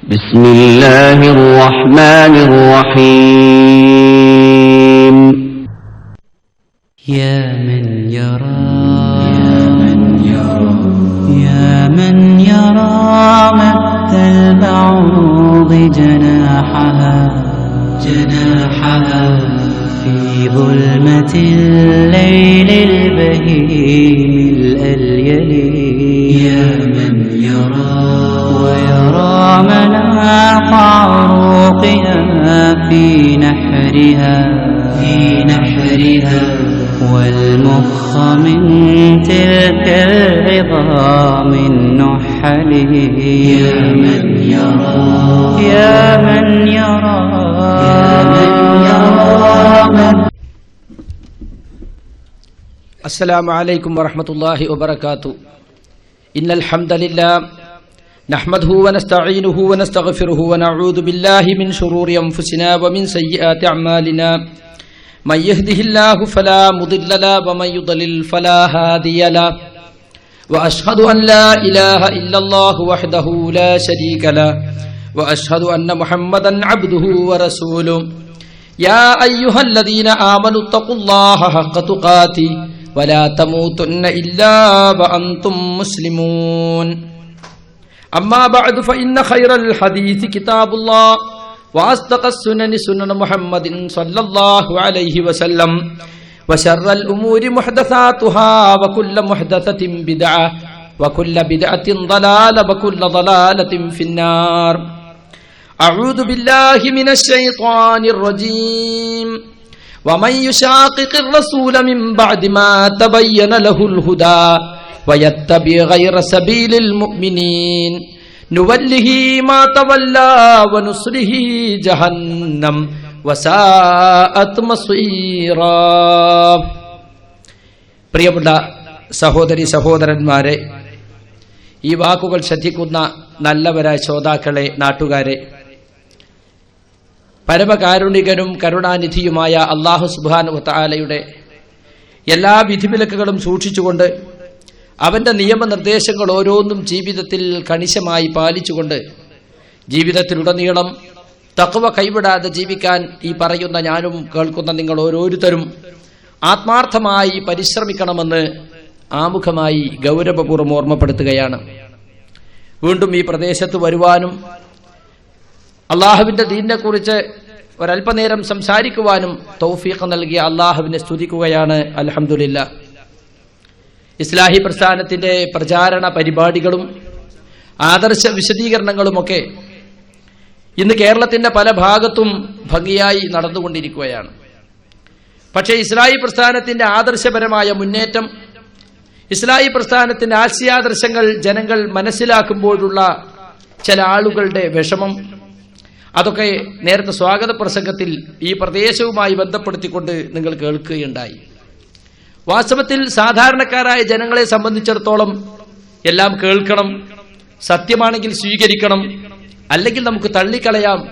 بسم الله الرحمن الرحيم يا من يرى يا من يرى مد البعوض جناحها في ظلمة الليل البهيم الأليل يا من يرى ويرى مناط عروقها في نحرها والمخ من تلك العظام النحل يا من يرى السلام عليكم ورحمة الله وبركاته. إن الحمد لله نحمده ونستعينه ونستغفره ونعوذ بالله من شرور أنفسنا ومن سيئات أعمالنا. من يهده الله فلا مضل له ومن يضلل فلا هادي له. وأشهد أن لا إله إلا الله وحده لا شريك له وأشهد أن محمدا عبده ورسوله. يا أيها الذين آمنوا اتقوا الله حق تقاته ولا تموتن إلا وأنتم مسلمون. أما بعد فإن خير الحديث كتاب الله وأصدق السنن سنن محمد صلى الله عليه وسلم وشر الأمور محدثاتها وكل محدثة بدعة وكل بدعة ضلالة وكل ضلالة في النار. أعوذ بالله من الشيطان الرجيم. ومن يشاقق الرسول من بعد ما تبين له الهدى ويتبع غير سبيل المؤمنين نوله ما تولى ونصله جهنم وساءت مصيرا. പ്രിയപ്പെട്ട സഹോദരി സഹോദരന്മാരെ, ഈ വാക്കുകൾ ശ്രദ്ധിക്കുന്ന നല്ലവരായ ശ്രോതാക്കളെ, നാട്ടുകാരെ, പരമകാരുണികനും കരുണാനിധിയുമായ അല്ലാഹു സുബ്ഹാനഹു വ തആലയുടെ എല്ലാ വിധിവിലക്കുകളും സൂക്ഷിച്ചുകൊണ്ട് അവന്റെ നിയമനിർദ്ദേശങ്ങൾ ഓരോന്നും ജീവിതത്തിൽ കണിശമായി പാലിച്ചുകൊണ്ട് ജീവിതത്തിലുടനീളം തഖ്വ കൈവിടാതെ ജീവിക്കാൻ ഈ പറയുന്ന ഞാനും കേൾക്കുന്ന നിങ്ങൾ ഓരോരുത്തരും ആത്മാർത്ഥമായി പരിശ്രമിക്കണമെന്ന് ആമുഖമായി ഗൗരവപൂർവ്വം ഓർമ്മപ്പെടുത്തുകയാണ്. വീണ്ടും ഈ പ്രദേശത്ത് വരുവാനും അള്ളാഹുവിന്റെ ദീനിനെ കുറിച്ച് ഒരല്പനേരം സംസാരിക്കുവാനും തൗഫീഖ് നൽകിയ അള്ളാഹുവിനെ സ്തുതിക്കുകയാണ്. അൽഹംദുലില്ലാ. ഇസ്ലാഹി പ്രസ്ഥാനത്തിന്റെ പ്രചാരണ പരിപാടികളും ആദർശ വിശദീകരണങ്ങളുമൊക്കെ ഇന്ന് കേരളത്തിന്റെ പല ഭാഗത്തും ഭംഗിയായി നടന്നുകൊണ്ടിരിക്കുകയാണ്. പക്ഷേ ഇസ്ലാഹി പ്രസ്ഥാനത്തിന്റെ ആദർശപരമായ മുന്നേറ്റം, ഇസ്ലാഹി പ്രസ്ഥാനത്തിന്റെ ആശയാദർശങ്ങൾ ജനങ്ങൾ മനസ്സിലാക്കുമ്പോഴുള്ള ചില ആളുകളുടെ വിഷമം, അതൊക്കെ നേരത്തെ സ്വാഗത പ്രസംഗത്തിൽ ഈ പ്രദേശവുമായി ബന്ധപ്പെടുത്തിക്കൊണ്ട് നിങ്ങൾ കേൾക്കുകയുണ്ടായി. വാസ്തവത്തിൽ സാധാരണക്കാരായ ജനങ്ങളെ സംബന്ധിച്ചിടത്തോളം എല്ലാം കേൾക്കണം, സത്യമാണെങ്കിൽ സ്വീകരിക്കണം, അല്ലെങ്കിൽ നമുക്ക് തള്ളിക്കളയാം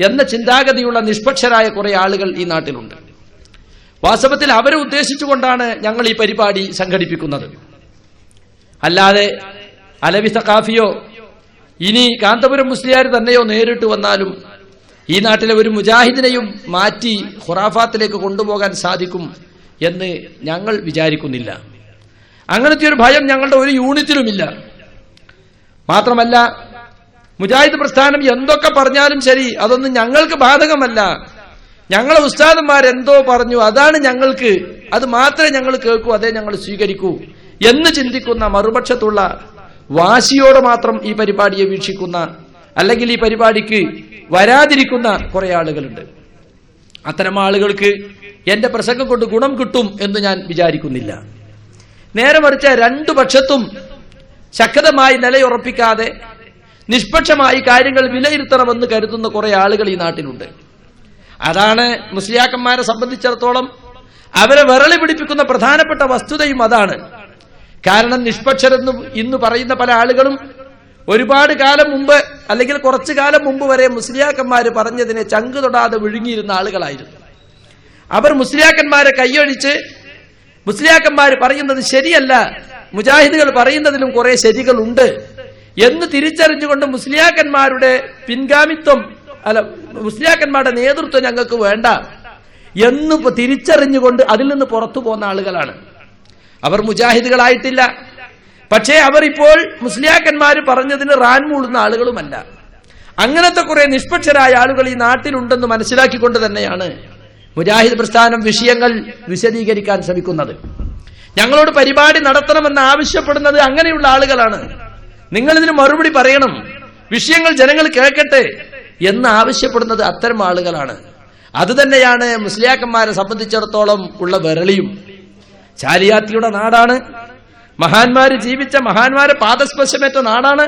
എന്ന ചിന്താഗതിയുള്ള നിഷ്പക്ഷരായ കുറെ ആളുകൾ ഈ നാട്ടിലുണ്ട്. വാസ്തവത്തിൽ അവരെ ഉദ്ദേശിച്ചുകൊണ്ടാണ് ഞങ്ങൾ ഈ പരിപാടി സംഘടിപ്പിക്കുന്നത്. അല്ലാതെ അലവി സഖാഫിയോ ഇനി കാന്തപുരം മുസ്ലിയാർ തന്നെയോ നേരിട്ട് വന്നാലും ഈ നാട്ടിലെ ഒരു മുജാഹിദിനെയും മാറ്റി ഖുറാഫാത്തിലേക്ക് കൊണ്ടുപോകാൻ സാധിക്കും എന്ന് ഞങ്ങൾ വിചാരിക്കുന്നില്ല. അങ്ങനത്തെ ഒരു ഭയം ഞങ്ങളുടെ ഒരു യൂണിറ്റിലുമില്ല. മാത്രമല്ല, മുജാഹിദ് പ്രസ്ഥാനം എന്തൊക്കെ പറഞ്ഞാലും ശരി, അതൊന്നും ഞങ്ങൾക്ക് ബാധകമല്ല. ഞങ്ങളെ ഉസ്താദന്മാരെന്തോ പറഞ്ഞു, അതാണ് ഞങ്ങൾക്ക്, അത് മാത്രമേ ഞങ്ങൾ കേൾക്കൂ, അതേ ഞങ്ങൾ സ്വീകരിക്കൂ എന്ന് ചിന്തിക്കുന്ന, മറുപക്ഷത്തുള്ള വാശിയോടെ മാത്രം ഈ പരിപാടിയെ വീക്ഷിക്കുന്ന, അല്ലെങ്കിൽ ഈ പരിപാടിക്ക് വരാതിരിക്കുന്ന കുറെ ആളുകളുണ്ട്. അത്തരം ആളുകൾക്ക് എന്റെ പ്രസംഗം കൊണ്ട് ഗുണം കിട്ടും എന്ന് ഞാൻ വിചാരിക്കുന്നില്ല. നേരെ മറിച്ച് രണ്ടു പക്ഷത്തും ശക്തമായി നിലയുറപ്പിക്കാതെ നിഷ്പക്ഷമായി കാര്യങ്ങൾ വിലയിരുത്തണമെന്ന് കരുതുന്ന കുറെ ആളുകൾ ഈ നാട്ടിലുണ്ട്. അതാണ് മുസ്ലിയാക്കന്മാരെ സംബന്ധിച്ചിടത്തോളം അവരെ വിരളി പിടിപ്പിക്കുന്ന പ്രധാനപ്പെട്ട വസ്തുതയും അതാണ്. കാരണം നിഷ്പക്ഷരെന്ന് ഇന്ന് പറയുന്ന പല ആളുകളും ഒരുപാട് കാലം മുമ്പ്, അല്ലെങ്കിൽ കുറച്ചു കാലം മുമ്പ് വരെ മുസ്ലിയാക്കന്മാര് പറഞ്ഞതിനെ ചങ്ക് തൊടാതെ വിഴുങ്ങിയിരുന്ന ആളുകളായിരുന്നു. അവർ മുസ്ലിയാക്കന്മാരെ കൈയൊഴിച്ച് മുസ്ലിയാക്കന്മാർ പറയുന്നത് ശരിയല്ല, മുജാഹിദുകൾ പറയുന്നതിലും കുറെ ശരികളുണ്ട് എന്ന് തിരിച്ചറിഞ്ഞുകൊണ്ട് മുസ്ലിയാക്കന്മാരുടെ പിൻഗാമിത്വം മുസ്ലിയാക്കന്മാരുടെ നേതൃത്വം ഞങ്ങൾക്ക് വേണ്ട എന്ന് തിരിച്ചറിഞ്ഞുകൊണ്ട് അതിൽ നിന്ന് പുറത്തു പോകുന്ന ആളുകളാണ്. അവർ മുജാഹിദുകളായിട്ടില്ല. പക്ഷേ അവരിപ്പോൾ മുസ്ലിയാക്കന്മാർ പറഞ്ഞതിന് റാൻ മൂളുന്ന ആളുകളുമല്ല. അങ്ങനത്തെ കുറെ നിഷ്പക്ഷരായ ആളുകൾ ഈ നാട്ടിലുണ്ടെന്ന് മനസ്സിലാക്കിക്കൊണ്ട് തന്നെയാണ് മുജാഹിദ് പ്രസ്ഥാനം വിഷയങ്ങൾ വിശദീകരിക്കാൻ ശ്രമിക്കുന്നത്. ഞങ്ങളോട് പരിപാടി നടത്തണമെന്ന് ആവശ്യപ്പെടുന്നത് അങ്ങനെയുള്ള ആളുകളാണ്. നിങ്ങളിതിന് മറുപടി പറയണം, വിഷയങ്ങൾ ജനങ്ങൾ കേൾക്കട്ടെ എന്ന് ആവശ്യപ്പെടുന്നത് അത്തരം ആളുകളാണ്. അതുതന്നെയാണ് മുസ്ലിയാക്കന്മാരെ സംബന്ധിച്ചിടത്തോളം ഉള്ള വിരളിയും. ചാലിയാത്തിയുടെ നാടാണ്, മഹാന്മാര് ജീവിച്ച മഹാന്മാരെ പാദസ്പർശമേറ്റ നാടാണ്.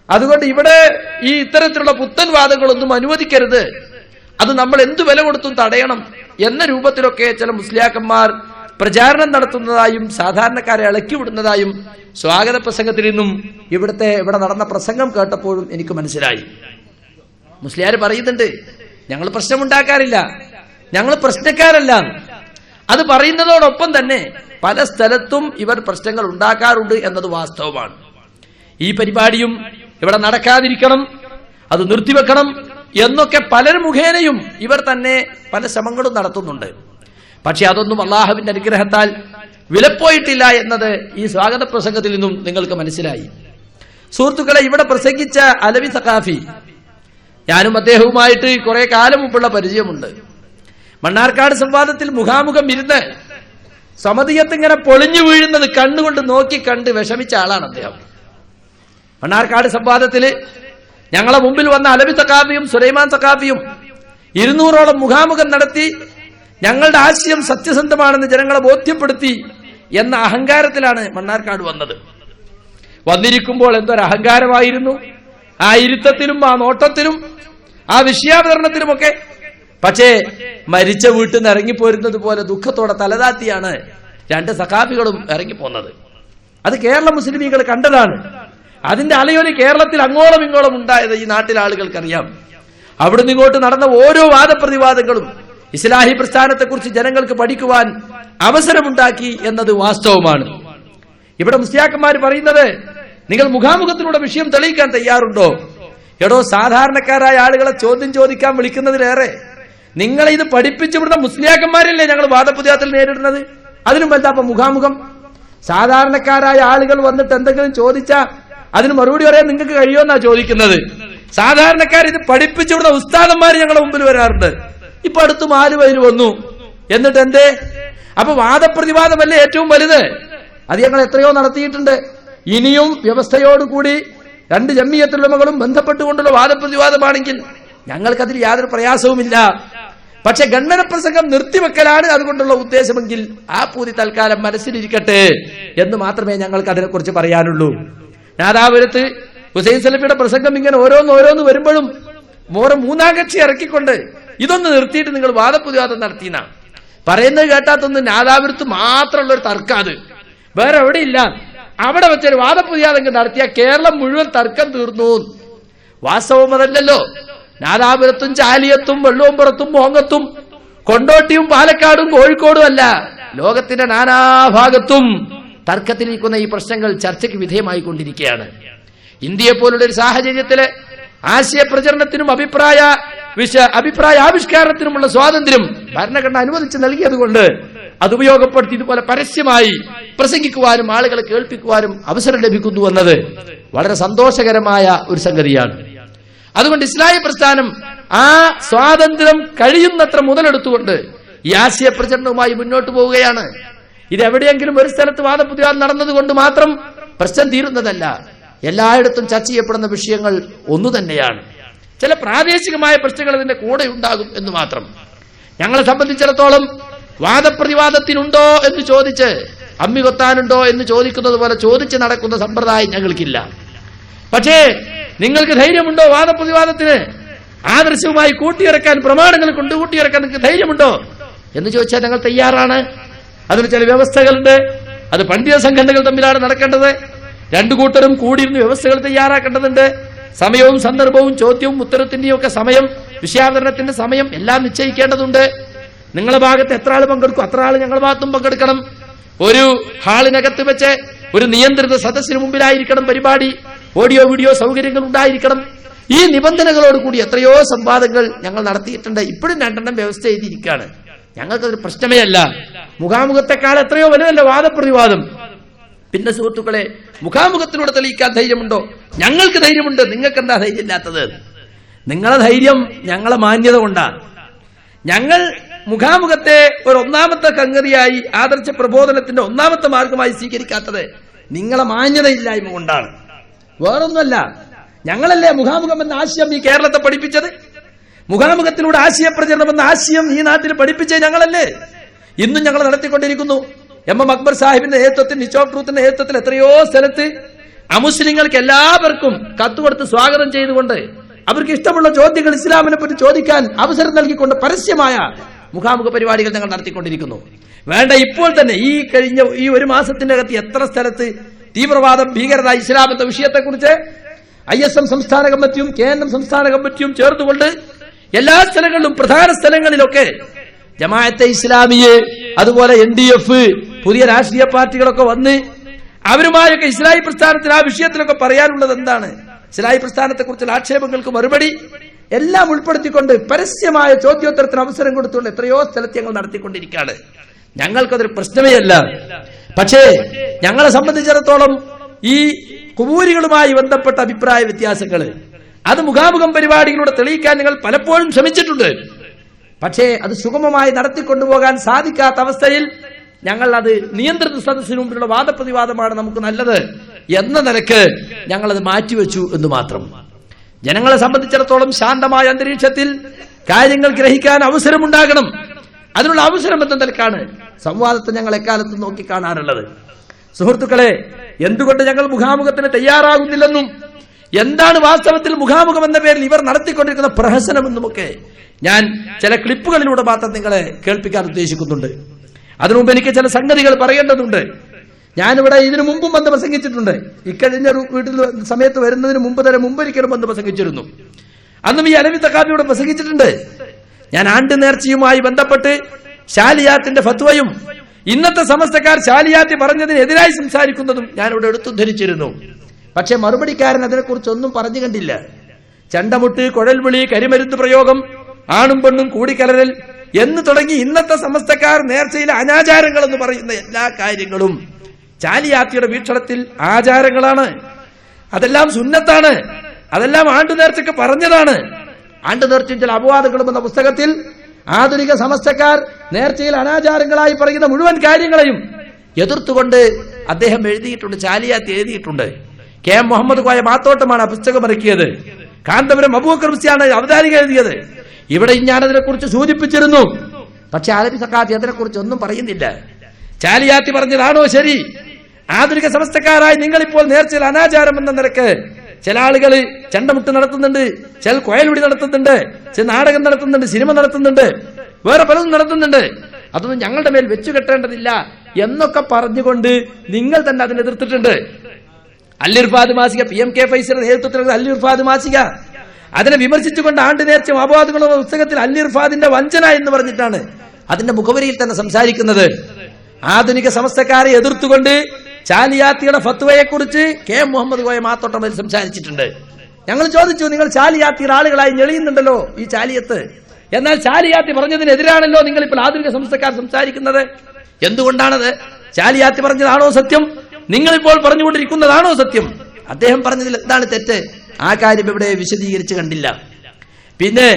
അതുകൊണ്ട് ഇവിടെ ഈ ഇത്തരത്തിലുള്ള പുത്തൻ വാദങ്ങളൊന്നും അനുവദിക്കരുത്, അത് നമ്മൾ എന്തു വില കൊടുത്തും തടയണം എന്ന രൂപത്തിലൊക്കെ ചില മുസ്ലിയാക്കന്മാർ പ്രചാരണം നടത്തുന്നതായും സാധാരണക്കാരെ ഇളക്കി വിടുന്നതായും സ്വാഗത പ്രസംഗത്തിൽ നിന്നും ഇവിടെ നടന്ന പ്രസംഗം കേട്ടപ്പോഴും എനിക്ക് മനസ്സിലായി. മുസ്ലിയാർ പറയുന്നുണ്ട്, ഞങ്ങൾ പ്രശ്നമുണ്ടാക്കാറില്ല, ഞങ്ങൾ പ്രശ്നക്കാരല്ല. അത് പറയുന്നതോടൊപ്പം തന്നെ പല സ്ഥലത്തും ഇവർ പ്രശ്നങ്ങൾ ഉണ്ടാക്കാറുണ്ട് എന്നത് വാസ്തവമാണ്. ഈ പരിപാടിയും ഇവിടെ നടക്കാതിരിക്കണം, അത് നിർത്തിവെക്കണം എന്നൊക്കെ പലർ മുഖേനയും ഇവർ തന്നെ പല ശ്രമങ്ങളും നടത്തുന്നുണ്ട്. പക്ഷെ അതൊന്നും അള്ളാഹുവിന്റെ അനുഗ്രഹത്താൽ വിലപ്പോയിട്ടില്ല എന്നത് ഈ സ്വാഗത പ്രസംഗത്തിൽ നിന്നും നിങ്ങൾക്ക് മനസ്സിലായി. സുഹൃത്തുക്കളെ, ഇവിടെ പ്രസംഗിച്ച അലവി സഖാഫി, ഞാനും അദ്ദേഹവുമായിട്ട് കുറെ കാലം മുമ്പുള്ള പരിചയമുണ്ട്. മണ്ണാർക്കാട് സംവാദത്തിൽ മുഖാമുഖം ഇരുന്ന് സമതിയത്ത് ഇങ്ങനെ പൊളിഞ്ഞു വീഴുന്നത് കണ്ണുകൊണ്ട് നോക്കി കണ്ട് വിഷമിച്ച ആളാണ് അദ്ദേഹം. മണ്ണാർക്കാട് സംവാദത്തില് ഞങ്ങളെ മുമ്പിൽ വന്ന അലവി സഖാഫിയും സുലൈമാൻ സഖാഫിയും 200ഓളം മുഖാമുഖം നടത്തി ഞങ്ങളുടെ ആശയം സത്യസന്ധമാണെന്ന് ജനങ്ങളെ ബോധ്യപ്പെടുത്തി എന്ന അഹങ്കാരത്തിലാണ് മണ്ണാർക്കാട് വന്നത്. വന്നിരിക്കുമ്പോൾ എന്തൊരു അഹങ്കാരമായിരുന്നു ആ ഇരുത്തത്തിലും ആ നോട്ടത്തിലും ആ വിഷയാവതരണത്തിലുമൊക്കെ. പക്ഷേ മരിച്ച വീട്ടിൽ നിന്ന് ഇറങ്ങിപ്പോരുന്നത് പോലെ ദുഃഖത്തോടെ തലതാത്തിയാണ് രണ്ട് സഖാഫികളും ഇറങ്ങിപ്പോന്നത്. അത് കേരള മുസ്ലിമീങ്ങൾ കണ്ടതാണ്. അതിന്റെ അലയൊലി കേരളത്തിൽ അങ്ങോളം ഇങ്ങോളം ഉണ്ടായത് ഈ നാട്ടിലെ ആളുകൾക്കറിയാം. അവിടുന്ന് ഇങ്ങോട്ട് നടന്ന ഓരോ വാദപ്രതിവാദങ്ങളും ഇസ്ലാഹി പ്രസ്ഥാനത്തെക്കുറിച്ച് ജനങ്ങൾക്ക് പഠിക്കുവാൻ അവസരമുണ്ടാക്കി എന്നത് വാസ്തവമാണ്. ഇവിടെ മുസ്ലിയാക്കന്മാർ പറയുന്നത്, നിങ്ങൾ മുഖാമുഖത്തിലൂടെ വിഷയം തെളിയിക്കാൻ തയ്യാറുണ്ടോ? എടോ, സാധാരണക്കാരായ ആളുകളെ ചോദ്യം ചോദിക്കാൻ വിളിക്കുന്നതിലേറെ നിങ്ങളെ ഇത് പഠിപ്പിച്ചു വിടുന്ന മുസ്ലിയാക്കന്മാരല്ലേ ഞങ്ങൾ വാദപ്രതിവാദത്തിൽ നേരിടുന്നത്. അതിനും വലുതാപ്പം മുഖാമുഖം. സാധാരണക്കാരായ ആളുകൾ വന്നിട്ട് എന്തെങ്കിലും ചോദിച്ചാൽ അതിന് മറുപടി പറയാൻ നിങ്ങൾക്ക് കഴിയുമെന്നാ ചോദിക്കുന്നത്. സാധാരണക്കാർ ഇത് പഠിപ്പിച്ചു വിടുന്ന ഉസ്താദന്മാർ ഞങ്ങളുടെ മുമ്പിൽ വരാറുണ്ട്. ഇപ്പൊ അടുത്ത് ആലുവയിൽ വന്നു, എന്നിട്ട് എന്തേ? അപ്പൊ വാദപ്രതിവാദമല്ലേ ഏറ്റവും വലുത്? അത് ഞങ്ങൾ എത്രയോ നടത്തിയിട്ടുണ്ട്. ഇനിയും വ്യവസ്ഥയോടുകൂടി രണ്ട് ജംഇയ്യത്തുൽ ബന്ധപ്പെട്ടുകൊണ്ടുള്ള വാദപ്രതിവാദമാണെങ്കിൽ ഞങ്ങൾക്കതിൽ യാതൊരു പ്രയാസവുമില്ല. പക്ഷെ ഖണ്ഡന പ്രസംഗം നിർത്തിവെക്കലാണ് അതുകൊണ്ടുള്ള ഉദ്ദേശമെങ്കിൽ ആ പൂതി തൽക്കാലം മനസ്സിലിരിക്കട്ടെ എന്ന് മാത്രമേ ഞങ്ങൾക്ക് അതിനെക്കുറിച്ച് പറയാനുള്ളൂ. നാദാപുരത്ത് ഹുസൈൻ സലഫിയുടെ പ്രസംഗം ഇങ്ങനെ ഓരോന്ന് വരുമ്പോഴും മൂന്നാം കക്ഷി ഇറക്കിക്കൊണ്ട് ഇതൊന്ന് നിർത്തിയിട്ട് നിങ്ങൾ വാദപ്രതിവാദം നടത്തിയെന്ന പറയുന്നത് കേട്ടാത്തൊന്നും നാദാപുരത്ത് മാത്രമുള്ള ഒരു തർക്കം, അത് വേറെ എവിടെയില്ല. അവിടെ വെച്ചൊരു വാദപ്രതിവാദം നടത്തിയ കേരളം മുഴുവൻ തർക്കം തീർന്നു. വാസ്തവം അതല്ലല്ലോ. നാദാപുരത്തും ചാലിയത്തും വെള്ളോമ്പുറത്തും മോങ്ങത്തും കൊണ്ടോട്ടിയും പാലക്കാടും കോഴിക്കോടും അല്ല, ലോകത്തിന്റെ നാനാഭാഗത്തും തർക്കത്തിലിരിക്കുന്ന ഈ പ്രശ്നങ്ങൾ ചർച്ചയ്ക്ക് വിധേയമായി കൊണ്ടിരിക്കുകയാണ്. ഇന്ത്യയെ പോലുള്ള ഒരു സാഹചര്യത്തില് ആശയപ്രചരണത്തിനും അഭിപ്രായ ആവിഷ്കാരത്തിനുമുള്ള സ്വാതന്ത്ര്യം ഭരണഘടന അനുവദിച്ച് നൽകിയതുകൊണ്ട് അത് ഉപയോഗപ്പെടുത്തി ഇതുപോലെ പരസ്യമായി പ്രസംഗിക്കുവാനും ആളുകളെ കേൾപ്പിക്കുവാനും അവസരം ലഭിക്കുന്നു എന്നത് വളരെ സന്തോഷകരമായ ഒരു സംഗതിയാണ്. അതുകൊണ്ട് ഇസ്ലാഹി പ്രസ്ഥാനം ആ സ്വാതന്ത്ര്യം കഴിയുന്നത്ര മുതലെടുത്തുകൊണ്ട് ഈ ആശയപ്രചരണവുമായി മുന്നോട്ട് പോവുകയാണ്. ഇതെവിടെയെങ്കിലും ഒരു സ്ഥലത്ത് വാദപ്രതിവാദം നടന്നതുകൊണ്ട് മാത്രം പ്രശ്നം തീരുന്നതല്ല. എല്ലായിടത്തും ചർച്ച ചെയ്യപ്പെടുന്ന വിഷയങ്ങൾ ഒന്നു തന്നെയാണ്. ചില പ്രാദേശികമായ പ്രശ്നങ്ങൾ ഇതിന്റെ കൂടെ ഉണ്ടാകും എന്ന് മാത്രം. ഞങ്ങളെ സംബന്ധിച്ചിടത്തോളം വാദപ്രതിവാദത്തിനുണ്ടോ എന്ന് ചോദിച്ച് അമ്മി കൊത്താനുണ്ടോ എന്ന് ചോദിക്കുന്നത് പോലെ ചോദിച്ച് നടക്കുന്ന സമ്പ്രദായം ഞങ്ങൾക്കില്ല. പക്ഷേ നിങ്ങൾക്ക് ധൈര്യമുണ്ടോ വാദപ്രതിവാദത്തിന്? ആദർശവുമായി കൂട്ടിയിറക്കാൻ, പ്രമാണങ്ങൾ കൊണ്ട് കൂട്ടിയിറക്കാൻ നിങ്ങൾക്ക് ധൈര്യമുണ്ടോ എന്ന് ചോദിച്ചാൽ ഞങ്ങൾ തയ്യാറാണ്. അതിന് ചില വ്യവസ്ഥകളുണ്ട്. അത് പണ്ഡിത സംഘടനകൾ തമ്മിലാണ് നടക്കേണ്ടത്. രണ്ടു കൂട്ടരും കൂടിയിരുന്ന് വ്യവസ്ഥകൾ തയ്യാറാക്കേണ്ടതുണ്ട്. സമയവും സന്ദർഭവും ചോദ്യവും ഉത്തരത്തിന്റെയും ഒക്കെ സമയം, വിഷയാവതരണത്തിന്റെ സമയം എല്ലാം നിശ്ചയിക്കേണ്ടതുണ്ട്. നിങ്ങളുടെ ഭാഗത്ത് എത്ര ആൾ പങ്കെടുക്കും അത്ര ആൾ ഞങ്ങളുടെ ഭാഗത്തും പങ്കെടുക്കണം. ഒരു ഹാളിനകത്ത് വെച്ച് ഒരു നിയന്ത്രിത സദസ്സിന് മുമ്പിലായിരിക്കണം പരിപാടി. ഓഡിയോ വീഡിയോ സൗകര്യങ്ങൾ ഉണ്ടായിരിക്കണം. ഈ നിബന്ധനകളോട് കൂടി എത്രയോ സംവാദങ്ങൾ ഞങ്ങൾ നടത്തിയിട്ടുണ്ട്. ഇപ്പോഴും 2 വ്യവസ്ഥ ചെയ്തിരിക്കുകയാണ്. ഞങ്ങൾക്കതൊരു പ്രശ്നമേ അല്ല. മുഖാമുഖത്തെക്കാൾ എത്രയോ വലുതല്ല വാദപ്രതിവാദം. പിന്നെ സുഹൃത്തുക്കളെ, മുഖാമുഖത്തിലൂടെ തെളിയിക്കാൻ ധൈര്യമുണ്ടോ? ഞങ്ങൾക്ക് ധൈര്യമുണ്ട്. നിങ്ങൾക്ക് എന്താ ധൈര്യമില്ലാത്തത്? നിങ്ങളെ ധൈര്യം ഞങ്ങളെ മാന്യത കൊണ്ടാണ്. ഞങ്ങൾ മുഖാമുഖത്തെ ഒരു ഒന്നാമത്തെ സംഗതിയായി ആദർശ പ്രബോധനത്തിന്റെ ഒന്നാമത്തെ മാർഗമായി സ്വീകരിക്കാത്തത് നിങ്ങളെ മാന്യതയില്ലായ്മ കൊണ്ടാണ്, വേറൊന്നുമല്ല. ഞങ്ങളല്ലേ മുഖാമുഖം എന്ന ആശയം ഈ കേരളത്തെ പഠിപ്പിച്ചത്? മുഖാമുഖത്തിലൂടെ ആശയപ്രചരണം എന്ന ആശയം ഈ നാട്ടിൽ പഠിപ്പിച്ചത് ഞങ്ങളല്ലേ? ഇന്നും ഞങ്ങൾ നടത്തിക്കൊണ്ടിരിക്കുന്നു. എം അക്ബർ സാഹിബിന്റെ നേതൃത്വത്തിൽ, നിച്ചോഫ് ട്രൂത്തിന്റെ നേതൃത്വത്തിൽ എത്രയോ സ്ഥലത്ത് അമുസ്ലിങ്ങൾക്ക് എല്ലാവർക്കും കത്തുകൊടുത്ത് സ്വാഗതം ചെയ്തുകൊണ്ട് അവർക്ക് ഇഷ്ടമുള്ള ചോദ്യങ്ങൾ ഇസ്ലാമിനെ പറ്റി ചോദിക്കാൻ അവസരം നൽകിക്കൊണ്ട് പരസ്യമായ മുഖാമുഖ പരിപാടികൾ ഞങ്ങൾ നടത്തിക്കൊണ്ടിരിക്കുന്നു. വേണ്ട, ഇപ്പോൾ തന്നെ ഈ ഒരു മാസത്തിന്റെ അകത്ത് എത്ര സ്ഥലത്ത് തീവ്രവാദം, ഭീകരത, ഇസ്ലാം എന്ന വിഷയത്തെക്കുറിച്ച് ISM സംസ്ഥാന കമ്മിറ്റിയും KNM സംസ്ഥാന കമ്മിറ്റിയും ചേർന്നുകൊണ്ട് എല്ലാ സ്ഥലങ്ങളിലും, പ്രധാന സ്ഥലങ്ങളിലൊക്കെ ജമാഅത്തെ ഇസ്ലാമിയെ, അതുപോലെ NDF, പുതിയ രാഷ്ട്രീയ പാർട്ടികളൊക്കെ വന്ന് അവരുമായൊക്കെ ഇസ്ലാഹി പ്രസ്ഥാനത്തിൽ ആ വിഷയത്തിലൊക്കെ പറയാനുള്ളത് എന്താണ്, ഇസ്ലാഹി പ്രസ്ഥാനത്തെക്കുറിച്ചുള്ള ആക്ഷേപങ്ങൾക്ക് മറുപടി എല്ലാം ഉൾപ്പെടുത്തിക്കൊണ്ട് പരസ്യമായ ചോദ്യോത്തരത്തിന് അവസരം കൊടുത്തുകൊണ്ട് എത്രയോ സ്ഥലത്ത് ഞങ്ങൾ നടത്തിക്കൊണ്ടിരിക്കുകയാണ്. ഞങ്ങൾക്കതൊരു പ്രശ്നമേ അല്ല. പക്ഷേ ഞങ്ങളെ സംബന്ധിച്ചിടത്തോളം ഈ കുബൂരികളുമായി ബന്ധപ്പെട്ട അഭിപ്രായ വ്യത്യാസങ്ങൾ അത് മുഖാമുഖം പരിപാടികളിലൂടെ തെളിയിക്കാൻ ഞങ്ങൾ പലപ്പോഴും ശ്രമിച്ചിട്ടുണ്ട്. പക്ഷേ അത് സുഗമമായി നടത്തിക്കൊണ്ടുപോകാൻ സാധിക്കാത്ത അവസ്ഥയിൽ ഞങ്ങൾ അത് നിയന്ത്രിത സദസ്സിന് മുമ്പിലുള്ള വാദപ്രതിവാദമാണ് നമുക്ക് നല്ലത് എന്ന നിലക്ക് ഞങ്ങളത് മാറ്റിവെച്ചു എന്ന് മാത്രം. ജനങ്ങളെ സംബന്ധിച്ചിടത്തോളം ശാന്തമായ അന്തരീക്ഷത്തിൽ കാര്യങ്ങൾ ഗ്രഹിക്കാൻ അവസരമുണ്ടാകണം. അതിനുള്ള അവസരം എന്ന നിലക്കാണ് സംവാദത്തെ ഞങ്ങൾ എക്കാലത്തും നോക്കിക്കാണാറുള്ളത്. സുഹൃത്തുക്കളെ, എന്തുകൊണ്ട് ഞങ്ങൾ മുഖാമുഖത്തിന് തയ്യാറാകുന്നില്ലെന്നും എന്താണ് വാസ്തവത്തിൽ മുഖാമുഖം എന്ന പേരിൽ ഇവർ നടത്തിക്കൊണ്ടിരിക്കുന്ന പ്രഹസനമെന്നുമൊക്കെ ഞാൻ ചില ക്ലിപ്പുകളിലൂടെ മാത്രം നിങ്ങളെ കേൾപ്പിക്കാൻ ഉദ്ദേശിക്കുന്നുണ്ട്. അതിനുമുമ്പ് എനിക്ക് ചില സംഗതികൾ പറയേണ്ടതുണ്ട്. ഞാനിവിടെ ഇതിനു മുമ്പും വന്ന് പ്രസംഗിച്ചിട്ടുണ്ട്. ഇക്കഴിഞ്ഞ വീട്ടിൽ സമയത്ത് വരുന്നതിന് മുമ്പൊരിക്കലും വന്ന് പ്രസംഗിച്ചിരുന്നു. അന്നും ഈ അലവി തക്കാബിയോട് പ്രസംഗിച്ചിട്ടുണ്ട്. ഞാൻ ആണ്ട് നേർച്ചയുമായി ബന്ധപ്പെട്ട് ശാലിയാത്തിന്റെ ഫത്വയും ഇന്നത്തെ സമസ്തക്കാർ ശാലിയാത്തി പറഞ്ഞതിനെതിരായി സംസാരിക്കുന്നതും ഞാനിവിടെ എടുത്തുദ്ധരിച്ചിരുന്നു. പക്ഷെ മറുപടിക്കാരൻ അതിനെക്കുറിച്ചൊന്നും പറഞ്ഞു കണ്ടില്ല. ചണ്ടമുട്ട്, കുഴൽവിളി, കരിമരുന്ന് പ്രയോഗം, ആണും പെണ്ണും കൂടിക്കലരൽ എന്ന് തുടങ്ങി ഇന്നത്തെ സമസ്തക്കാർ നേർച്ചയിലെ അനാചാരങ്ങൾ എന്ന് പറയുന്ന എല്ലാ കാര്യങ്ങളും ചാലിയാത്തിയുടെ വീക്ഷണത്തിൽ ആചാരങ്ങളാണ്. അതെല്ലാം സുന്നത്താണ്. അതെല്ലാം ആണ്ടു നേർച്ചയ്ക്ക് പറഞ്ഞതാണ്. ആണ്ടു നേർച്ചയും ചില അപവാദങ്ങളും എന്ന പുസ്തകത്തിൽ ആധുനിക സമസ്തക്കാർ നേർച്ചയിൽ അനാചാരങ്ങളായി പറയുന്ന മുഴുവൻ കാര്യങ്ങളെയും എതിർത്തുകൊണ്ട് അദ്ദേഹം എഴുതിയിട്ടുണ്ട്, ചാലിയാത്തി എഴുതിയിട്ടുണ്ട്. KM മുഹമ്മദ് കോയ മാത്തോട്ടമാണ് ആ പുസ്തകം ഇറക്കിയത്. കാന്തപുരം അബൂബക്കർ മുസ്ലിയാണ് അവതാരിക എഴുതിയത്. ഇവിടെ ഞാനതിനെക്കുറിച്ച് സൂചിപ്പിച്ചിരുന്നു. പക്ഷെ അലവി സക്കാത്തി അതിനെക്കുറിച്ച് ഒന്നും പറയുന്നില്ല. ചാലിയാത്തി പറഞ്ഞതാണോ ശരി? ആധുനിക സമസ്തക്കാരായി നിങ്ങളിപ്പോൾ നേർച്ചയിൽ അനാചാരം എന്ന നിരക്ക് ചില ആളുകൾ ചണ്ടമുട്ട് നടത്തുന്നുണ്ട്, ചില കൊയൽവിടി നടത്തുന്നുണ്ട്, ചില നാടകം നടത്തുന്നുണ്ട്, സിനിമ നടത്തുന്നുണ്ട്, വേറെ പലതും നടത്തുന്നുണ്ട്. അതൊന്നും ഞങ്ങളുടെ മേൽ വെച്ചു കെട്ടേണ്ടതില്ല എന്നൊക്കെ പറഞ്ഞുകൊണ്ട് നിങ്ങൾ തന്നെ അതിനെതിർത്തിട്ടുണ്ട്. അൽ-ഇർഫാദ് മാസിക, PMK ഫൈസലിന്റെ നേതൃത്വത്തിലുള്ള അൽ-ഇർഫാദ് മാസിക അതിനെ വിമർശിച്ചുകൊണ്ട് ആണ്ട് നേർച്ച അപവാദങ്ങളും പുസ്തകത്തിൽ അൽ-ഇർഫാദിന്റെ വഞ്ചന എന്ന് പറഞ്ഞിട്ടാണ് അതിന്റെ മുഖവരിയിൽ തന്നെ സംസാരിക്കുന്നത്. ആധുനിക സമസ്തക്കാരെ എതിർത്തുകൊണ്ട് ചാലിയാത്തിയുടെ ഫത്വയെ കുറിച്ച് KM മുഹമ്മദ് കോയ മാത്തോട്ടമതിൽ സംസാരിച്ചിട്ടുണ്ട്. ഞങ്ങൾ ചോദിച്ചു, നിങ്ങൾ ചാലിയാത്തിയുടെ ആളുകളായി ഞെളിയുന്നുണ്ടല്ലോ ഈ ചാലിയത്ത്, എന്നാൽ ചാലിയാത്തി പറഞ്ഞതിനെതിരാണല്ലോ നിങ്ങൾ ഇപ്പോൾ ആധുനിക സമസ്തക്കാർ സംസാരിക്കുന്നത്. എന്തുകൊണ്ടാണത്? ചാലിയാത്തി പറഞ്ഞതാണോ സത്യം? നിങ്ങളിപ്പോൾ പറഞ്ഞുകൊണ്ടിരിക്കുന്നതാണോ സത്യം? അദ്ദേഹം പറഞ്ഞതിൽ എന്താണ് തെറ്റ്? ആ കാര്യം ഇവിടെ വിശദീകരിച്ച് കണ്ടില്ല. പിന്നെ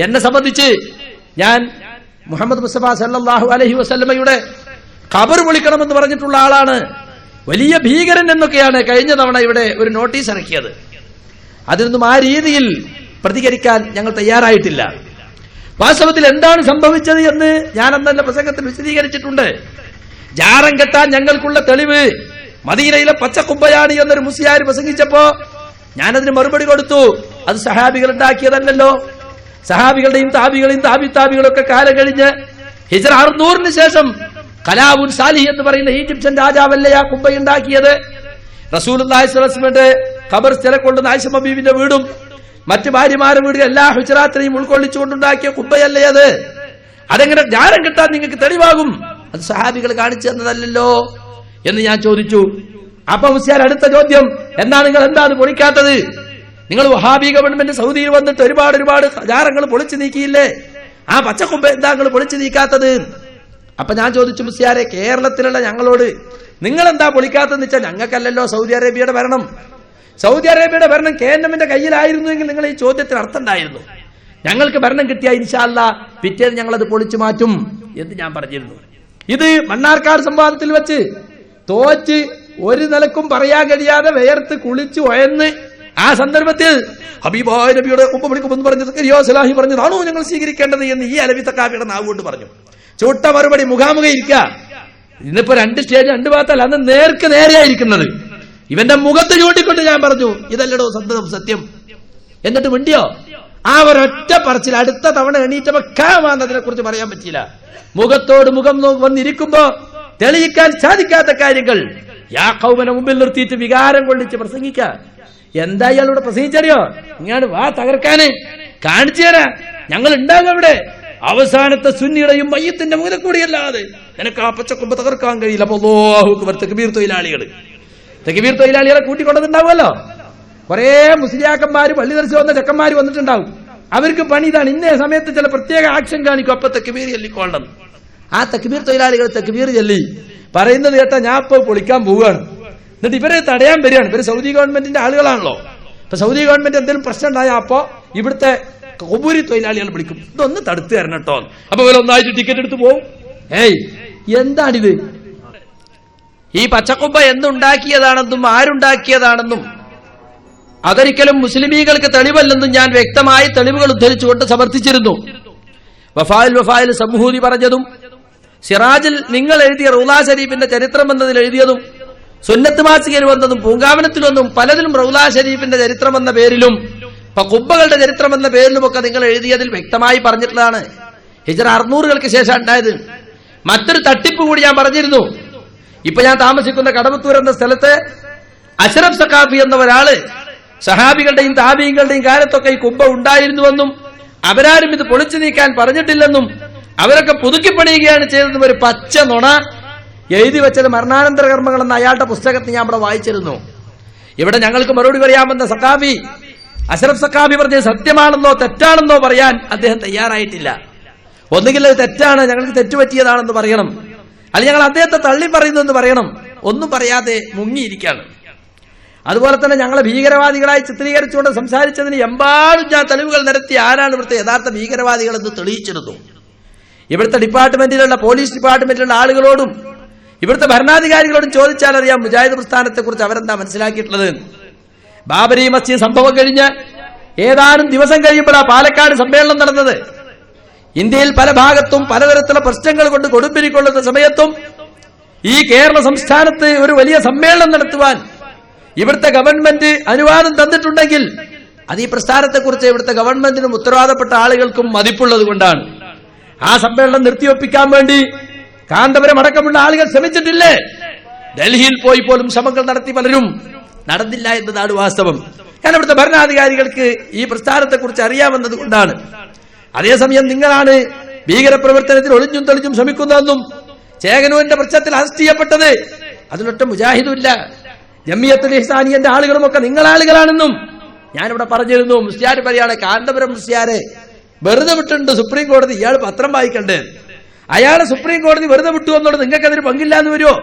എന്നെ സംബന്ധിച്ച് ഞാൻ മുഹമ്മദ് മുസ്തഫ സല്ലല്ലാഹു അലൈഹി വസല്ലമയുടെ ഖബർ വിളിക്കണമെന്ന് പറഞ്ഞിട്ടുള്ള ആളാണ്. വലിയ ഭീകരൻ എന്നൊക്കെയാണ് കഴിഞ്ഞ തവണ ഇവിടെ ഒരു നോട്ടീസ് ഇറക്കിയത്. അതിനൊന്നും ആ രീതിയിൽ പ്രതികരിക്കാൻ ഞങ്ങൾ തയ്യാറായിട്ടില്ല. വാസ്തവത്തിൽ എന്താണ് സംഭവിച്ചത് എന്ന് ഞാൻ അന്നെ പ്രസംഗത്തിൽ വിശദീകരിച്ചിട്ടുണ്ട്. ജാറം കെട്ടാൻ ഞങ്ങൾക്കുള്ള തെളിവ് മദീനയിലെ പച്ചക്കുമ്പയാണ് എന്നൊരു മുസ്ലിയാർ പ്രസംഗിച്ചപ്പോ ഞാനതിന് മറുപടി കൊടുത്തു. അത് സഹാബികൾ ഉണ്ടാക്കിയതല്ലല്ലോ. സഹാബികളുടെയും താബികളൊക്കെ കാലം കഴിഞ്ഞ് ഹിജ്റ 600 ശേഷം കലാവുൻ സാലിഹ് എന്ന് പറയുന്ന ഈജിപ്ഷ്യൻ രാജാവല്ലേ ആ കുബ്ബയുണ്ടാക്കിയത്. റസൂലുള്ളാഹി സ്വല്ലല്ലാഹു അലൈഹി വസല്ലമയുടെ ഖബർ സ്ഥലക്കൊണ്ടുന്ന ആയിഷ ബീവിന്റെ വീടും മറ്റു ഭാര്യമാരുടെ വീടും എല്ലാ ഹുജറാത്തിനെയും ഉൾക്കൊള്ളിച്ചുകൊണ്ടുണ്ടാക്കിയ കുബ്ബയല്ലേ അത്? അതെങ്ങനെ ജാരം കിട്ടാൻ നിങ്ങൾക്ക് തെളിവാകും? അത് സഹാബികൾ കാണിച്ചു തന്നതല്ലോ എന്ന് ഞാൻ ചോദിച്ചു. അപ്പൊ മുസ്ലിയാർ അടുത്ത ചോദ്യം, നിങ്ങൾ എന്താ അത് പൊളിക്കാത്തത്? നിങ്ങൾ വഹാബി ഗവൺമെന്റ് സൗദിയിൽ വന്നിട്ട് ഒരുപാട് ജാറങ്ങൾ പൊളിച്ചു നീക്കിയില്ലേ? ആ പച്ചക്കൊമ്പ് എന്താ നിങ്ങൾ പൊളിച്ചു നീക്കാത്തത്? അപ്പൊ ഞാൻ ചോദിച്ചു, മുസ്ലിയാരെ, കേരളത്തിലുള്ള ഞങ്ങളോട് നിങ്ങൾ എന്താ പൊളിക്കാത്തതെന്ന് വെച്ചാൽ ഞങ്ങൾക്കല്ലല്ലോ സൗദി അറേബ്യയുടെ ഭരണം. സൗദി അറേബ്യയുടെ ഭരണം KNMന്റെ കയ്യിലായിരുന്നുവെങ്കിൽ നിങ്ങൾ ഈ ചോദ്യത്തിന് അർത്ഥം ഉണ്ടായിരുന്നു. ഞങ്ങൾക്ക് ഭരണം കിട്ടിയ ഇൻഷാ അല്ലാഹ് പിറ്റേന്ന് ഞങ്ങളത് പൊളിച്ചു മാറ്റും എന്ന് ഞാൻ പറഞ്ഞിരുന്നു. ഇത് മണ്ണാർക്കാട് സംവാദത്തിൽ വെച്ച് തോറ്റ് ഒരു നിലക്കും പറയാൻ കഴിയാതെ വേർത്ത് കുളിച്ച് ഒയന്ന് ആ സന്ദർഭത്തിൽ ഹബീബായ നബിയുടെ ഉപ്പമണിക്കുമെന്ന് പറഞ്ഞത് സലാഹി പറഞ്ഞതാണോ ഞങ്ങൾ സ്വീകരിക്കേണ്ടത് എന്ന് ഈ അലവി തക്കാബിയുടെ നാവ് കൊണ്ട് പറഞ്ഞു. ചൂട്ട മറുപടി മുഖാമുഖ ഇരിക്കുക. ഇന്നിപ്പോ 2 സ്റ്റേജ് 2 ഭാഗത്തല്ല, അന്ന് നേർക്ക് നേരെയായിരിക്കുന്നത്. ഇവന്റെ മുഖത്ത് ചൂണ്ടിക്കൊണ്ട് ഞാൻ പറഞ്ഞു, ഇതല്ലടോ സത്യം. എന്നിട്ട് മിണ്ടിയോ? ആ ഒരൊറ്റ പറച്ചിൽ അടുത്ത തവണ എണീറ്റപ്പോ കാമാന്നതിനെ കുറിച്ച് പറയാൻ പറ്റിയില്ല. മുഖത്തോട് മുഖം വന്നിരിക്കുമ്പോ തെളിയിക്കാൻ സാധിക്കാത്ത കാര്യങ്ങൾ യാക്കൗമനെ മുമ്പിൽ നിർത്തിയിട്ട് വികാരം കൊള്ളിച്ച് പ്രസംഗിക്ക. എന്താ ഇയാളോട് പ്രസംഗിച്ചറിയോ? ഇങ്ങാണ് വാ തകർക്കാന് കാണിച്ചു തരാ, ഞങ്ങൾ ഉണ്ടാകും അവിടെ. അവസാനത്തെ സുന്നിയുടെയും മയ്യത്തിന്റെ മുഖത്തെ കൂടിയല്ലാതെ നിനക്ക് ആ പച്ചക്കൊമ്പ് തകർക്കാൻ കഴിയില്ല. അപ്പൊ അല്ലാഹു തക്ബീർ തൊഴിലാളികളെ കൂട്ടിക്കൊണ്ടതുണ്ടാവുമല്ലോ. കുറെ മുസ്ലിയാക്കന്മാര് പള്ളി ദർശനം വന്ന ചെക്കന്മാര് വന്നിട്ടുണ്ടാവും. അവർക്ക് പണി ഇതാണ്, ഇന്നേ സമയത്ത് ചില പ്രത്യേക ആക്ഷൻ കാണിക്കും, അപ്പൊ തക്ബീർ ചൊല്ലിക്കൊള്ളണം. ആ തക്ബീർ തൊഴിലാളികൾ തക്ബീർ ചൊല്ലി പറയുന്നത് കേട്ടാ ഞാൻ ഇപ്പൊ പൊളിക്കാൻ പോവുകയാണ്. എന്നിട്ട് ഇവരെ തടയാൻ വരികയാണ്. ഇവര് സൗദി ഗവൺമെന്റിന്റെ ആളുകളാണല്ലോ. ഇപ്പൊ സൗദി ഗവൺമെന്റ് എന്തെങ്കിലും പ്രശ്നം ഉണ്ടായാൽ അപ്പോ ഇവിടുത്തെ കൊബൂരി തൊഴിലാളികൾ വിളിക്കും, ഇതൊന്ന് തടുത്തു തരണം കേട്ടോ. അപ്പൊ ഇവരെ ഒന്നായിട്ട് ടിക്കറ്റ് എടുത്ത് പോകും. എന്താണിത്? ഈ പച്ചക്കൊമ്പ എന്തുണ്ടാക്കിയതാണെന്നും ആരുണ്ടാക്കിയതാണെന്നും അതൊരിക്കലും മുസ്ലിമീകൾക്ക് തെളിവല്ലെന്നും ഞാൻ വ്യക്തമായി തെളിവുകൾ ഉദ്ധരിച്ചുകൊണ്ട് സമർത്ഥിച്ചിരുന്നു. വഫായിൽ സമൂഹൂതി പറഞ്ഞതും സിറാജിൽ നിങ്ങൾ എഴുതിയ റൗള ഷരീഫിന്റെ ചരിത്രം എന്നതിൽ എഴുതിയതും സുന്നത്ത് മാസികയിൽ വന്നതും പൂങ്കാവനത്തിൽ വന്നും പലതിലും റൗള ഷരീഫിന്റെ ചരിത്രം എന്ന പേരിലും കുബ്ബകളുടെ ചരിത്രം എന്ന പേരിലുമൊക്കെ നിങ്ങൾ എഴുതിയതിൽ വ്യക്തമായി പറഞ്ഞിട്ടുള്ളതാണ്. ഹിജ്റ 600-കൾക്ക് ശേഷം ഉണ്ടായത്. മറ്റൊരു തട്ടിപ്പ് കൂടി ഞാൻ പറഞ്ഞിരുന്നു. ഇപ്പൊ ഞാൻ താമസിക്കുന്ന കടവത്തൂർ എന്ന സ്ഥലത്ത് അഷ്റഫ് സഖാഫി എന്ന ഒരാള് സഹാബികളുടെയും താബീങ്ങളുടെയും കാലത്തൊക്കെ ഈ കുബ്ബ ഉണ്ടായിരുന്നുവെന്നും അവരാരും ഇത് പൊളിച്ചു നീക്കാൻ പറഞ്ഞിട്ടില്ലെന്നും അവരൊക്കെ പുതുക്കി പണിയുകയാണ് ചെയ്തതെന്നും ഒരു പച്ച നുണ എഴുതി വെച്ചത് മരണാനന്തര കർമ്മങ്ങൾ എന്ന അയാളുടെ പുസ്തകത്തിൽ ഞാൻ ഇവിടെ വായിച്ചിരുന്നു. ഇവിടെ ഞങ്ങൾക്ക് മറുപടി പറയാമെന്ന സഖാഫി അഷ്റഫ് സഖാഫി പറഞ്ഞത് സത്യമാണെന്നോ തെറ്റാണെന്നോ പറയാൻ അദ്ദേഹം തയ്യാറായിട്ടില്ല. ഒന്നുകിൽ അത് തെറ്റാണ്, ഞങ്ങൾക്ക് തെറ്റുപറ്റിയതാണെന്ന് പറയണം, അല്ലെങ്കിൽ ഞങ്ങൾ അദ്ദേഹത്തെ തള്ളി പറയുന്നു എന്ന് പറയണം. ഒന്നും പറയാതെ മുങ്ങിയിരിക്കുകയാണ്. അതുപോലെ തന്നെ ഞങ്ങളെ ഭീകരവാദികളായി ചിത്രീകരിച്ചുകൊണ്ട് സംസാരിച്ചതിന് എമ്പാടും ഞാൻ തെളിവുകൾ നിരത്തി ആരാണ് ഇവിടുത്തെ യഥാർത്ഥ ഭീകരവാദികൾ എന്ന് തെളിയിച്ചിരുന്നു. ഇവിടുത്തെ ഡിപ്പാർട്ട്മെന്റിലുള്ള പോലീസ് ഡിപ്പാർട്ട്മെന്റിലുള്ള ആളുകളോടും ഇവിടുത്തെ ഭരണാധികാരികളോടും ചോദിച്ചാൽ അറിയാം മുജാഹിദ് പ്രസ്ഥാനത്തെ കുറിച്ച് അവരെന്താ മനസ്സിലാക്കിയിട്ടുള്ളത്. ബാബരി മസ്ജിദ് സംഭവം കഴിഞ്ഞ് ഏതാനും ദിവസം കഴിയുമ്പോഴാണ് പാലക്കാട് സമ്മേളനം നടന്നത്. ഇന്ത്യയിൽ പല ഭാഗത്തും പലതരത്തിലുള്ള പ്രശ്നങ്ങൾ കൊണ്ട് കൊടുമ്പിരിക്കൊള്ളുന്ന സമയത്തും ഈ കേരള സംസ്ഥാനത്ത് ഒരു വലിയ സമ്മേളനം നടത്തുവാൻ ഇവിടുത്തെ ഗവൺമെന്റ് അനുവാദം തന്നിട്ടുണ്ടെങ്കിൽ അത് ഈ പ്രസ്ഥാനത്തെക്കുറിച്ച് ഇവിടുത്തെ ഗവൺമെന്റിനും ഉത്തരവാദപ്പെട്ട ആളുകൾക്കും മതിപ്പുള്ളത് കൊണ്ടാണ്. ആ സമ്മേളനം നിർത്തിവെപ്പിക്കാൻ വേണ്ടി കാന്തപുരം അടക്കമുള്ള ആളുകൾ ശ്രമിച്ചിട്ടില്ലേ? ഡൽഹിയിൽ പോയി പോലും ശ്രമങ്ങൾ നടത്തി, പലരും നടന്നില്ല എന്നതാണ് വാസ്തവം. കാരണം ഇവിടുത്തെ ഭരണാധികാരികൾക്ക് ഈ പ്രസ്ഥാനത്തെക്കുറിച്ച് അറിയാമെന്നത് കൊണ്ടാണ്. അതേസമയം നിങ്ങളാണ് ഭീകരപ്രവർത്തനത്തിൽ ഒളിഞ്ഞും തെളിഞ്ഞും ശ്രമിക്കുന്നതെന്നും ചേകനൂരിന്റെ പ്രശ്നത്തിൽ അറസ്റ്റ് ചെയ്യപ്പെട്ടത് അതിലൊറ്റ മുജാഹിദുമില്ല, ജമിയത്തുൽ ഇഹ്സാനിയന്റെ ആളുകളുമൊക്കെ നിങ്ങളാളുകളാണെന്നും ഞാനിവിടെ പറഞ്ഞിരുന്നു. മുസ്ലിയാർ പറയാണ്, കാന്തപുരം മുസ്ലിയാരെ വെറുതെ വിട്ടിട്ടുണ്ട് സുപ്രീം കോടതി, ഇയാൾ പത്രം വായിക്കണ്ടേ, അയാളെ സുപ്രീം കോടതി വെറുതെ വിട്ടു എന്നുള്ളത് നിങ്ങൾക്ക് അതിന് പങ്കില്ലാന്ന് വരുമോ?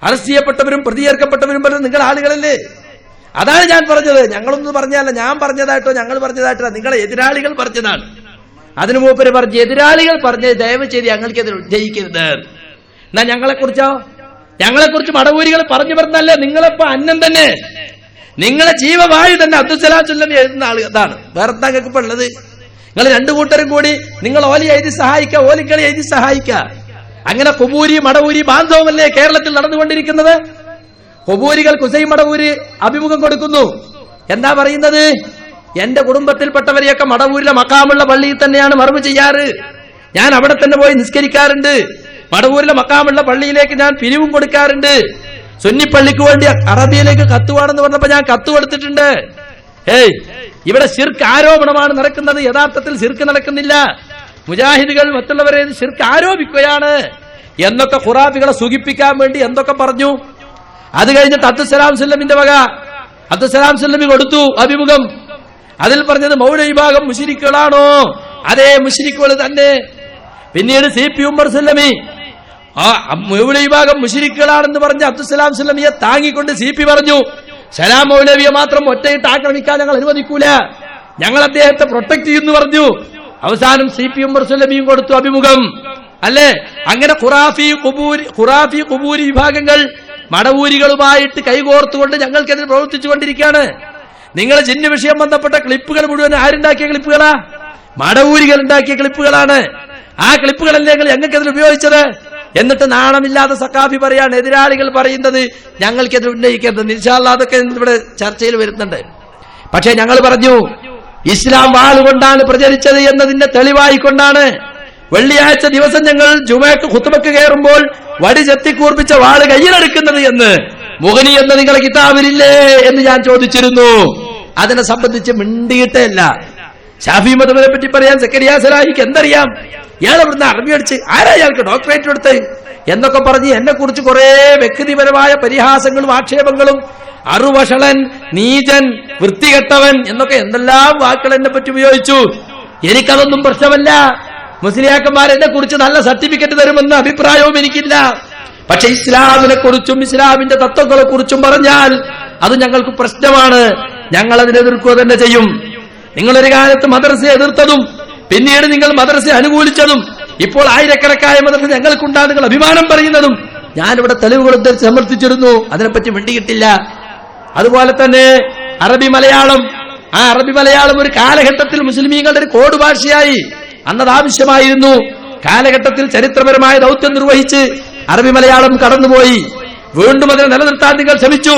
അറസ്റ്റ് ചെയ്യപ്പെട്ടവരും പ്രതിചേർക്കപ്പെട്ടവരും പറഞ്ഞത് നിങ്ങൾ ആളുകളല്ലേ? അതാണ് ഞാൻ പറഞ്ഞത്. ഞങ്ങളൊന്നും പറഞ്ഞല്ല, ഞാൻ പറഞ്ഞതായിട്ടോ ഞങ്ങൾ പറഞ്ഞതായിട്ടോ നിങ്ങളെ എതിരാളികൾ പറഞ്ഞതാണ്. അതിനു മൂപ്പര് പറഞ്ഞ് എതിരാളികൾ പറഞ്ഞത് ദയവ് ചെയ്ത് ഞങ്ങൾക്കെതിരെ ഉന്നയിക്കരുത്. എന്നാ ഞങ്ങളെക്കുറിച്ച് മടവൂരികൾ പറഞ്ഞു പറഞ്ഞല്ലേ? നിങ്ങളിപ്പോ അന്നം തന്നെ, നിങ്ങളെ ജീവവായു തന്നെ അബ്ദുസ്സലാം സുല്ലമി എഴുതുന്ന ആൾ അതാണ്. വേറെ എന്താ നിങ്ങൾക്ക് ഇപ്പൊ ഉള്ളത്? നിങ്ങൾ രണ്ടു കൂട്ടരും കൂടി നിങ്ങൾ ഓലി എഴുതി സഹായിക്കുക, ഓലിക്കളി എഴുതി സഹായിക്കുക. അങ്ങനെ കുബൂരി മടവൂരി ബാന്ധവമല്ലേ കേരളത്തിൽ നടന്നുകൊണ്ടിരിക്കുന്നത്? കുബൂരികൾ കുസൈ മടവൂര് അഭിമുഖം കൊടുക്കുന്നു. എന്താ പറയുന്നത്? എന്റെ കുടുംബത്തിൽപ്പെട്ടവരെയൊക്കെ മടവൂരിലെ മക്കാമുള്ള പള്ളിയിൽ തന്നെയാണ് മറവ് ചെയ്യാറ്, ഞാൻ അവിടെ തന്നെ പോയി നിസ്കരിക്കാറുണ്ട്, മടവൂരിലെ മക്കാമുള്ള പള്ളിയിലേക്ക് ഞാൻ പിരിവും കൊടുക്കാറുണ്ട്, സുന്നിപ്പള്ളിക്ക് വേണ്ടി അറബിയിലേക്ക് കത്തുവാണെന്ന് പറഞ്ഞപ്പോ ഞാൻ കത്ത് കൊടുത്തിട്ടുണ്ട്. ഇവിടെ ശിർക്ക് ആരോപണമാണ് നടക്കുന്നത്, യഥാർത്ഥത്തിൽ ശിർക്ക് നടക്കുന്നില്ല. മുജാഹിദുകൾ മറ്റുള്ളവരെ ശിർക്ക് ആരോപിക്കുകയാണ് എന്നൊക്കെ ഖുറാബികളെ സുഖിപ്പിക്കാൻ വേണ്ടി എന്തൊക്കെ പറഞ്ഞു. അത് കഴിഞ്ഞിട്ട് അബ്ദുസ്സലാം സുല്ലമിന്റെ വക അബ്ദുസ്സലാം സുല്ലമി കൊടുത്തു അഭിമുഖം. അതിൽ പറഞ്ഞത് മൗലവി വിഭാഗം മുശ്രിക്കുകളാണോ? അതേ മുശ്രിക്കുകൾ തന്നെ. പിന്നീട് CP ഉമർ സുല്ലമി മൗലവി വിഭാഗം മുശ്രിക്കുകളാണെന്ന് പറഞ്ഞ അബ്ദുസ്സലാം സുല്ലമിയെ താങ്ങിക്കൊണ്ട് CP പറഞ്ഞു, സലാം മൗലവിയെ മാത്രം ഒറ്റയിട്ട് ആക്രമിക്കാൻ ഞങ്ങൾ അനുവദിക്കൂല, ഞങ്ങൾ അദ്ദേഹത്തെ പ്രൊട്ടക്ട് ചെയ്യുന്നു പറഞ്ഞു. അവസാനം CP ഉമർ സുല്ലമിയും കൊടുത്തു അഭിമുഖം. അല്ലേ? അങ്ങനെ ഖുറാഫി ഖുബൂരി വിഭാഗങ്ങൾ മടവൂരികളുമായിട്ട് കൈകോർത്തുകൊണ്ട് ഞങ്ങൾക്കെതിരെ പ്രവർത്തിച്ചു കൊണ്ടിരിക്കുകയാണ്. നിങ്ങൾ ജിന്ന് വിഷയം ബന്ധപ്പെട്ട ക്ലിപ്പുകൾ മുഴുവൻ ആരുണ്ടാക്കിയ ക്ലിപ്പുകളാ? മടവൂരികൾ ഉണ്ടാക്കിയ ക്ലിപ്പുകളാണ്. ആ ക്ലിപ്പുകളല്ലേ ഞങ്ങൾ ഞങ്ങൾക്കെതിരെ ഉപയോഗിച്ചത്? എന്നിട്ട് നാണമില്ലാതെ സഖാഫി പറയാണ്, എതിരാളികൾ പറയുന്നത് ഞങ്ങൾക്കെതിരെ ഉന്നയിക്കരുത്. ഇൻഷാ അല്ലാഹ് അതൊക്കെ ഇവിടെ ചർച്ചയിൽ വരുന്നുണ്ട്. പക്ഷേ ഞങ്ങൾ പറഞ്ഞു, ഇസ്ലാം വാളുകൊണ്ടാണ് പ്രചരിച്ചത് എന്നതിന്റെ തെളിവായിക്കൊണ്ടാണ് വെള്ളിയാഴ്ച ദിവസം ഞങ്ങൾ ജുമയ്ക്ക് ഖുത്ബക്ക് കയറുമ്പോൾ വടി ചെത്തിക്കൂർപ്പിച്ച വാള് കയ്യിലെടുക്കുന്നത് എന്ന് മുഗനി എന്ന നിങ്ങളുടെ കിതാബിലില്ലേ എന്ന് ഞാൻ ചോദിച്ചിരുന്നു. അതിനെ സംബന്ധിച്ച് മിണ്ടിയിട്ടല്ല. ഷാഫി മദ്ഹബിനെ പറ്റി പറയാൻ സക്കരിയ സലാഹിക്ക് എന്തറിയാം? ഇയാൾ ഇവിടുന്ന് അറബി അടിച്ച് ആരാ ഇയാൾക്ക് ഡോക്ടറേറ്റ് എടുത്ത് എന്നൊക്കെ പറഞ്ഞ് എന്നെ കുറിച്ച് കുറെ വ്യക്തിപരമായ പരിഹാസങ്ങളും ആക്ഷേപങ്ങളും, അറുവഷളൻ, നീചൻ, വൃത്തികെട്ടവൻ എന്നൊക്കെ എന്തെല്ലാം വാക്കുകൾ എന്നെ പറ്റി ഉപയോഗിച്ചു. എനിക്കതൊന്നും പ്രശ്നമല്ല. മുസ്ലിയാക്കന്മാർ എന്നെ കുറിച്ച് നല്ല സർട്ടിഫിക്കറ്റ് തരുമെന്ന അഭിപ്രായവും എനിക്കില്ല. പക്ഷെ ഇസ്ലാമിനെ കുറിച്ചും ഇസ്ലാമിന്റെ തത്വങ്ങളെ കുറിച്ചും പറഞ്ഞാൽ അത് ഞങ്ങൾക്ക് പ്രശ്നമാണ്. ഞങ്ങൾ അതിനെ എതിർക്കുക തന്നെ ചെയ്യും. നിങ്ങളൊരു കാലത്ത് മദ്രസയെ എതിർത്തതും പിന്നീട് നിങ്ങൾ മദ്രസയെ അനുകൂലിച്ചതും ഇപ്പോൾ ആയിരക്കണക്കായ മദ്രസ ഞങ്ങൾക്കുണ്ടാകും നിങ്ങൾ അഭിമാനം പറയുന്നതും ഞാനിവിടെ തെളിവുകൾ സമർത്ഥിച്ചിരുന്നു. അതിനെപ്പറ്റി മിണ്ടിയിട്ടില്ല. അതുപോലെ തന്നെ അറബി മലയാളം, ആ അറബി മലയാളം ഒരു കാലഘട്ടത്തിൽ മുസ്ലിമീങ്ങളുടെ ഒരു കോഡ് ഭാഷയായി. അന്നത് ആവശ്യമായിരുന്നു. കാലഘട്ടത്തിൽ ചരിത്രപരമായ ദൗത്യം നിർവഹിച്ച് അറബി മലയാളം കടന്നുപോയി. വീണ്ടും അതിനെ നിലനിർത്താൻ നിങ്ങൾ ശ്രമിച്ചു.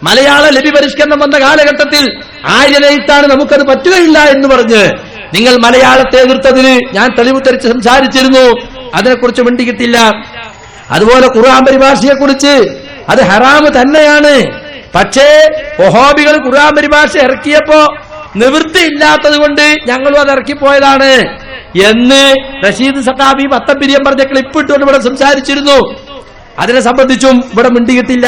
മലയാള ലിപി പരിഷ്കരണം വന്ന കാലഘട്ടത്തിൽ ആര്യനെഴുത്താണ്, നമുക്കത് പറ്റുകയില്ല എന്ന് പറഞ്ഞ് നിങ്ങൾ മലയാളത്തെ എതിർത്തതിന് ഞാൻ തെളിവ് തെളിച്ച് സംസാരിച്ചിരുന്നു. അതിനെക്കുറിച്ച് മിണ്ടിക്കിട്ടില്ല. അതുപോലെ ഖുർആൻ പരിഭാഷയെക്കുറിച്ച് അത് ഹറാമ് തന്നെയാണ്. പക്ഷേ വഹാബികൾ ഖുർആൻ പരിഭാഷ ഇറക്കിയപ്പോ നിവൃത്തിയില്ലാത്തത് കൊണ്ട് ഞങ്ങളും അത് ഇറക്കിപ്പോയതാണ് എന്ന് റഷീദ് സഖാഫി പത്തപ്പിരിയം പറഞ്ഞ ക്ലിപ്പ് ഇട്ടുകൊണ്ട് ഇവിടെ സംസാരിച്ചിരുന്നു. അതിനെ സംബന്ധിച്ചും ഇവിടെ മിണ്ടിക്കിട്ടില്ല.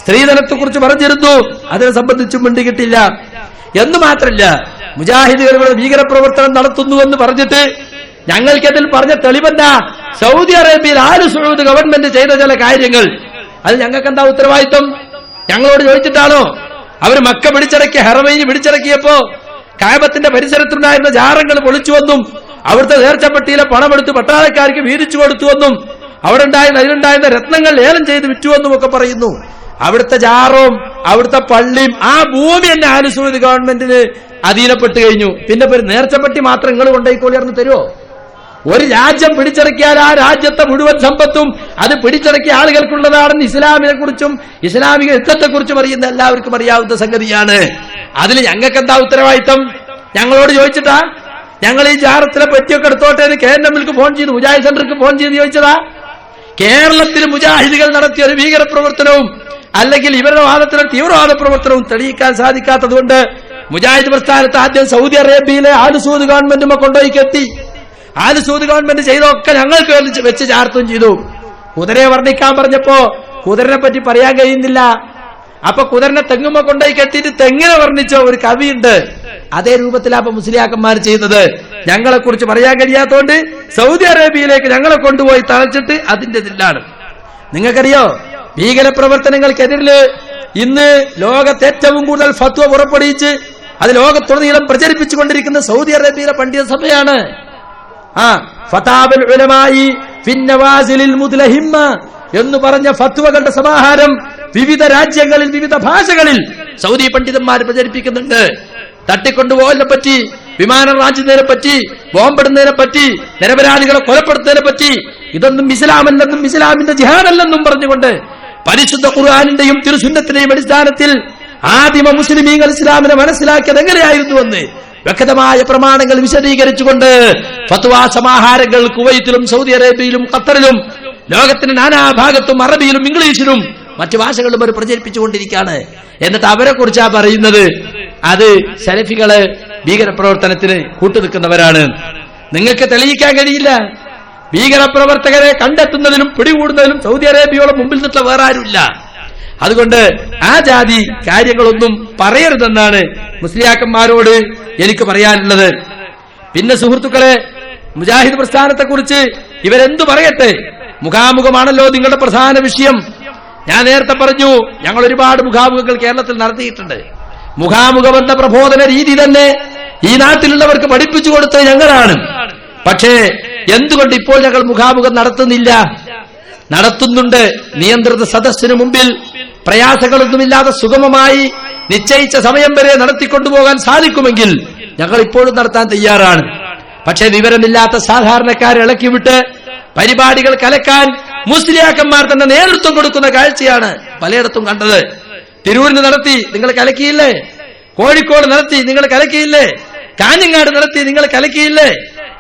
സ്ത്രീധനത്തെ കുറിച്ച് പറഞ്ഞിരുന്നു. അതിനെ സംബന്ധിച്ചും മിണ്ടിക്കിട്ടില്ല. എന്ന് മാത്രല്ല, മുജാഹിദുകൾ ഇവിടെ ഭീകരപ്രവർത്തനം നടത്തുന്നുവെന്ന് പറഞ്ഞിട്ട് ഞങ്ങൾക്കതിൽ പറഞ്ഞ തെളിവെന്താ? സൗദി അറേബ്യയിൽ ആലു സഊദ് ഗവൺമെന്റ് ചെയ്ത ചില കാര്യങ്ങൾ. അത് ഞങ്ങൾക്ക് എന്താ ഉത്തരവാദിത്വം? ഞങ്ങളോട് ചോദിച്ചിട്ടാണോ? അവർ മക്ക പിടിച്ചടക്കിയ ഹറമൈൻ പിടിച്ചടക്കിയപ്പോ കഅബത്തിന്റെ പരിസരത്തുണ്ടായിരുന്ന ജാറങ്ങൾ പൊളിച്ചുവെന്നും അവിടുത്തെ നേർച്ചപ്പെട്ടിയിലെ പണമെടുത്ത് പട്ടാളക്കാർക്ക് വീതിച്ചു കൊടുത്തുവെന്നും അതിലുണ്ടായിരുന്ന രത്നങ്ങൾ ലേലം ചെയ്ത് വിറ്റുവെന്നും ഒക്കെ പറയുന്നു. അവിടുത്തെ ജാറും അവിടുത്തെ പള്ളിയും ആ ഭൂമി തന്നെ ആലു സഊദ് ഗവൺമെന്റിന് അധീനപ്പെട്ടു കഴിഞ്ഞു. പിന്നെ ഒരു നേർച്ചപ്പെട്ടി മാത്രം നിങ്ങൾ കൊണ്ടുപോയിക്കോളിയർന്ന് തരുമോ? ഒരു രാജ്യം പിടിച്ചടക്കിയാൽ ആ രാജ്യത്തെ മുഴുവൻ സമ്പത്തും അത് പിടിച്ചടക്കിയ ആളുകൾക്കുള്ളതാണെന്ന് ഇസ്ലാമിനെ കുറിച്ചും ഇസ്ലാമിക യുദ്ധത്തെക്കുറിച്ചും അറിയുന്ന എല്ലാവർക്കും അറിയാവുന്ന സംഗതിയാണ്. അതിൽ ഞങ്ങൾക്ക് എന്താ ഉത്തരവാദിത്തം? ഞങ്ങളോട് ചോദിച്ചിട്ടാ? ഞങ്ങൾ ഈ ജാറത്തിലെ പെറ്റിയൊക്കെ എടുത്തോട്ടെ എന്ന് KNMക്ക് ഫോൺ ചെയ്ത്, മുജാഹിദ് സെന്റർക്ക് ഫോൺ ചെയ്ത് ചോദിച്ചതാ? കേരളത്തിൽ മുജാഹിദുകൾ നടത്തിയ ഒരു ഭീകരപ്രവർത്തനവും അല്ലെങ്കിൽ ഇവരുടെ വാദത്തിലെ തീവ്രവാദ പ്രവർത്തനവും തെളിയിക്കാൻ സാധിക്കാത്തതുകൊണ്ട് മുജാഹിദ് പ്രസ്ഥാനത്ത് ആദ്യം സൗദി അറേബ്യയിലെ ആലു സഊദ് ഗവൺമെന്റുമെ കൊണ്ടുപോയി കെട്ടി. ആലു സഊദ് ഗവൺമെന്റ് ചെയ്തൊക്കെ ഞങ്ങൾക്ക് വെച്ച് ചാർത്തും ചെയ്തു. കുതിരയെ വർണ്ണിക്കാൻ പറഞ്ഞപ്പോ കുതിരനെ പറ്റി പറയാൻ കഴിയുന്നില്ല. അപ്പൊ കുതിരനെ തെങ്ങുമ്മ കൊണ്ടുപോയി കെട്ടിയിട്ട് തെങ്ങിനെ വർണ്ണിച്ച ഒരു കവിയുണ്ട്. അതേ രൂപത്തിലാണ് അപ്പൊ മുസ്ലിയാക്കന്മാർ ചെയ്യുന്നത്. ഞങ്ങളെ കുറിച്ച് പറയാൻ കഴിയാത്തതുകൊണ്ട് സൗദി അറേബ്യയിലേക്ക് ഞങ്ങളെ കൊണ്ടുപോയി തളച്ചിട്ട് അതിന്റെ ഇതിലാണ്. നിങ്ങൾക്കറിയോ, ഭീകരപ്രവർത്തനങ്ങൾക്കെതിരിൽ ഇന്ന് ലോകത്ത് ഏറ്റവും കൂടുതൽ ഫത്വ പുറപ്പെടുവിച്ച് അത് ലോകത്തുടനീളം പ്രചരിപ്പിച്ചുകൊണ്ടിരിക്കുന്ന സൗദി അറേബ്യയിലെ പണ്ഡിത സഭയാണ്. ഫതാവൽ ഉലമായി ഫിന്നവാസിലിൽ മുദ്ലഹിമ്മ എന്ന് പറഞ്ഞ ഫത്വകളുടെ സമാഹാരം വിവിധ രാജ്യങ്ങളിൽ വിവിധ ഭാഷകളിൽ സൗദി പണ്ഡിതന്മാർ പ്രചരിപ്പിക്കുന്നുണ്ട്. തട്ടിക്കൊണ്ടുപോകലിനെ പറ്റി, വിമാനം റാഞ്ചുന്നതിനെ പറ്റി, ബോംബിടുന്നതിനെ പറ്റി, നിരപരാധികളെ കൊലപ്പെടുത്തുന്നതിനെ പറ്റി, ഇതൊന്നും ഇസ്ലാമല്ലെന്നും ഇസ്ലാമിന്റെ ജിഹാദല്ലെന്നും പറഞ്ഞുകൊണ്ട് പരിശുദ്ധ ഖുർആനിന്റെയും തിരുസുന്നത്തിന്റെയും അടിസ്ഥാനത്തിൽ ആദിമ മുസ്ലിമീങ്ങൾ ഇസ്ലാമിനെ മനസ്സിലാക്കിയത് എങ്ങനെയായിരുന്നുവെന്ന് വ്യക്തമായ പ്രമാണങ്ങൾ വിശദീകരിച്ചുകൊണ്ട് ഫത്വാ സമാഹാരങ്ങൾ കുവൈത്തിലും സൗദി അറേബ്യയിലും ഖത്തറിലും ലോകത്തിന്റെ നാനാഭാഗത്തും അറബിയിലും ഇംഗ്ലീഷിലും മറ്റു ഭാഷകളിലും അവർ പ്രചരിപ്പിച്ചുകൊണ്ടിരിക്കുകയാണ്. എന്നിട്ട് അവരെ കുറിച്ചാ പറയുന്നത് അത് സലഫികള് ഭീകരപ്രവർത്തനത്തിന് കൂട്ടുനിൽക്കുന്നവരാണ്. നിങ്ങൾക്ക് തെളിയിക്കാൻ കഴിയില്ല. ഭീകരപ്രവർത്തകരെ കണ്ടെത്തുന്നതിലും പിടികൂടുന്നതിലും സൗദി അറേബ്യയോളം മുമ്പിൽ നിന്നിട്ടുള്ള വേറെ ആരുമില്ല. അതുകൊണ്ട് ആ ജാതി കാര്യങ്ങളൊന്നും പറയരുതെന്നാണ് മുസ്ലിയാക്കന്മാരോട് എനിക്ക് പറയാനുള്ളത്. പിന്നെ സുഹൃത്തുക്കളെ, മുജാഹിദ് പ്രസ്ഥാനത്തെ കുറിച്ച് ഇവരെന്തു പറയട്ടെ, മുഖാമുഖമാണല്ലോ നിങ്ങളുടെ പ്രധാന വിഷയം. ഞാൻ നേരത്തെ പറഞ്ഞു, ഞങ്ങൾ ഒരുപാട് മുഖാമുഖങ്ങൾ കേരളത്തിൽ നടത്തിയിട്ടുണ്ട്. മുഖാമുഖം എന്ന പ്രബോധന രീതി തന്നെ ഈ നാട്ടിലുള്ളവർക്ക് പഠിപ്പിച്ചു കൊടുത്തത് ഞങ്ങളാണ്. പക്ഷേ എന്തുകൊണ്ട് ഇപ്പോൾ ഞങ്ങൾ മുഖാമുഖം നടത്തുന്നില്ല? നടത്തുന്നുണ്ട്. നിയന്ത്രിത സദസ്സിന് മുമ്പിൽ പ്രയാസങ്ങളൊന്നുമില്ലാതെ സുഗമമായി നിശ്ചയിച്ച സമയം വരെ നടത്തിക്കൊണ്ടുപോകാൻ സാധിക്കുമെങ്കിൽ ഞങ്ങൾ ഇപ്പോഴും നടത്താൻ തയ്യാറാണ്. പക്ഷേ വിവരമില്ലാത്ത സാധാരണക്കാരെ ഇളക്കിവിട്ട് പരിപാടികൾ കലക്കാൻ മുസ്ലിയാക്കന്മാർ തന്നെ നേതൃത്വം കൊടുക്കുന്ന കാഴ്ചയാണ് പലയിടത്തും കണ്ടത്. തിരൂരിന് നടത്തി, നിങ്ങൾ കലക്കിയില്ലേ? കോഴിക്കോട് നടത്തി, നിങ്ങൾ കലക്കിയില്ലേ? കാഞ്ഞങ്ങാട് നടത്തി, നിങ്ങൾ കലക്കിയില്ലേ?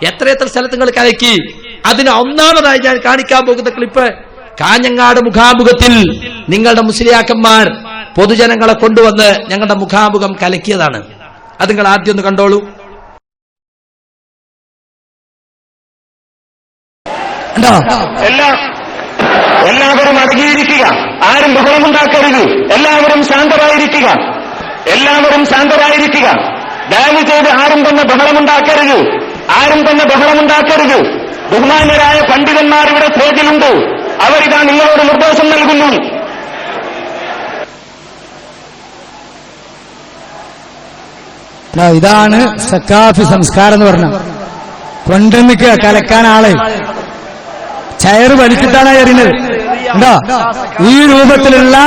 എത്രയെത്ര സ്ഥലത്ത് നിങ്ങൾ കലക്കി. അതിന് ഒന്നാമതായി ഞാൻ കാണിക്കാൻ പോകുന്ന ക്ലിപ്പ്, കാഞ്ഞങ്ങാട് മുഖാമുഖത്തിൽ നിങ്ങളുടെ മുസ്ലിയാക്കന്മാർ പൊതുജനങ്ങളെ കൊണ്ടുവന്ന് ഞങ്ങളുടെ മുഖാമുഖം കലക്കിയതാണ്. അത് നിങ്ങൾ ആദ്യം ഒന്ന് കണ്ടോളൂ. എല്ലാവരും അടങ്ങിയിരിക്കുക, ആരും ബഹളമുണ്ടാക്കരുത്, എല്ലാവരും ശാന്തരായിരിക്കുക, എല്ലാവരും ശാന്തരായിരിക്കുക. ദയവ് ചെയ്ത് ആരും തന്നെ ബഹളമുണ്ടാക്കരുത്, ആരും തന്നെ ബഹളമുണ്ടാക്കരുത്. ബഹുമാന്യരായ പണ്ഡിതന്മാർ ഇവിടെ സ്റ്റേജിലുണ്ട്, അവരിതാ നിങ്ങളോട് നിർദ്ദേശം നൽകുന്നു. ഇതാണ് സക്കാഫി സംസ്കാരം എന്ന് പറഞ്ഞ. കൊണ്ടുവന്നിക്കുക കലക്കാൻ ആളെ ചയറ് വലിച്ചിട്ടാണ് എറിയുന്നത്. എന്താ ഈ രൂപത്തിലുള്ള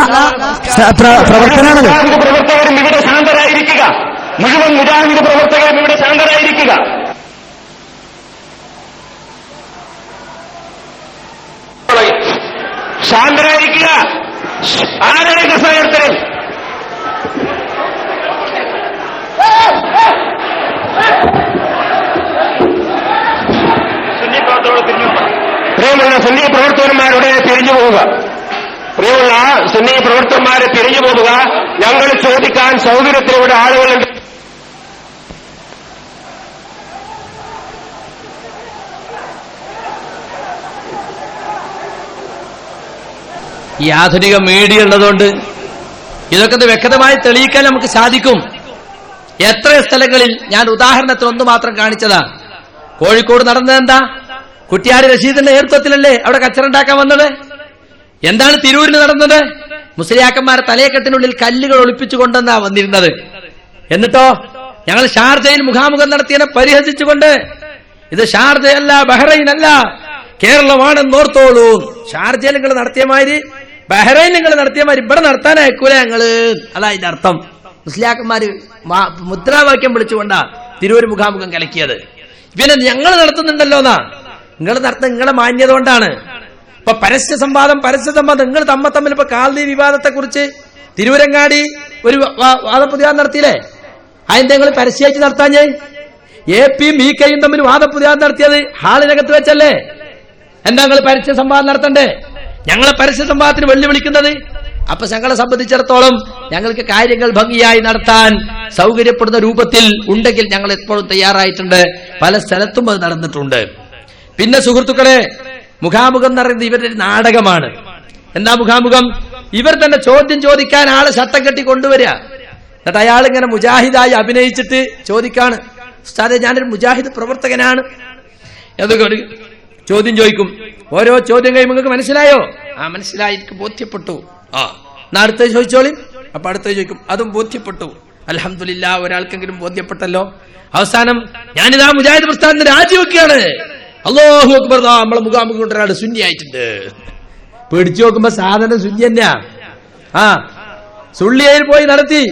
പ്രവർത്തനമാണത്. പ്രവർത്തകരും ഇവിടെ ശാന്തരായിരിക്കുക, മുഴുവൻ മുജാഹിദ് പ്രവർത്തകരും ഇവിടെ ശാന്തരായിരിക്കുക. ശാന്തരായിരിക്കുക. ആരുടെ കസയർത്തരം? പ്രിയമുള്ള സുന്നി പ്രവർത്തകന്മാരുടെ തിരിഞ്ഞു പോവുക, പ്രിയമുള്ള സുന്നി പ്രവർത്തകന്മാരെ തിരിഞ്ഞു പോവുക. ഞങ്ങൾ ചോദിക്കാൻ സൗകര്യത്തിലൂടെ ആളുകളുണ്ട്. ഈ ആധുനിക മീഡിയ ഉള്ളതുകൊണ്ട് ഇതൊക്കെ വ്യക്തമായി തെളിയിക്കാൻ നമുക്ക് സാധിക്കും. എത്ര സ്ഥലങ്ങളിൽ ഞാൻ ഉദാഹരണത്തിന് ഒന്ന് മാത്രം കാണിച്ചതാ. കോഴിക്കോട് നടന്നത് എന്താ? കുട്ടിയാടി റഷീദിന്റെ നേതൃത്വത്തിലല്ലേ അവിടെ കച്ചറുണ്ടാക്കാൻ വന്നത്? എന്താണ് തിരൂരിന് നടന്നത്? മുസ്ലിയാക്കന്മാരെ തലയക്കെട്ടിനുള്ളിൽ കല്ലുകൾ ഒളിപ്പിച്ചുകൊണ്ടെന്നാ വന്നിരുന്നത്. എന്നിട്ടോ ഞങ്ങൾ ഷാർജയിൽ മുഖാമുഖം നടത്തിയതിനെ പരിഹസിച്ചുകൊണ്ട്, ഇത് ഷാർജയല്ല, ബഹ്റൈൻ അല്ല, കേരളമാണെന്ന് ഓർത്തോളൂ. ഷാർജയിൽ നിങ്ങൾ നടത്തിയ മാതിരി, ബഹ്റൈൻ നിങ്ങൾ നടത്തിയ മാതിരി ഇവിടെ നടത്താൻ അയക്കൂല ഞങ്ങള്. അതാ ഇതിന്റെ അർത്ഥം. മുസ്ലിയാക്കന്മാര് മുദ്രാവാക്യം വിളിച്ചുകൊണ്ടാ തിരൂര് മുഖാമുഖം കലക്കിയത്. പിന്നെ ഞങ്ങൾ നടത്തുന്നുണ്ടല്ലോ എന്നാ. നിങ്ങൾ നടത്തുന്ന നിങ്ങളെ മാന്യത കൊണ്ടാണ്. ഇപ്പൊ പരസ്യ സംവാദം നിങ്ങൾ തമ്മിൽ ഇപ്പൊ കാൽനീ വിവാദത്തെ കുറിച്ച് തിരൂരങ്ങാടി ഒരു വാദപ്രതിവാദം നടത്തിയില്ലേ? അതിന്റെ നിങ്ങൾ പരസ്യമായിട്ട് നടത്താഞ്ഞേ? എപിയും ബികെയും തമ്മിൽ വാദപ്രതിവാദം നടത്തിയത് ഹാളിനകത്ത് വെച്ചല്ലേ? എന്താ നിങ്ങൾ പരസ്യ സംവാദം നടത്തണ്ടേ? ഞങ്ങളെ പരസ്യ സംവാദത്തിന് വെല്ലുവിളിക്കുന്നത്? അപ്പൊ ഞങ്ങളെ സംബന്ധിച്ചിടത്തോളം ഞങ്ങൾക്ക് കാര്യങ്ങൾ ഭംഗിയായി നടത്താൻ സൗകര്യപ്പെടുന്ന രൂപത്തിൽ ഉണ്ടെങ്കിൽ ഞങ്ങൾ എപ്പോഴും തയ്യാറായിട്ടുണ്ട്. പല സ്ഥലത്തും അത് നടന്നിട്ടുണ്ട്. പിന്നെ സുഹൃത്തുക്കളെ, മുഖാമുഖം എന്ന് പറയുന്നത് ഇവരുടെ ഒരു നാടകമാണ്. എന്താ മുഖാമുഖം? ഇവർ തന്നെ ചോദ്യം ചോദിക്കാൻ ആളെ ശട്ടം കെട്ടി കൊണ്ടുവരിക. എന്നിട്ട് അയാളിങ്ങനെ മുജാഹിദായി അഭിനയിച്ചിട്ട് ചോദിക്കാണ്, ഉസ്താദേ ഞാനൊരു മുജാഹിദ് പ്രവർത്തകനാണ് എന്നൊക്കെ ചോദ്യം ചോദിക്കും. ഓരോ ചോദ്യം കഴിയുമ്പോൾ നിങ്ങൾക്ക് മനസ്സിലായോ? ആ മനസ്സിലായി, എനിക്ക് ബോധ്യപ്പെട്ടു. എന്നാ അടുത്ത ചോദിച്ചോളി. അപ്പൊ അടുത്ത ചോദിക്കും, അതും ബോധ്യപ്പെട്ടു. അൽഹംദുലില്ലാ, ഒരാൾക്കെങ്കിലും ബോധ്യപ്പെട്ടല്ലോ. അവസാനം ഞാനിതാ മുജാഹിദ് പ്രസ്ഥാനത്തിന് രാജിവെക്കുകയാണ്. അല്ലാഹു അക്ബർ, നമ്മളെ മുഖാമുഖം കൊണ്ട് ഒരാൾ സുന്നിയായിട്ടുണ്ട്. പിടിച്ചു നോക്കുമ്പോ സാധനം സുന്നി തന്നെയാ. സുള്ളിയയിൽ പോയി നടത്തി.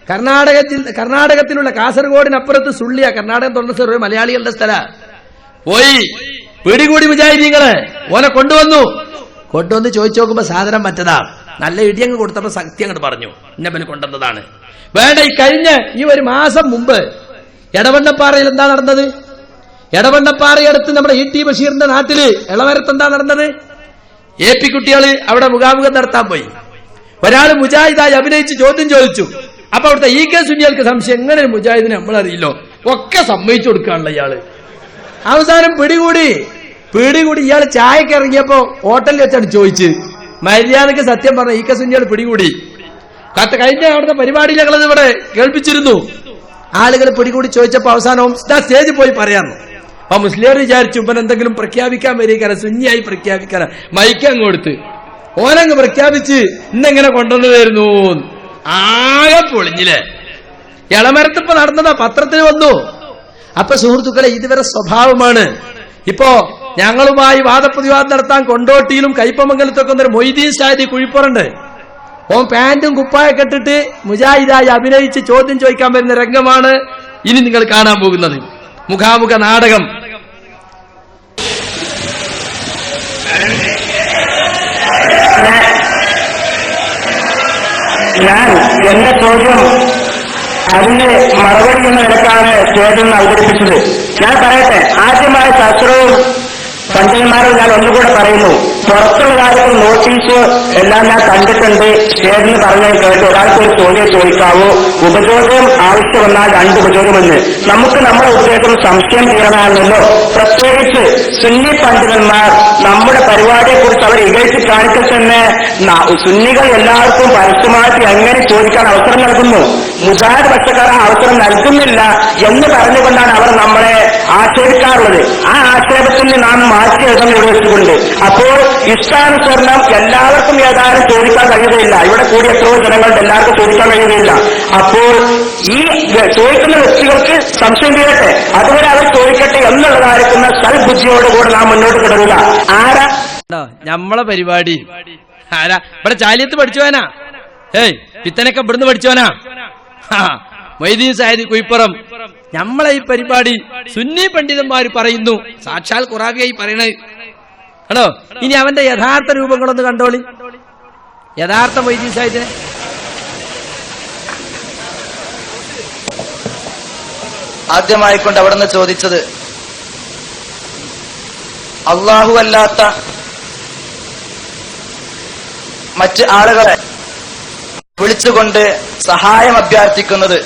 കർണാടകത്തിലുള്ള കാസർഗോഡിനപ്പുറത്ത് സുള്ളിയ, കർണാടകം തൊണ്ട മലയാളികളുടെ സ്ഥല. പോയി പിടികൂടി മുജാഹിദീങ്ങള്. ഓനെ കൊണ്ടുവന്നു ചോദിച്ചു നോക്കുമ്പോ സാധനം മറ്റതാ. നല്ല ഇടിയങ്ങ് കൊടുത്തപ്പോ ശക്തി അങ്ങോട്ട് പറഞ്ഞു, ഇന്നപ്പന് കൊണ്ടുവന്നതാണ്. വേണ്ട, ഈ ഒരു മാസം മുമ്പ് എടവണ്ണപ്പാറയിൽ എന്താ നടന്നത്? എടവണ്ണപ്പാറയടുത്ത് നമ്മുടെ ഇ.ടി. ബഷീറിന്റെ നാട്ടില് ഇളവരത്ത് എന്താ നടന്നത്? AP കുട്ടികള് അവിടെ മുഖാമുഖം നടത്താൻ പോയി. ഒരാൾ മുജാഹിദായി അഭിനയിച്ച് ചോദ്യം ചോദിച്ചു. അപ്പൊ അവിടുത്തെ EK സുന്നികൾക്ക് സംശയം, എങ്ങനെ മുജാഹിദിനെ നമ്മളറിയില്ലോ, ഒക്കെ സമ്മതിച്ചു കൊടുക്കാനുള്ള ഇയാള്. അവസാനം പിടികൂടി. ഇയാൾ ചായക്ക് ഇറങ്ങിയപ്പോ ഹോട്ടലിൽ വെച്ചാണ് ചോദിച്ച്, മര്യാദക്ക് സത്യം പറഞ്ഞ ഈ സുന്നികൾ പിടികൂടി. കഴിഞ്ഞ അവിടുത്തെ പരിപാടിയിൽ ഞങ്ങളത് ഇവിടെ കേൾപ്പിച്ചിരുന്നു. ആളുകൾ പിടികൂടി ചോദിച്ചപ്പോ അവസാനവും സ്റ്റേജിൽ പോയി പറയാറുണ്ട്. അപ്പൊ മുസ്ലിം വിചാരിച്ചു ഇവൻ എന്തെങ്കിലും പ്രഖ്യാപിക്കാൻ വരികയാണ്, സുന്നിയായി പ്രഖ്യാപിക്കാൻ മൈക്കങ്ങ് കൊടുത്ത് ഓനങ്ങ് പ്രഖ്യാപിച്ച് ഇന്നെങ്ങനെ കൊണ്ടുവന്നതായിരുന്നു. ആകെ പൊളിഞ്ഞില്ലേ. ഇളമരത്തിപ്പോ നടന്നതാ, പത്രത്തിൽ വന്നു. അപ്പൊ സുഹൃത്തുക്കളെ, ഇതുവരെ സ്വഭാവമാണ്. ഇപ്പോ ഞങ്ങളുമായി വാദപ്രതിവാദം നടത്താൻ കൊണ്ടോട്ടിയിലും കയ്പമംഗലത്തൊക്കെ ഒന്നൊരു മൊയ്തീൻ സാദി കുഴിപ്പുറണ്ട്. ഓൻ പാന്റും കുപ്പായൊക്കെ ഇട്ടിട്ട് മുജാഹിദായി അഭിനയിച്ച് ചോദ്യം ചോദിക്കാൻ വരുന്ന രംഗമാണ് ഇനി നിങ്ങൾ കാണാൻ പോകുന്നത്. മുഖാമുഖ നാടകം. ഞാൻ എന്റെ ചോദ്യം അതിന് മറുപടി എന്ന നിലക്കാണ് ചോദ്യം അവതരിപ്പിച്ചത്. ഞാൻ പറയട്ടെ, ആദ്യമായ ശാസ്ത്രവും പണ്ഡിതന്മാരും ഞാൻ ഒന്നുകൂടെ പറയുന്നു. പുറത്തുള്ള കാര്യത്തിൽ നോട്ടീസ് എല്ലാം ഞാൻ കണ്ടിട്ടുണ്ട്. സ്റ്റേജിന് പറഞ്ഞാൽ കേട്ട് ഒരാൾക്ക് ഒരു ചോദ്യം ചോദിക്കാവൂ, ഉപചോദ്യം ആവശ്യം വന്നാൽ 2 ഉപചോദ്യമെന്ന്. നമുക്ക് നമ്മുടെ ഉദ്ദേശം സംശയം തീരണമല്ലോ. പ്രത്യേകിച്ച് സുന്നി പണ്ഡിതന്മാർ നമ്മുടെ പരിപാടിയെക്കുറിച്ച് അവർ ഇകഴ്ത്തി കാണിക്കൽ തന്നെ സുന്നികൾ എല്ലാവർക്കും പരസ്യമായിട്ട് എങ്ങനെ ചോദിക്കാൻ അവസരം നൽകുന്നു, മുജാഹിദ് പക്ഷക്കാർ അവസരം നൽകുന്നില്ല എന്ന് പറഞ്ഞുകൊണ്ടാണ് അവർ നമ്മളെ ആക്ഷേപിക്കാറുള്ളത്. ആ ആക്ഷേപത്തിന് നാം മാറ്റി എഴുതാൻ നിർദ്ദേശിച്ചിട്ടുണ്ട്. അപ്പോൾ ഇഷ്ടാനുസരണം എല്ലാവർക്കും ഏതായാലും ചോദിക്കാൻ കഴിയുകയില്ല. ഇവിടെ കൂടി എത്രയോ ജനങ്ങളുടെ എല്ലാവർക്കും ചോദിക്കാൻ കഴിയുകയില്ല. അപ്പോൾ ഈ ചോദിക്കുന്ന വ്യക്തികൾക്ക് സംശയം തീരട്ടെ, അതുവരെ അവർ ചോദിക്കട്ടെ എന്നുള്ളതായിരിക്കുന്ന സൽബുദ്ധിയോടുകൂടെ നാം മുന്നോട്ട് കിടക്കുക. ആരാ നമ്മളെ പരിപാടി? ആരാ ഇവിടെ ചാലിയത്ത് പഠിച്ചവനാ? പിത്തനൊക്കെ ഇവിടുന്ന് പഠിച്ചവനാ? മൊയ്തീൻ സാദി കുഴിപ്പുറം. നമ്മളെ ഈ പരിപാടി സുന്നി പണ്ഡിതന്മാർ പറയുന്നു, സാക്ഷാൽ ഖുറാബിയായി പറയണത് ആണോ? ഇനി അവന്റെ യഥാർത്ഥ രൂപങ്ങളൊന്ന് കണ്ടോളി. യഥാർത്ഥ മൊയ്തീൻ സാദിനെ ആദ്യമായിക്കൊണ്ട് അവിടുന്ന് ചോദിച്ചത്, അള്ളാഹു അല്ലാത്ത മറ്റ് ആളുകളെ വിളിച്ചുകൊണ്ട് സഹായം അഭ്യർത്ഥിക്കുന്നത്,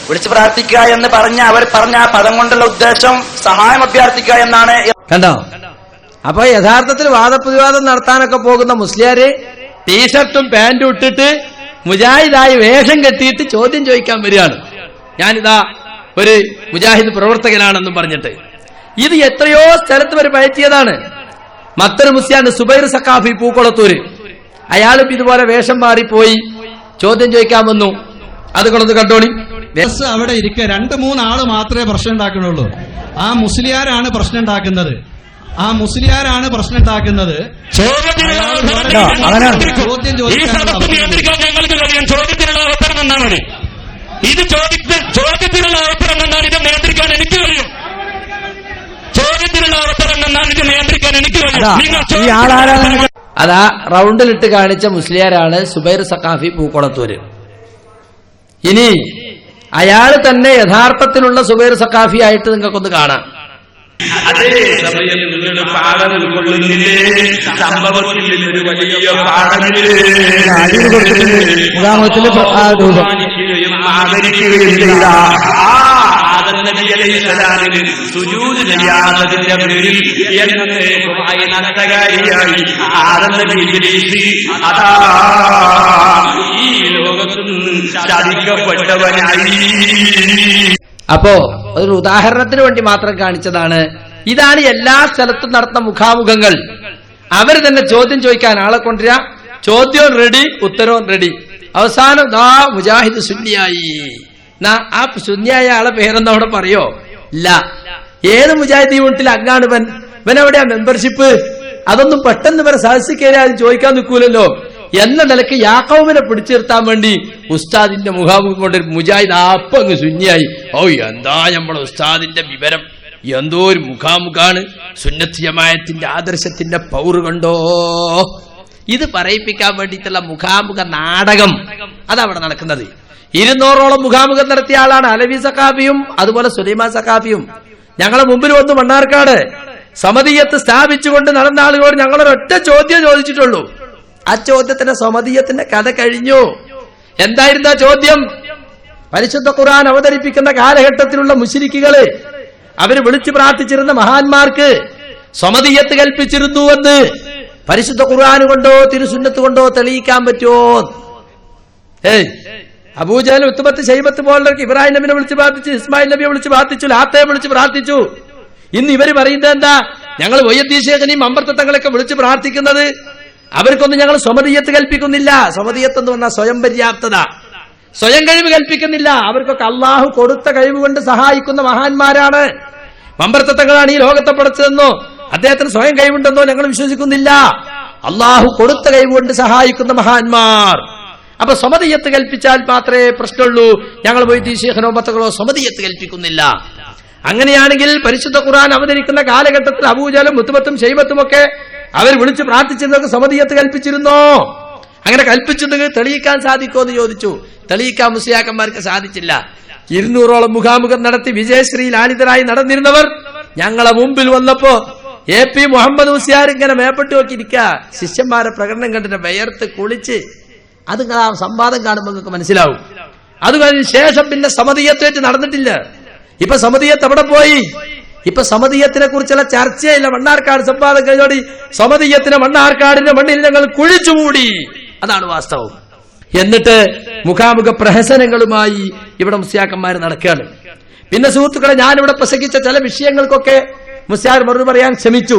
വിളിച്ചു പ്രാർത്ഥിക്കുക എന്ന് അവർ പറഞ്ഞ ആ പദം കൊണ്ടുള്ള ഉദ്ദേശം സഹായം അഭ്യർത്ഥിക്കുക എന്നാണ്. കണ്ടോ? അപ്പൊ യഥാർത്ഥത്തിൽ വാദപ്രതിവാദം നടത്താനൊക്കെ പോകുന്ന മുസ്ലിയാര് ടീഷർട്ടും പാന്റും ഇട്ടിട്ട് മുജാഹിദായി വേഷം കെട്ടിയിട്ട് ചോദ്യം ചോദിക്കാൻ വരികയാണ്. ഞാനിതാ ഒരു മുജാഹിദ് പ്രവർത്തകനാണെന്നും പറഞ്ഞിട്ട്. ഇത് എത്രയോ സ്ഥലത്ത് വരെ പയറ്റിയതാണ്. മറ്റൊരു മുസ്ലിയാണ് സുബൈർ സഖാഫി പൂക്കുളത്തൂര്. അയാളും ഇതുപോലെ വേഷം മാറിപ്പോയി ചോദ്യം ചോദിക്കാൻ വന്നു. അതുകൊണ്ടൊന്ന് കണ്ടോളി. അവിടെ ഇരിക്കുക 2-3 ആള് മാത്രമേ പ്രശ്നം ഉണ്ടാക്കുന്നുള്ളൂ. ആ മുസ്ലിയാരാണ് പ്രശ്നം ഉണ്ടാക്കുന്നത്. ചോദ്യം ചോദിക്കാൻ ചോദ്യത്തിനുള്ള അവസരം എന്നാ മതി. ഇത് ചോദ്യത്തിനുള്ള അവസരം എന്നാൽ ഇത് നിയന്ത്രിക്കാൻ എനിക്ക് കഴിയും. ചോദ്യത്തിനുള്ള അവസരം എന്നാൽ ഇത് നിയന്ത്രിക്കാൻ എനിക്ക് കഴിയും. അതാ റൗണ്ടിലിട്ട് കാണിച്ച മുസ്ലിയാരാണ് സുബൈർ സഖാഫി പൂക്കുളത്തൂര്. ഇനി അയാൾ തന്നെ യഥാർത്ഥത്തിലുള്ള സുബൈർ സഖാഫി ആയിട്ട് നിങ്ങൾക്കൊന്ന് കാണാം. അതേ സമയം നിങ്ങൾ പാഠം ഉൾക്കൊള്ളുന്നില്ലേ? സംഭവത്തിൽ ഒരു വലിയ പാഠമില്ലേ? ആദരിക്കുകയും ചെയ്ത ആദം നബി അലൈഹിസ്സലാമിന് സുജൂദ് ചെയ്യാത്തതിന്റെ പേരിൽ എന്നേക്കുമായി നഷ്ടകാരിയായി ആദം നബി ഇബ്ലീസ് അതാ ഈ ലോകത്തിൽ ചതിക്കപ്പെട്ടവനായി. അപ്പോ ഒരു ഉദാഹരണത്തിന് വേണ്ടി മാത്രം കാണിച്ചതാണ്. ഇതാണ് എല്ലാ സ്ഥലത്തും നടത്തുന്ന മുഖാമുഖങ്ങൾ. അവർ തന്നെ ചോദ്യം ചോദിക്കാൻ ആളെ കൊണ്ടുവരാ, ചോദ്യവും റെഡി, ഉത്തരവും റെഡി. അവസാനം ദാ മുജാഹിദ് സുന്നിയായി. ആ സുന്നിയായ ആളെ പേരെന്ന് അവിടെ പറയോ? ഇല്ല. ഏത് മുജാഹിദ് യൂണിറ്റിൽ അങ്ങാണ് ഇവനെവിടെയാ മെമ്പർഷിപ്പ്? അതൊന്നും പെട്ടെന്ന് ഇവരെ സദസ്സിൽ ആരും ചോദിക്കാൻ നിൽക്കൂലല്ലോ എന്ന നിലക്ക് യാക്കൗമിനെ പിടിച്ചു നിർത്താൻ വേണ്ടി ഉസ്താദിന്റെ മുഖാമുഖം കൊണ്ട് മുജാഹിദ് അപ്പം അങ്ങ് സുന്നിയായി. ഓ, എന്താ നമ്മളെ ഉസ്താദിന്റെ വിവരം, എന്തോ ഒരു മുഖാമുഖാണ്. സുന്നത്ത് ജമാഅത്തിന്റെ ആദർശത്തിന്റെ പൗറ് കണ്ടോ? ഇത് പറയിപ്പിക്കാൻ വേണ്ടിയിട്ടുള്ള മുഖാമുഖ നാടകം അതവിടെ നടക്കുന്നത്. 200ഓളം മുഖാമുഖം നടത്തിയ ആളാണ് അലവി സഖാഫിയും അതുപോലെ സുലൈമാൻ സഖാഫിയും. ഞങ്ങളെ മുമ്പിൽ വന്നു മണ്ണാർക്കാട് സമദിയത്ത് സ്ഥാപിച്ചുകൊണ്ട് നടന്ന ആളുകളോട് ഞങ്ങളൊരൊറ്റ ചോദ്യം ചോദിച്ചിട്ടുള്ളൂ. ആ ചോദ്യത്തിന്റെ സമദിയത്തിന്റെ കഥ കഴിഞ്ഞു. എന്തായിരുന്നു ആ ചോദ്യം? പരിശുദ്ധ ഖുർആൻ അവതരിപ്പിക്കുന്ന കാലഘട്ടത്തിലുള്ള മുശ്രിക്കുകള് അവര് വിളിച്ചു പ്രാർത്ഥിച്ചിരുന്ന മഹാന്മാർക്ക് സമദിയത്ത് കൽപ്പിച്ചിരുന്നുവെന്ന് പരിശുദ്ധ ഖുർആൻ കൊണ്ടോ തിരുസുന്നത്ത് കൊണ്ടോ തെളിയിക്കാൻ പറ്റുമോ? അബൂജഹൽ, ഉത്ബത്ത്, ശൈബത്ത് പോലുള്ളവർക്ക് ഇബ്രാഹിം നബിനെ വിളിച്ച് പ്രാർത്ഥിച്ചു, ഇസ്മായിൽ നബിയെ വിളിച്ച് പ്രാർത്ഥിച്ചു, ലാത്തയെ വിളിച്ച് പ്രാർത്ഥിച്ചു. ഇന്ന് ഇവര് പറയുന്നത് എന്താ? ഞങ്ങൾ വയ്യത്തീ ശേഖനെയും അമ്പർത്തങ്ങളൊക്കെ വിളിച്ച് പ്രാർത്ഥിക്കുന്നത് അവർക്കൊന്നും ഞങ്ങൾ സ്വമതീയത്ത് കൽപ്പിക്കുന്നില്ല. സ്വമതീയത്ത് എന്ന് പറഞ്ഞാൽ സ്വയം പര്യാപ്തത, സ്വയം കഴിവ് കൽപ്പിക്കുന്നില്ല. അവർക്കൊക്കെ അള്ളാഹു കൊടുത്ത കഴിവ് കൊണ്ട് സഹായിക്കുന്ന മഹാന്മാരാണ്. മമ്പർത്തങ്ങളാണ് ഈ ലോകത്തെ പടച്ചതെന്നോ അദ്ദേഹത്തിന് സ്വയം കഴിവുണ്ടെന്നോ ഞങ്ങൾ വിശ്വസിക്കുന്നില്ല. അള്ളാഹു കൊടുത്ത കഴിവ് കൊണ്ട് സഹായിക്കുന്ന മഹാന്മാർ. അപ്പൊ സ്വമതീയത്ത് കൽപ്പിച്ചാൽ മാത്രമേ പ്രശ്നമുള്ളൂ. ഞങ്ങൾ വൈദ്യ ശേഖനോ മത്തകളോ സ്വമതീയത്ത് കൽപ്പിക്കുന്നില്ല. അങ്ങനെയാണെങ്കിൽ പരിശുദ്ധ ഖുർആൻ അവതരിക്കുന്ന കാലഘട്ടത്തിൽ അബൂജഹലും മുത്തുബത്തും ശൈബത്തും ഒക്കെ അവർ വിളിച്ച് പ്രാർത്ഥിച്ചിരുന്നവർക്ക് സമതിയത്ത് കൽപ്പിച്ചിരുന്നോ? അങ്ങനെ കൽപ്പിച്ചെന്ന് തെളിയിക്കാൻ സാധിക്കുമോ എന്ന് ചോദിച്ചു. തെളിയിക്കാൻ മുസ്ലിയാക്കന്മാർക്ക് സാധിച്ചില്ല. 200ഓളം മുഖാമുഖം നടത്തി വിജയശ്രീ ലാളിതരായി നടന്നിരുന്നവർ ഞങ്ങളെ മുമ്പിൽ വന്നപ്പോ AP മുഹമ്മദ് മുസ്ലിയാർ ഇങ്ങനെ മേപ്പെട്ട് നോക്കിയിരിക്കുക. ശിഷ്യന്മാരെ പ്രകടനം കണ്ടിട്ട് വിയർത്ത് കുളിച്ച് അത് ആ സംവാദം കാണുമ്പോൾ നിങ്ങൾക്ക് മനസ്സിലാവും. അത് കഴിഞ്ഞ ശേഷം പിന്നെ സമതിയത്ത് വെച്ച് നടന്നിട്ടില്ല. ഇപ്പൊ സമതിയത്ത് എവിടെ പോയി? ഇപ്പൊ സമതിയത്തിനെ കുറിച്ചുള്ള ചർച്ചയില്ല. മണ്ണാർക്കാട് സംവാദം കഴിഞ്ഞോടി സമതിയത്തിനെ മണ്ണാർക്കാടിന്റെ മണ്ണിൽ ഞങ്ങൾ കുഴിച്ചുമൂടി. അതാണ് വാസ്തവം. എന്നിട്ട് മുഖാമുഖ പ്രഹസനങ്ങളുമായി ഇവിടെ മുസ്ലിയാക്കന്മാർ നടക്കുകയാണ്. പിന്നെ സുഹൃത്തുക്കളെ, ഞാനിവിടെ പ്രസംഗിച്ച ചില വിഷയങ്ങൾക്കൊക്കെ മുസ്ലിയാർ മറുപടി പറയാൻ ശ്രമിച്ചു.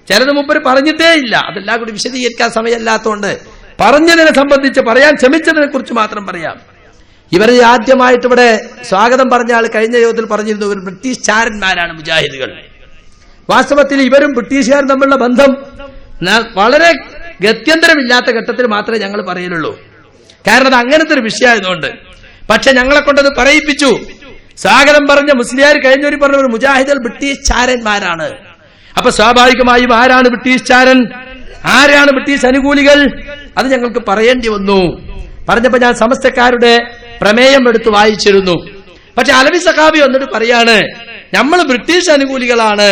ചിലത് മുമ്പ് പറഞ്ഞിട്ടേ ഇല്ല. അതെല്ലാം കൂടി വിശദീകരിക്കാൻ സമയമല്ലാത്തതുകൊണ്ട് പറഞ്ഞതിനെ സംബന്ധിച്ച് പറയാൻ ശ്രമിച്ചതിനെ കുറിച്ച് മാത്രം പറയാം. ഇവരെ ആദ്യമായിട്ട് ഇവിടെ സ്വാഗതം പറഞ്ഞ ആൾ കഴിഞ്ഞ യോഗത്തിൽ പറഞ്ഞിരുന്നു, ഇവർ ബ്രിട്ടീഷ് ചാരന്മാരാണ് മുജാഹിദുകൾ. വാസ്തവത്തിൽ ഇവരും ബ്രിട്ടീഷുകാരും തമ്മിലുള്ള ബന്ധം വളരെ ഗത്യന്തരമില്ലാത്ത ഘട്ടത്തിൽ മാത്രമേ ഞങ്ങൾ പറയലുള്ളൂ. കാരണം അത് അങ്ങനത്തെ ഒരു വിഷയമായതുകൊണ്ട്. പക്ഷെ ഞങ്ങളെ കൊണ്ടത് പറയിപ്പിച്ചു. സ്വാഗതം പറഞ്ഞ മുസ്ലിയാർ കഴിഞ്ഞവർ പറഞ്ഞവർ മുജാഹിദുകൾ ബ്രിട്ടീഷ് ചാരന്മാരാണ്. അപ്പൊ സ്വാഭാവികമായും ആരാണ് ബ്രിട്ടീഷ് ചാരൻ, ആരാണ് ബ്രിട്ടീഷ് അനുകൂലികൾ, അത് ഞങ്ങൾക്ക് പറയേണ്ടി വന്നു. പറഞ്ഞപ്പോ ഞാൻ സമസ്തക്കാരുടെ പ്രമേയം എടുത്ത് വായിച്ചിരുന്നു. പക്ഷെ അലവി സഖാബി വന്നിട്ട് പറയാണ് നമ്മൾ ബ്രിട്ടീഷ് അനുകൂലികളാണ്.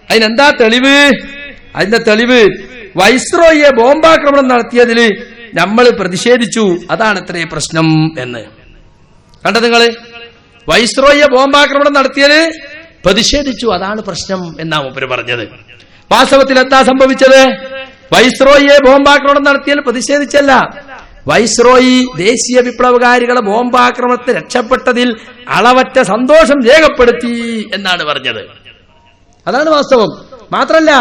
അതിനെന്താ തെളിവ്? അതിന്റെ തെളിവ് വൈസ്രോയെ ബോംബാക്രമണം നടത്തിയതിൽ നമ്മൾ പ്രതിഷേധിച്ചു, അതാണ് ഇത്രേ പ്രശ്നം എന്ന്. കണ്ടത് നിങ്ങള്? വൈസ്രോയെ ബോംബാക്രമണം നടത്തിയത് പ്രതിഷേധിച്ചു, അതാണ് പ്രശ്നം എന്നാ മൂപ്പര് പറഞ്ഞത്. വാസ്തവത്തിൽ എന്താ സംഭവിച്ചത്? വൈസ്രോയെ ബോംബാക്രമണം നടത്തിയാൽ പ്രതിഷേധിച്ചല്ല, വൈസ്രോയി ദേശീയ വിപ്ലവകാരികളെ ബോംബാക്രമണത്തിൽ രക്ഷപ്പെട്ടതിൽ അളവറ്റ സന്തോഷം രേഖപ്പെടുത്തി എന്നാണ് പറഞ്ഞത്. അതാണ് വാസ്തവം. മാത്രല്ല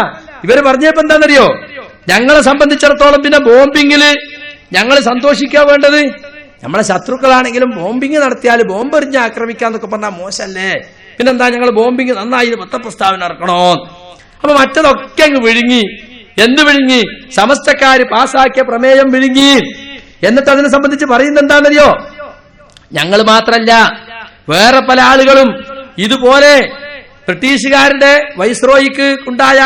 ഇവര് പറഞ്ഞപ്പോ എന്താണെന്നറിയോ, ഞങ്ങളെ സംബന്ധിച്ചിടത്തോളം പിന്നെ ബോംബിങ്ങില് ഞങ്ങൾ സന്തോഷിക്കാൻ വേണ്ടത്, നമ്മളെ ശത്രുക്കളാണെങ്കിലും ബോംബിങ് നടത്തിയാൽ ബോംബെറിഞ്ഞ് ആക്രമിക്കാന്നൊക്കെ പറഞ്ഞാൽ മോശമല്ലേ? പിന്നെന്താ ഞങ്ങൾ ബോംബിങ് നന്നായി പത്രപ്രസ്താവന ഇറക്കണോ? അപ്പൊ മറ്റതൊക്കെ അങ്ങ് വിഴുങ്ങി. എന്ത് വിഴുങ്ങി? സമസ്തക്കാര് പാസാക്കിയ പ്രമേയം വിഴുങ്ങി. എന്നിട്ട് അതിനെ സംബന്ധിച്ച് പറയുന്നത് എന്താണെന്നറിയോ, ഞങ്ങൾ മാത്രല്ല വേറെ പല ആളുകളും ഇതുപോലെ ബ്രിട്ടീഷുകാരുടെ വൈസ്രോയിക്ക് ഉണ്ടായ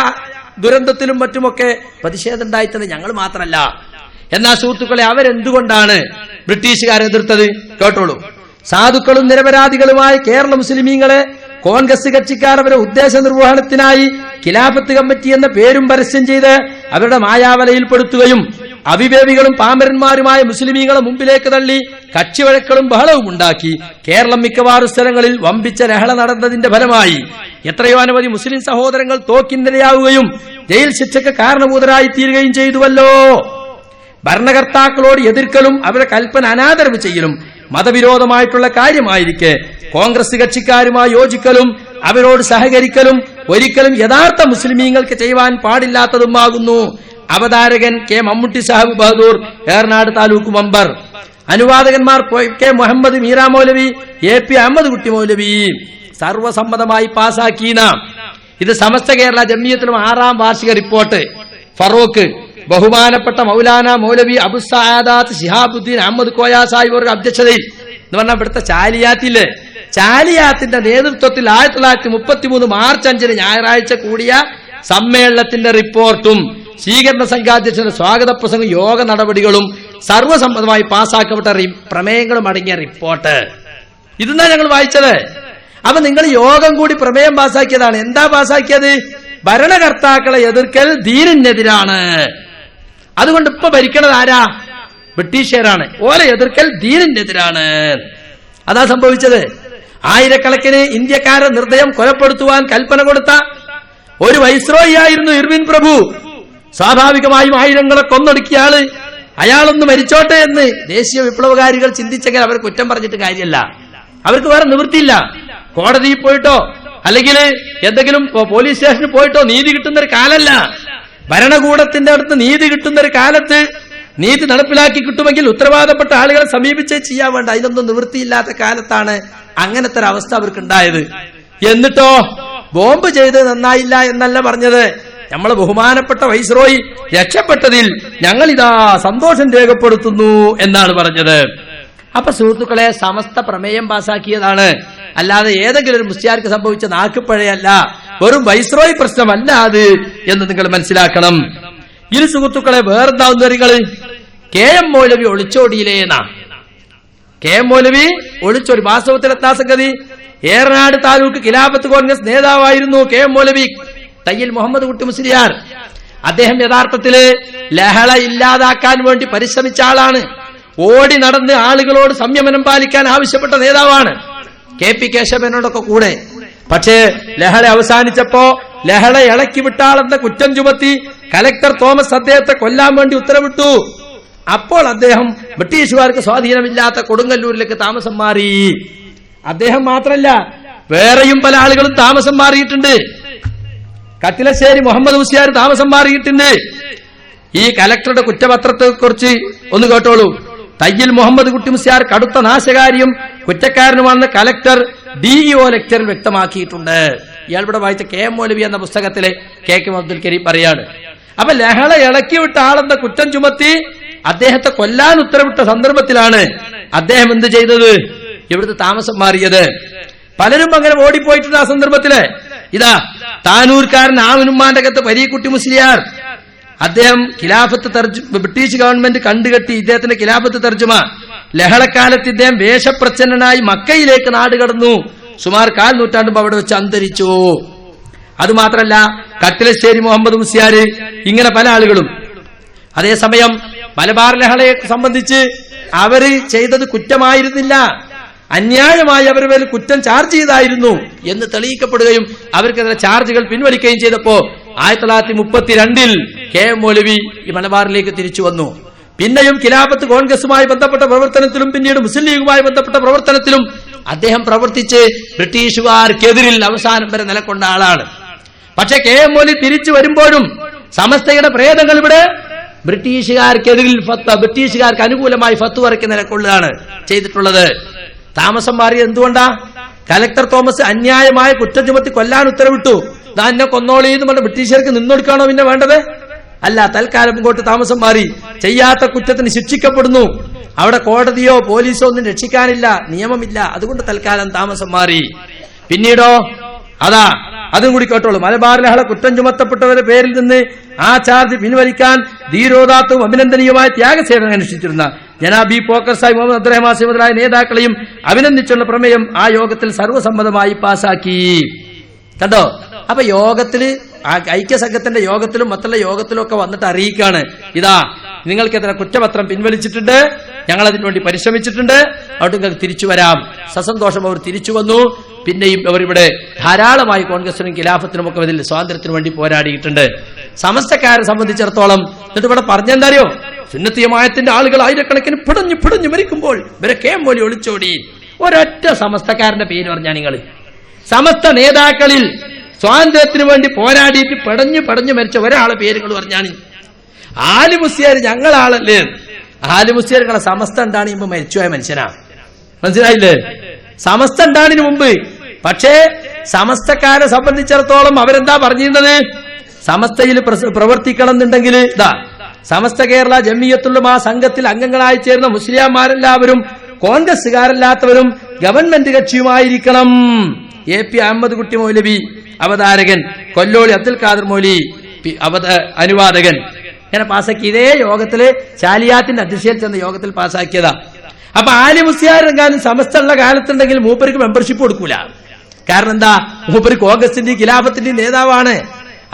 ദുരന്തത്തിലും മറ്റുമൊക്കെ പ്രതിഷേധം ഉണ്ടായിട്ടത് ഞങ്ങൾ മാത്രല്ല. എന്നാൽ സുഹൃത്തുക്കളെ, അവരെന്തുകൊണ്ടാണ് ബ്രിട്ടീഷുകാരെ എതിർത്തത്? കേട്ടോളൂ. സാധുക്കളും നിരപരാധികളുമായ കേരള മുസ്ലിമീങ്ങളെ കോൺഗ്രസ് കക്ഷിക്കാർ അവരുടെ ഉദ്ദേശ നിർവഹണത്തിനായി ഖിലാഫത്ത് കമ്മിറ്റി എന്ന പേരും പരസ്യം ചെയ്ത് അവരുടെ മായാവലയിൽപ്പെടുത്തുകയും അവിവേകികളും പാമരന്മാരുമായ മുസ്ലിമീങ്ങളെ മുമ്പിലേക്ക് തള്ളി കക്ഷിവഴക്കളും ബഹളവും ഉണ്ടാക്കി കേരളം മിക്കവാറും സ്ഥലങ്ങളിൽ വമ്പിച്ച ലഹള നടന്നതിന്റെ ഫലമായി എത്രയോ അനവധി മുസ്ലിം സഹോദരങ്ങൾ തോക്കിനിരയാവുകയും ജയിൽ ശിക്ഷയ്ക്ക് കാരണഭൂതരായി തീരുകയും ചെയ്തുവല്ലോ. ഭരണകർത്താക്കളോട് എതിർക്കലും അവരുടെ കൽപ്പന അനാദരവ് ചെയ്യലും മതവിരോധമായിട്ടുള്ള കാര്യമായിരിക്കെ കോൺഗ്രസ് കക്ഷിക്കാരുമായി യോജിക്കലും അവരോട് സഹകരിക്കലും ഒരിക്കലും യഥാർത്ഥ മുസ്ലിമീങ്ങൾക്ക് ചെയ്യുവാൻ പാടില്ലാത്തതുമാകുന്നു. അവതാരകൻ കെ മമ്മൂട്ടി സാഹിബ് ബഹദൂർ, ഏറനാട് താലൂക്ക് മെമ്പർ. അനുവാദകന്മാർ കെ മുഹമ്മദ് മീര മൗലവി, AP അഹമ്മദ് കുട്ടി മൗലവി. സർവസമ്മതമായി പാസാക്കീന ഇത് സമസ്ത കേരള ജമിയത്തിലും 6ാം വാർഷിക റിപ്പോർട്ട്. ഫറൂഖ് ബഹുമാനപ്പെട്ട മൗലാന മൗലവി അബു സഅദാത്ത് ശിഹാബുദ്ദീൻ അഹമ്മദ് കോയ സാഹിബ് അധ്യക്ഷതയിൽ എന്ന് പറഞ്ഞാൽ ഇവിടുത്തെ ചാലിയാത്തില്ലേ, ചാലിയാത്തിന്റെ നേതൃത്വത്തിൽ 1933 മാർച്ച് 5 ഞായറാഴ്ച കൂടിയ സമ്മേളനത്തിന്റെ റിപ്പോർട്ടും സ്വീകരണ സംഘാധ്യക്ഷന്റെ സ്വാഗത പ്രസംഗം യോഗ നടപടികളും സർവ്വസമ്മതമായി പാസ്സാക്കപ്പെട്ട പ്രമേയങ്ങളും അടങ്ങിയ റിപ്പോർട്ട്. ഇതെന്നാ ഞങ്ങൾ വായിച്ചത്. അപ്പൊ നിങ്ങൾ യോഗം കൂടി പ്രമേയം പാസ്സാക്കിയതാണ്. എന്താ പാസ്സാക്കിയത്? ഭരണകർത്താക്കളെ എതിർക്കൽ ദീനിനെതിരാണ്. അതുകൊണ്ട് ഇപ്പൊ ഭരിക്കണത് ആരാ? ബ്രിട്ടീഷുകാരാണ്. ഓലെ എതിർക്കൽ ദീനിനെതിരാണ്. അതാ സംഭവിച്ചത്. ആയിരക്കണക്കിന് ഇന്ത്യക്കാരെ നിർദ്ദയം കൊലപ്പെടുത്തുവാൻ കൽപ്പന കൊടുത്ത ഒരു വൈസ്രോയി ആയിരുന്നു ഇർവിൻ പ്രഭു. സ്വാഭാവികമായും ആയിരങ്ങളെ കൊന്നൊടുക്കിയ ആള് അയാളൊന്ന് മരിച്ചോട്ടെ എന്ന് ദേശീയ വിപ്ലവകാരികൾ ചിന്തിച്ചെങ്കിൽ അവർ കുറ്റം പറഞ്ഞിട്ട് കാര്യമല്ല. അവർക്ക് വേറെ നിവൃത്തിയില്ല. കോടതിയിൽ പോയിട്ടോ അല്ലെങ്കിൽ എന്തെങ്കിലും പോലീസ് സ്റ്റേഷനിൽ പോയിട്ടോ നീതി കിട്ടുന്ന ഒരു കാലല്ല. ഭരണകൂടത്തിന്റെ അടുത്ത് നീതി കിട്ടുന്ന ഒരു കാലത്ത് നീതി നടപ്പിലാക്കി കിട്ടുമെങ്കിൽ ഉത്തരവാദപ്പെട്ട ആളുകളെ സമീപിച്ചേ ചെയ്യാൻ വേണ്ട. അതിനൊന്നും നിവൃത്തിയില്ലാത്ത കാലത്താണ് അങ്ങനത്തെ ഒരു അവസ്ഥ അവർക്കുണ്ടായത്. എന്നിട്ടോ ബോംബ് ചെയ്ത് നന്നായില്ല എന്നല്ല പറഞ്ഞത്. നമ്മളെ ബഹുമാനപ്പെട്ട വൈസ്രോയി രക്ഷപ്പെട്ടതിൽ ഞങ്ങളിതാ സന്തോഷം രേഖപ്പെടുത്തുന്നു എന്നാണ് പറഞ്ഞത്. അപ്പൊ സുഹൃത്തുക്കളെ, സമസ്ത പ്രമേയം പാസാക്കിയതാണ്, അല്ലാതെ ഏതെങ്കിലും ഒരു മുസ്ലിയാർക്ക് സംഭവിച്ച നാക്കുപ്പഴയല്ല, വെറും വൈസ്രോയി പ്രശ്നമല്ല അത് എന്ന് നിങ്ങൾ മനസ്സിലാക്കണം. ഇരു സുഹൃത്തുക്കളെ, വേറെന്താവുന്ന കാര്യങ്ങള് KM മൗലവി ഒളിച്ചോടിയില്ലേന്നാ. KM മൗലവി ഒളിച്ചോടി. വാസ്തവത്തിലെത്താ സംഗതി, ഏറനാട് താലൂക്ക് ഖിലാഫത്ത് കോൺഗ്രസ് നേതാവായിരുന്നു KM മൗലവി തയ്യിൽ മുഹമ്മദ് കുട്ടി മുസ്ലിയാർ. അദ്ദേഹം യഥാർത്ഥത്തില് ലഹള ഇല്ലാതാക്കാൻ വേണ്ടി പരിശ്രമിച്ച ആളാണ്. ഓടി നടന്ന് ആളുകളോട് സംയമനം പാലിക്കാൻ ആവശ്യപ്പെട്ട നേതാവാണ് KP കേശവനോടൊക്കെ കൂടെ. പക്ഷേ ലഹള അവസാനിച്ചപ്പോ ലഹള ഇളക്കി വിട്ടാളെന്ന കുറ്റം ചുമത്തി കലക്ടർ തോമസ് അദ്ദേഹത്തെ കൊല്ലാൻ വേണ്ടി ഉത്തരവിട്ടു. അപ്പോൾ അദ്ദേഹം ബ്രിട്ടീഷുകാർക്ക് സ്വാധീനമില്ലാത്ത കൊടുങ്ങല്ലൂരിലേക്ക് താമസം മാറി. അദ്ദേഹം മാത്രമല്ല, വേറെയും പല ആളുകളും താമസം മാറിയിട്ടുണ്ട്. കത്തിലശ്ശേരി മുഹമ്മദ് മുസ്ലിയാർ താമസം മാറിയിട്ടുണ്ട്. ഈ കലക്ടറുടെ കുറ്റപത്രത്തെ കുറിച്ച് ഒന്ന് കേട്ടോളൂ. തയ്യിൽ മുഹമ്മദ് കുട്ടി മുസ്ലിയാർ കടുത്ത നാശകാരിയും കുറ്റക്കാരനുമാണെന്ന് കലക്ടർ DEO ലെക്ചറിൽ വ്യക്തമാക്കിയിട്ടുണ്ട്. ഇയാൾ ഇവിടെ വായിച്ച KM മൗലവി എന്ന പുസ്തകത്തിലെ KK അബ്ദുൽ കരീം പറയാണ്. അപ്പൊ ലഹള ഇളക്കിവിട്ട ആളെന്ന കുറ്റം ചുമത്തി അദ്ദേഹത്തെ കൊല്ലാൻ ഉത്തരവിട്ട സന്ദർഭത്തിലാണ് അദ്ദേഹം എന്ത് ചെയ്തത്? ഇവിടുത്തെ താമസം മാറിയത്. പലരും അങ്ങനെ ഓടിപ്പോയിട്ടുണ്ട് ആ സന്ദർഭത്തില്. ഇതാ താനൂർക്കാരൻ ആമിനുമ്മാന്റെ കത്ത് പരീക്കുട്ടി മുസ്ലിയാർ, അദ്ദേഹം ഖിലാഫത്ത് ബ്രിട്ടീഷ് ഗവൺമെന്റ് കണ്ടുകെട്ടി ഇദ്ദേഹത്തിന്റെ ഖിലാഫത്ത് തർജുമ. ലഹളക്കാലത്ത് ഇദ്ദേഹം വേഷപ്രച്ഛന്നനായി മക്കയിലേക്ക് നാട് കടന്നു. സുമാർ 4 നൂറ്റാണ്ട് അവിടെ വെച്ച് അന്തരിച്ചു. അതുമാത്രല്ല, കട്ടിലശ്ശേരി മുഹമ്മദ് മുസ്ലിയാർ, ഇങ്ങനെ പല ആളുകളും. അതേസമയം മലബാർ ലഹളയെ സംബന്ധിച്ച് അവര് ചെയ്തത് കുറ്റമായിരുന്നില്ല, അന്യായമായി അവർ പേരിൽ കുറ്റം ചാർജ് ചെയ്തായിരുന്നു എന്ന് തെളിയിക്കപ്പെടുകയും അവർക്കെതിരെ ചാർജുകൾ പിൻവലിക്കുകയും ചെയ്തപ്പോ 1932 KM മൗലവി ഈ മലബാറിലേക്ക് തിരിച്ചു വന്നു. പിന്നെയും ഖിലാഫത്ത് കോൺഗ്രസുമായി ബന്ധപ്പെട്ട പ്രവർത്തനത്തിലും പിന്നീട് മുസ്ലിം ലീഗുമായി ബന്ധപ്പെട്ട പ്രവർത്തനത്തിലും അദ്ദേഹം പ്രവർത്തിച്ച് ബ്രിട്ടീഷുകാർക്കെതിരിൽ അവസാനം വരെ നിലകൊണ്ട ആളാണ്. പക്ഷെ KM മൗലവി തിരിച്ചു വരുമ്പോഴും സമസ്തയുടെ പ്രേതങ്ങൾ ഇവിടെ ബ്രിട്ടീഷുകാർക്കെതിരിൽ ബ്രിട്ടീഷുകാർക്ക് അനുകൂലമായി ഫത്വ ഇറക്കി നിലകൊള്ളുകയാണ് ചെയ്തിട്ടുള്ളത്. താമസം മാറി എന്തുകൊണ്ടാ? കലക്ടർ തോമസ് അന്യായമായ കുറ്റം ചുമത്തി കൊല്ലാൻ ഉത്തരവിട്ടു. എന്നെ കൊന്നോളീന്ന് പറഞ്ഞ ബ്രിട്ടീഷുകാർക്ക് നിന്നൊടുക്കാണോ പിന്നെ വേണ്ടത്? അല്ല, തൽക്കാലം ഇങ്ങോട്ട് താമസം മാറി. ചെയ്യാത്ത കുറ്റത്തിന് ശിക്ഷിക്കപ്പെടുന്നു. അവിടെ കോടതിയോ പോലീസോ ഒന്നും രക്ഷിക്കാനില്ല, നിയമമില്ല. അതുകൊണ്ട് തൽക്കാലം താമസം മാറി. പിന്നീടോ അതാ അതും കൂടി കേട്ടോളൂ. മലബാർ ലഹള കുറ്റം ചുമത്തപ്പെട്ടവരുടെ പേരിൽ നിന്ന് ആ ചാർജ് പിൻവലിക്കാൻ ധീരോദാത്തവും അഭിനന്ദനീയമായ ത്യാഗസേവനം അനുഷ്ഠിച്ചിരുന്ന ജനാബി പോക്കർ സാഹിബ് മുഹമ്മദ് അബ്ദുറഹ്മാൻ സാഹിബ് മുതലായ നേതാക്കളെയും അഭിനന്ദിച്ചുള്ള പ്രമേയം ആ യോഗത്തിൽ സർവ്വസമ്മതമായി പാസാക്കി. കണ്ടോ? അപ്പൊ യോഗത്തില് ഐക്യസംഘത്തിന്റെ യോഗത്തിലും മറ്റുള്ള യോഗത്തിലും ഒക്കെ വന്നിട്ട് അറിയിക്കാണ്, ഇതാ നിങ്ങൾക്കെതിരെ കുറ്റപത്രം പിൻവലിച്ചിട്ടുണ്ട്, ഞങ്ങൾ അതിനുവേണ്ടി പരിശ്രമിച്ചിട്ടുണ്ട്, അവിടെ നിങ്ങൾക്ക് തിരിച്ചു വരാം. സസന്തോഷം അവർ തിരിച്ചു വന്നു. പിന്നെയും അവർ ഇവിടെ ധാരാളമായി കോൺഗ്രസിനും ഖിലാഫത്തിനും ഒക്കെ ഇതിൽ സ്വാതന്ത്ര്യത്തിനു വേണ്ടി പോരാടിയിട്ടുണ്ട്. സമസ്തക്കാരെ സംബന്ധിച്ചിടത്തോളം എന്നിട്ട് ഇവിടെ പറഞ്ഞെന്തറിയോ? സുന്നത്ത് ജമാഅത്തിന്റെ ആളുകൾ ആയിരക്കണക്കിന് പിടഞ്ഞു മരിക്കുമ്പോൾ ഇവരെ KM മൗലവി ഒളിച്ചോടി. ഒരൊറ്റ സമസ്തക്കാരന്റെ പേര് പറഞ്ഞാൽ നിങ്ങൾ സമസ്ത നേതാക്കളിൽ സ്വാതന്ത്ര്യത്തിന് വേണ്ടി പോരാടിയിട്ട് പടഞ്ഞു മരിച്ച ഒരാളെ പേരുകൾ പറഞ്ഞാണ്. ആലി മുസ്ലിയാർ ഞങ്ങളാളല്ലേ? ആലി മുസ്ലിയാർ സമസ്ത ഉണ്ടാണിന് മുമ്പ് മരിച്ചുപോയ മനുഷ്യനാ, മനസ്സിലായില്ലേ? സമസ്ത ഉണ്ടാണിന് മുമ്പ്. പക്ഷേ സമസ്തക്കാരെ സംബന്ധിച്ചിടത്തോളം അവരെന്താ പറഞ്ഞിരുന്നത്? സമസ്തയിൽ പ്രവർത്തിക്കണം എന്നുണ്ടെങ്കിൽ ഇതാ സമസ്ത കേരള ജമിയത്തുൽ ആ സംഘത്തിൽ അംഗങ്ങളായി ചേർന്ന മുസ്ലിംമാരെല്ലാവരും കോൺഗ്രസുകാരല്ലാത്തവരും ഗവൺമെന്റ് കക്ഷിയുമായിരിക്കണം. AP അഹമ്മദ് കുട്ടി മൗലവി അവതാരകൻ, കൊല്ലോളി അബ്ദുൽ ഖാദർ മൗലവി അനുവാദകൻ, ഇങ്ങനെ പാസാക്കി. ഇതേ യോഗത്തില് ചാലിയാത്തിന്റെ അധ്യക്ഷയിൽ ചെന്ന യോഗത്തിൽ പാസാക്കിയതാ. അപ്പൊ ആലി മുസ്ലിയാരെങ്ങാനും സമസ്ത ഉള്ള കാലത്തുണ്ടെങ്കിൽ മൂപ്പർക്ക് മെമ്പർഷിപ്പ് കൊടുക്കൂല. കാരണം എന്താ? മൂപ്പര് കോൺഗ്രസിന്റെയും ഖിലാഫത്തിന്റെയും നേതാവാണ്.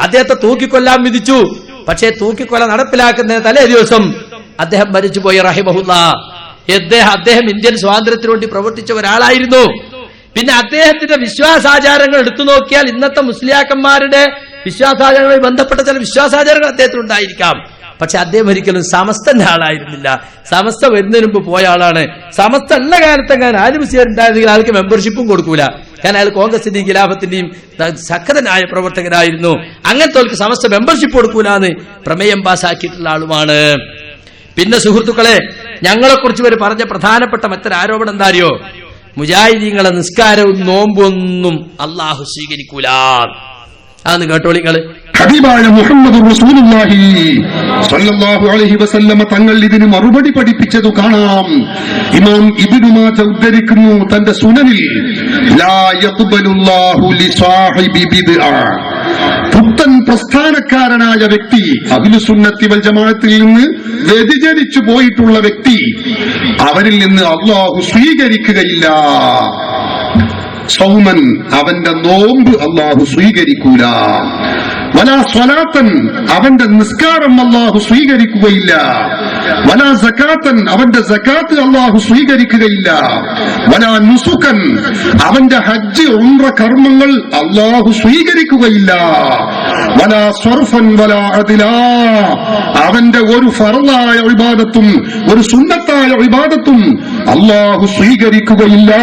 അദ്ദേഹത്തെ തൂക്കിക്കൊല്ലാൻ വിധിച്ചു. പക്ഷേ തൂക്കിക്കൊല നടപ്പിലാക്കുന്ന തലേ ദിവസം അദ്ദേഹം മരിച്ചുപോയി റഹിമഹുല്ലാ. അദ്ദേഹം ഇന്ത്യൻ സ്വാതന്ത്ര്യത്തിനു വേണ്ടി പ്രവർത്തിച്ച ഒരാളായിരുന്നു. പിന്നെ അദ്ദേഹത്തിന്റെ വിശ്വാസാചാരങ്ങൾ എടുത്തു നോക്കിയാൽ ഇന്നത്തെ മുസ്ലിയാക്കന്മാരുടെ വിശ്വാസാചാരങ്ങളുമായി ബന്ധപ്പെട്ട ചില വിശ്വാസാചാരങ്ങൾ അദ്ദേഹത്തിന് ഉണ്ടായിരിക്കാം. പക്ഷെ അദ്ദേഹം ഒരിക്കലും സമസ്തന്റെ ആളായിരുന്നില്ല. സമസ്ത വരുന്നതിന് മുമ്പ് പോയ ആളാണ്. സമസ്ത ഉള്ള കാലത്തെങ്ങാൻ ആലിമുസ്ലിയാരുണ്ടായിരുന്നെങ്കിൽ ആൾക്ക് മെമ്പർഷിപ്പും കൊടുക്കൂല. കാരണം അയാൾ കോൺഗ്രസിന്റെയും ഖിലാഫത്തിന്റെയും ശക്തനായ പ്രവർത്തകനായിരുന്നു. അങ്ങനത്തെ സമസ്ത മെമ്പർഷിപ്പ് കൊടുക്കൂലെന്ന് പ്രമേയം പാസാക്കിയിട്ടുള്ള ആളുമാണ്. പിന്നെ സുഹൃത്തുക്കളെ, ഞങ്ങളെക്കുറിച്ച് ഇവർ പറഞ്ഞ പ്രധാനപ്പെട്ട മറ്റൊരു ആരോപണം എന്താ അറിയോ? മുജാഹിദീങ്ങളെ നിസ്കാരവും നോമ്പൊന്നും അള്ളാഹു സ്വീകരിക്കൂല. അതൊന്ന് കേട്ടോളിങ്ങള്. ഹബീബായ മുഹമ്മദ് റസൂലുള്ളാഹി സ്വല്ലല്ലാഹു അലൈഹി വസല്ലമ തങ്ങൾ ഇതിന് മറുപടി പഠിപ്പിച്ചതു കാണാം. ഇമാം ഇബ്നു മാജ ഉദ്ധരിക്കുന്നു തന്റെ സുനനിൽ, ലാ യഖ്ബലുല്ലാഹു ലിസാഹിബി ബിദ്അ, പുത്തൻ പ്രസ്ഥാനക്കാരനായ വ്യക്തി, അഹ്ലുസുന്നത്തി വൽ ജമാഅത്തിൽ നിന്ന് വ്യതിചലിച്ചു പോയിട്ടുള്ള വ്യക്തി, അവരിൽ നിന്ന് അല്ലാഹു സ്വീകരിക്കുകയില്ല. സൗമൻ, അവന്റെ നോമ്പ് അല്ലാഹു സ്വീകരിക്കൂല. വലാ സ്വലാത്തൻ, അവന്റെ നിസ്കാരം അല്ലാഹു സ്വീകരിക്കുകയില്ല. വലാ സകാത്തൻ, അവന്റെ സകാത്ത് അല്ലാഹു സ്വീകരിക്കുകയില്ല. വലാ നുസുകൻ, അവന്റെ ഹജ്ജ് ഉംറ കർമ്മങ്ങൾ അല്ലാഹു സ്വീകരിക്കുകയില്ല. വലാ സർഫൻ വലാ അദിലാ, അവന്റെ ഒരു ഫർളായ ഇബാദത്തും ഒരു സുന്നത്തായ ഇബാദത്തും അല്ലാഹു സ്വീകരിക്കുകയില്ല.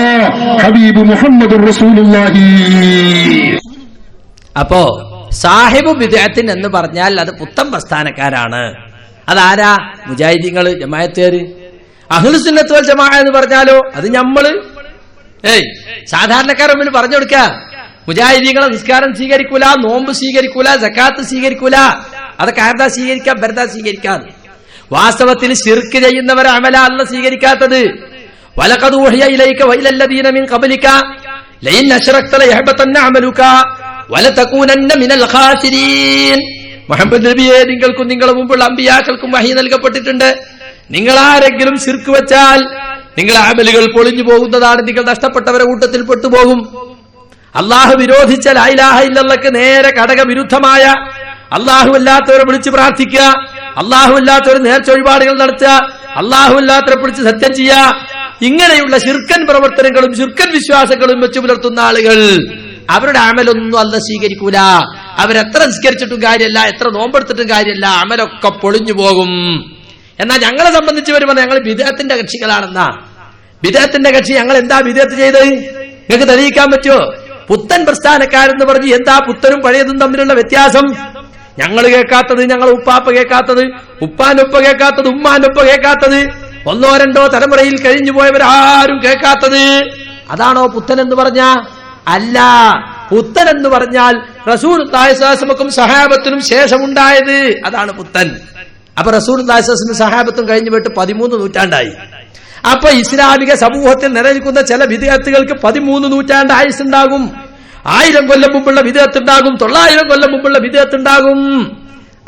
ഹബീബ് മുഹമ്മദ് റസൂലുള്ളാഹി. അപ്പോ സാഹിബ് ബിദ്അത്തിൻ എന്ന് പറഞ്ഞാൽ അത് പുത്തൻ പ്രസ്ഥാനക്കാരാണ്. അതാരാ? മുജാഹിദീങ്ങള്, ജമാഅത്തുകാര്. അഹ്ലുസുന്നത്ത് വൽ ജമാഅ എന്ന് പറഞ്ഞാലോ അത് ഞമ്മള് സാധാരണക്കാരെ മുമ്പിൽ പറഞ്ഞു കൊടുക്ക. മുജാഹിദീങ്ങളെ നിസ്കാരം സ്വീകരിക്കൂല, നോമ്പ് സ്വീകരിക്കൂല, സക്കാത്ത് സ്വീകരിക്കൂല. അതൊക്കെ ആർദാ സ്വീകരിക്കാം? ബർദാ സ്വീകരിക്കാം. വാസ്തവത്തിൽ ശിർക്ക് ചെയ്യുന്നവരെ അമല അല്ല സ്വീകരിക്കാത്തത്. വലഖദ് ഊഹിയ ഇലൈക വഇലല്ലദീന മിൻ ഖബ്ലിക ലഇൻ അശ്റക്ത ലയഹ്ബതന്ന അമലുക വലതകൂനന്ന മിനൽ ഖാസിരീൻ. മുഹമ്മദ് നബിയെ, നിങ്ങൾക്കും നിങ്ങളുടെ മുമ്പുള്ള അമ്പിയാക്കൾക്കും വഹി നൽകപ്പെട്ടിട്ടുണ്ട്. നിങ്ങൾ ആരെങ്കിലും ശിർക്ക് വെച്ചാൽ നിങ്ങളുടെ അമലുകൾ പൊളിഞ്ഞു പോകുന്നതാണ്. നിങ്ങൾ നഷ്ടപ്പെട്ടവരെ കൂട്ടത്തിൽ പെട്ടുപോകും. അള്ളാഹു വിരോധിച്ച ലാ ഇലാഹ ഇല്ലല്ലാഹ്ക്ക് നേരെ ഘടകവിരുദ്ധമായ അള്ളാഹു അല്ലാത്തവരെ വിളിച്ച് പ്രാർത്ഥിക്കുക, അള്ളാഹു അല്ലാത്തവരെ നേർച്ച വഴിപാടുകൾ നടത്തുക, അള്ളാഹു അല്ലാത്തവരെ പിടിച്ച് സത്യം ചെയ്യുക, ഇങ്ങനെയുള്ള ശിർക്കൻ പ്രവർത്തനങ്ങളും ശിർക്കൻ വിശ്വാസങ്ങളും വെച്ചു പുലർത്തുന്ന ആളുകൾ അവരുടെ അമലൊന്നും അല്ല സ്വീകരിക്കൂല. അവരെത്ര നിസ്കരിച്ചിട്ടും കാര്യമല്ല, എത്ര നോമ്പെടുത്തിട്ടും കാര്യമല്ല, അമലൊക്കെ പൊളിഞ്ഞു പോകും. എന്നാൽ ഞങ്ങളെ സംബന്ധിച്ച് വരുമ്പോൾ ഞങ്ങൾ ബിദ്അത്തിന്റെ കക്ഷികളാണെന്നാ. ബിദ്അത്തിന്റെ കക്ഷി ഞങ്ങൾ എന്താ ബിദ്അത്ത് ചെയ്തത്? നിങ്ങൾക്ക് തെളിയിക്കാൻ പറ്റുമോ? പുത്തൻ പ്രസ്ഥാനക്കാരെന്ന് പറഞ്ഞ് എന്താ പുത്തനും പഴയതും തമ്മിലുള്ള വ്യത്യാസം? ഞങ്ങൾ കേൾക്കാത്തത്, ഞങ്ങൾ ഉപ്പാപ്പ കേൾക്കാത്തത്, ഉപ്പാനൊപ്പ കേൾക്കാത്തത്, ഉമ്മാനൊപ്പ കേൾക്കാത്തത്, ഒന്നോ രണ്ടോ തലമുറയിൽ കഴിഞ്ഞു പോയവരാരും കേൾക്കാത്തത്, അതാണോ പുത്തൻ എന്ന് പറഞ്ഞ? അല്ല. പുത്തൻ എന്ന് പറഞ്ഞാൽ റസൂലുള്ളാഹി സ്വല്ലല്ലാഹു അലൈഹി വസല്ലമക്കും സഹാബത്തിനും ശേഷമുണ്ടായത്, അതാണ് പുത്തൻ. അപ്പൊ റസൂലുള്ളാഹി സ്വല്ലല്ലാഹു അലൈഹി വസല്ലം സഹാബത്തും കഴിഞ്ഞു പോയിട്ട് 13 നൂറ്റാണ്ടായി. അപ്പൊ ഇസ്ലാമിക സമൂഹത്തിൽ നിലനിൽക്കുന്ന ചില ബിദ്അത്തുകൾക്ക് 13 നൂറ്റാണ്ട് ആയുസ്സുണ്ടാകും. 1000 കൊല്ലം മുമ്പുള്ള ബിദ്അത്ത് ഉണ്ടാകും, 900 കൊല്ലം മുമ്പുള്ള ബിദ്അത്ത് ഉണ്ടാകും.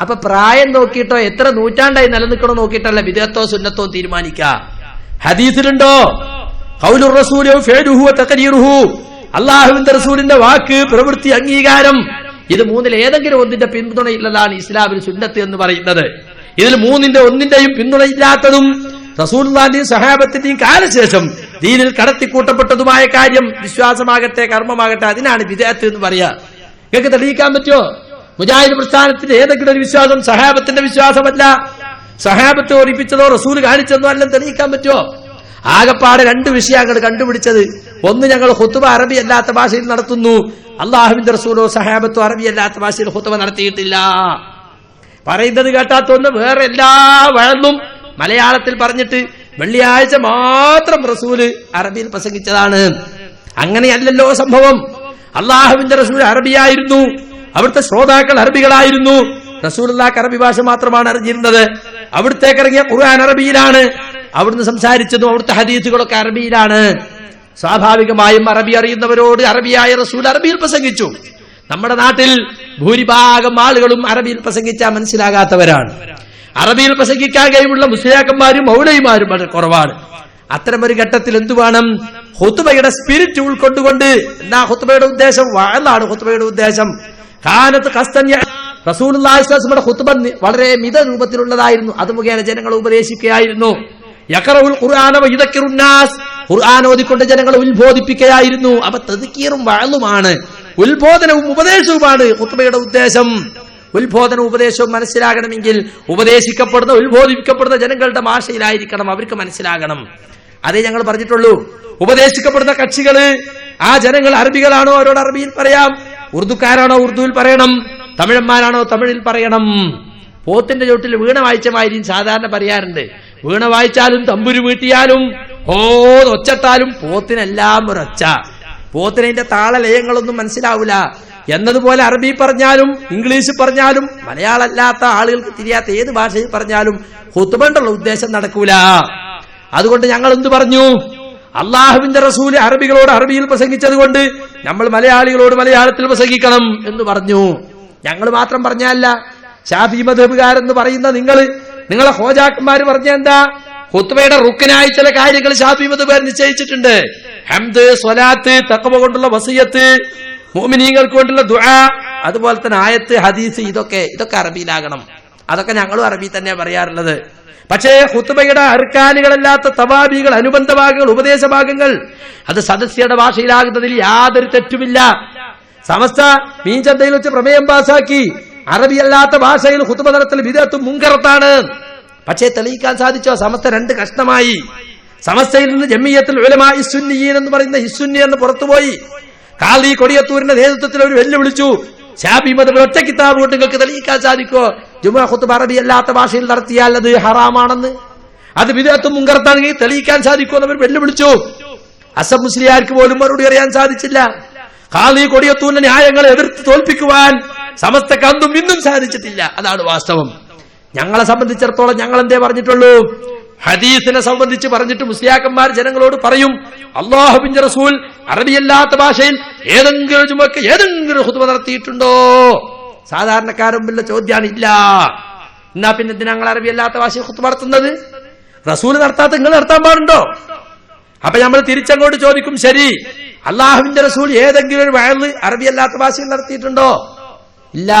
അപ്പൊ പ്രായം നോക്കിയിട്ടോ എത്ര നൂറ്റാണ്ടായി നിലനിൽക്കണോ നോക്കിയിട്ടല്ല ബിദ്അത്തോ സുന്നത്തോ തീരുമാനിക്ക. ഹദീസിലുണ്ടോ ഖൗലുർ റസൂലു ഫഅലുഹു വതഖരീറുഹു, അല്ലാഹുവിന്റെ റസൂലിന്റെ വാക്ക്, പ്രവൃത്തി, അംഗീകാരം, ഇത് മൂന്നിൽ ഏതെങ്കിലും ഒന്നിന്റെ പിന്തുണയില്ലതാണ് ഇസ്ലാമിൽ സുന്നത്ത് എന്ന് പറയുന്നത്. ഇതിൽ മൂന്നിന്റെ ഒന്നിന്റെയും പിന്തുണയില്ലാത്തതും റസൂലുള്ളാഹിന്റെയും സഹാബത്തിന്റെയും കാലശേഷം ദീനിൽ കടത്തിക്കൂട്ടപ്പെട്ടതുമായ കാര്യം, വിശ്വാസമാകട്ടെ കർമ്മമാകട്ടെ, അതിനാണ് ബിദ്അത്ത് എന്ന് പറയാ. നിങ്ങൾക്ക് തെളിയിക്കാൻ പറ്റുമോ? മുജാഹിദ് പ്രസ്ഥാനത്തിന്റെ ഏതെങ്കിലും ഒരു വിശ്വാസം സഹാബത്തിന്റെ വിശ്വാസമല്ല, സഹാബത്ത് ഓർപ്പിച്ചതോ റസൂൽ കാണിച്ചതോ അല്ലെന്ന് തെളിയിക്കാൻ പറ്റുമോ? ആകപ്പാടെ 2 വിഷയങ്ങൾ കണ്ടുപിടിച്ചത്. ഒന്ന്, ഞങ്ങൾ ഖുത്ബ അറബി അല്ലാത്ത ഭാഷയിൽ നടത്തുന്നു. അള്ളാഹുവിന്റെ റസൂലോ സഹാബത്തോ അറബി അല്ലാത്ത ഭാഷയിൽ ഖുത്ബ നടത്തിയിട്ടില്ല. പറയുന്നത് കേട്ടാത്തൊന്ന് വേറെ എല്ലാ വഴന്നും മലയാളത്തിൽ പറഞ്ഞിട്ട് വെള്ളിയാഴ്ച മാത്രം റസൂല് അറബിയിൽ പ്രസംഗിച്ചതാണ്. അങ്ങനെയല്ലല്ലോ സംഭവം. അള്ളാഹുവിന്റെ റസൂൽ അറബിയായിരുന്നു, അവിടുത്തെ ശ്രോതാക്കൾ അറബികളായിരുന്നു. റസൂലുള്ളാഹിക്ക് അറബി ഭാഷ മാത്രമാണ് അറിഞ്ഞിരുന്നത്. അവിടുത്തേക്ക് ഇറങ്ങിയ ഖുർആൻ അറബിയിലാണ്, അവിടുന്ന് സംസാരിച്ചതും അവിടുത്തെ ഹദീസുകളൊക്കെ അറബിയിലാണ്. സ്വാഭാവികമായും അറബി അറിയുന്നവരോട് അറബിയായ റസൂൽ അറബിയിൽ പ്രസംഗിച്ചു. നമ്മുടെ നാട്ടിൽ ഭൂരിഭാഗം ആളുകളും അറബിയിൽ പ്രസംഗിച്ചാൽ മനസ്സിലാകാത്തവരാണ്. അറബിയിൽ പ്രസംഗിക്കാൻ കഴിവുള്ള മുസ്ലിയാക്കന്മാരും മൗലവിമാരും വളരെ കുറവാണ്. അത്തരമൊരു ഘട്ടത്തിൽ എന്തു വേണം? ഖുത്ബയുടെ സ്പിരിറ്റ് ഉൾക്കൊണ്ടുകൊണ്ട്. എന്താ ഖുത്ബയുടെ ഉദ്ദേശം? വഅലാണ് ഖുത്ബയുടെ ഉദ്ദേശം. കാനത്ത് ഖസ്തൻ റസൂലുള്ളാഹി സ്വല്ലല്ലാഹു അലൈഹി വസല്ലം ഖുത്ബ വളരെ മിത രൂപത്തിലുള്ളതായിരുന്നു. അത് മുഖേന ജനങ്ങളെ ഉപദേശിക്കുകയായിരുന്നു. യഖറഉൽ ഖുർആന വയുദക്കിറുൻ നാസ്, ഖുർആൻ ഓതിക്കൊണ്ട് ജനങ്ങളെ ഉത്ബോധിപ്പിക്കുകയായിരുന്നു. അപ്പൊ തദ്കീറും വഅലുമാണ് ഉത്ബോധനവും ഉപദേശവുമാണ് ഖുത്ബയുടെ ഉദ്ദേശം. ഉത്ബോധനവും ഉപദേശവും മനസ്സിലാകണമെങ്കിൽ ഉപദേശിക്കപ്പെടുന്ന ഉത്ബോധിപ്പിക്കപ്പെടുന്ന ജനങ്ങളുടെ ഭാഷയിലായിരിക്കണം, അവർക്ക് മനസ്സിലാകണം. അതേ ഞങ്ങൾ പറഞ്ഞിട്ടുള്ളൂ. ഉപദേശിക്കപ്പെടുന്ന കക്ഷികള് ആ ജനങ്ങൾ അറബികളാണോ അവരോട് അറബിയിൽ പറയാം, ഉറുദുക്കാരാണോ ഉറുദുവിൽ പറയണം, തമിഴന്മാരാണോ തമിഴിൽ പറയണം. പോത്തിന്റെ ചോട്ടിൽ വീണ വായിച്ച മാതിരി സാധാരണ പറയാറുണ്ട്. വീണ വായിച്ചാലും തമ്പുരു വീട്ടിയാലും ഒച്ചട്ടാലും പോത്തിനെല്ലാം ഒരൊച്ച. പോത്തിനതിന്റെ താളലയങ്ങളൊന്നും മനസ്സിലാവൂല എന്നതുപോലെ അറബി പറഞ്ഞാലും ഇംഗ്ലീഷ് പറഞ്ഞാലും മലയാളമല്ലാത്ത ആളുകൾക്ക് തിരിയാത്ത ഏത് ഭാഷയിൽ പറഞ്ഞാലും ഖുത്ബയുടെ ഉദ്ദേശം നടക്കൂല. അതുകൊണ്ട് ഞങ്ങൾ എന്തു പറഞ്ഞു? അള്ളാഹുവിന്റെ റസൂല് അറബികളോട് അറബിയിൽ പ്രസംഗിച്ചത് കൊണ്ട് നമ്മൾ മലയാളികളോട് മലയാളത്തിൽ പ്രസംഗിക്കണം എന്ന് പറഞ്ഞു. ഞങ്ങൾ മാത്രം പറഞ്ഞല്ല, ശാഫി മദ്ഹബുകാരെന്ന് പറയുന്ന നിങ്ങളെ ഹോജാക്കന്മാർ പറഞ്ഞ എന്താ? ഖുത്ബയുടെ റുക്കനായി ചില കാര്യങ്ങൾ ശാഫി മദ്ഹബുകാർ നിശ്ചയിച്ചിട്ടുണ്ട്. ഹംദ്, സ്വലാത്ത്, തഖ്വ കൊണ്ടുള്ള വസിയത്ത്, മുഅ്മിനീങ്ങൾക്ക് കൊണ്ടുള്ള ദുആ, അതുപോലെ തന്നെ ആയത്ത്, ഹദീസ്, ഇതൊക്കെ അറബിയിലാകണം. അതൊക്കെ ഞങ്ങളും അറബി തന്നെ പറയാറുള്ളത്. പക്ഷേ ഖുത്ബയുടെ അർക്കാനുകളല്ലാത്ത തവാബികൾ, അനുബന്ധ ഭാഗങ്ങൾ, ഉപദേശ ഭാഗങ്ങൾ അത് സദസ്യയുടെ ഭാഷയിലാകുന്നതിൽ യാതൊരു തെറ്റുമില്ല. സമസ്ത മീൻചന്തയിൽ വെച്ച് പ്രമേയം പാസാക്കി അറബിയല്ലാത്ത ഭാഷയിൽ ഖുത്ബ നടത്തൽ ബിദ്അത്തും മുൻകറത്താണ്. പക്ഷേ തെളിയിക്കാൻ സാധിച്ചോ? സമസ്ത രണ്ട് കഷ്ണമായി. സമസ്തയിൽ നിന്ന് ജമിയത്തുൽ ഉലമാ ഇസ്സുന്നിയീൻ എന്ന് പറയുന്ന ഇസ്സുന്നി എന്ന് പുറത്തുപോയി. ഖാദി കൊടിയത്തൂരിന്റെ നേതൃത്വത്തിൽ അവർ വെല്ലുവിളിച്ചു, ശാഫി മദ്ഹബ് ഒറ്റ കിതാബ് കൊണ്ട് നിങ്ങൾക്ക് തെളിയിക്കാൻ സാധിക്കോ ജുമുഅ ഖുത്ബ അറബി അല്ലാത്ത ഭാഷയിൽ നടത്തിയാൽ അത് ഹറാമാണെന്ന്, അത് ബിദ്അത്തും മുൻകറത്താണെങ്കിൽ തെളിയിക്കാൻ സാധിക്കോ എന്ന് അവർ വെല്ലുവിളിച്ചു. അസം മുസ്ലിയാർക്ക് പോലും മറുപടി അറിയാൻ സാധിച്ചില്ല. ഖാദി കൊടിയത്തൂരിന്റെ ന്യായങ്ങളെ എതിർത്ത് തോൽപ്പിക്കുവാൻ സമസ്തക്ക് അന്നും ഇന്നും സാധിച്ചിട്ടില്ല. അതാണ് വാസ്തവം. ഞങ്ങളെ സംബന്ധിച്ചിടത്തോളം ഞങ്ങൾ എന്തേ പറഞ്ഞിട്ടുള്ളൂ? ഹദീസിനെ സംബന്ധിച്ച് പറഞ്ഞിട്ട് മുസ്ലിയാക്കന്മാർ ജനങ്ങളോട് പറയും, അല്ലാഹുവിന്റെ റസൂൽ അറബിയല്ലാത്ത ഭാഷയിൽ ഏതെങ്കിലും ജുമുഅക്ക് ഏതെങ്കിലും ഖുത്ബ നടത്തിയിട്ടുണ്ടോ? സാധാരണക്കാരുമ്പിള്ള ചോദ്യമാണ്. ഇല്ല. എന്നാ പിന്നെ എന്തിനാ ഞങ്ങൾ അറബിയല്ലാത്ത ഭാഷയിൽ ഖുത്ബ നടത്തുന്നത്? റസൂൽ നടത്താത്ത നിങ്ങൾ നടത്താൻ പാടുണ്ടോ? അപ്പൊ നമ്മൾ തിരിച്ചങ്ങോട്ട് ചോദിക്കും, ശരി, അള്ളാഹുവിന്റെ റസൂൽ ഏതെങ്കിലും ഒരു വഅദ് അറബിയല്ലാത്ത ഭാഷയിൽ നടത്തിയിട്ടുണ്ടോ? ഇല്ല.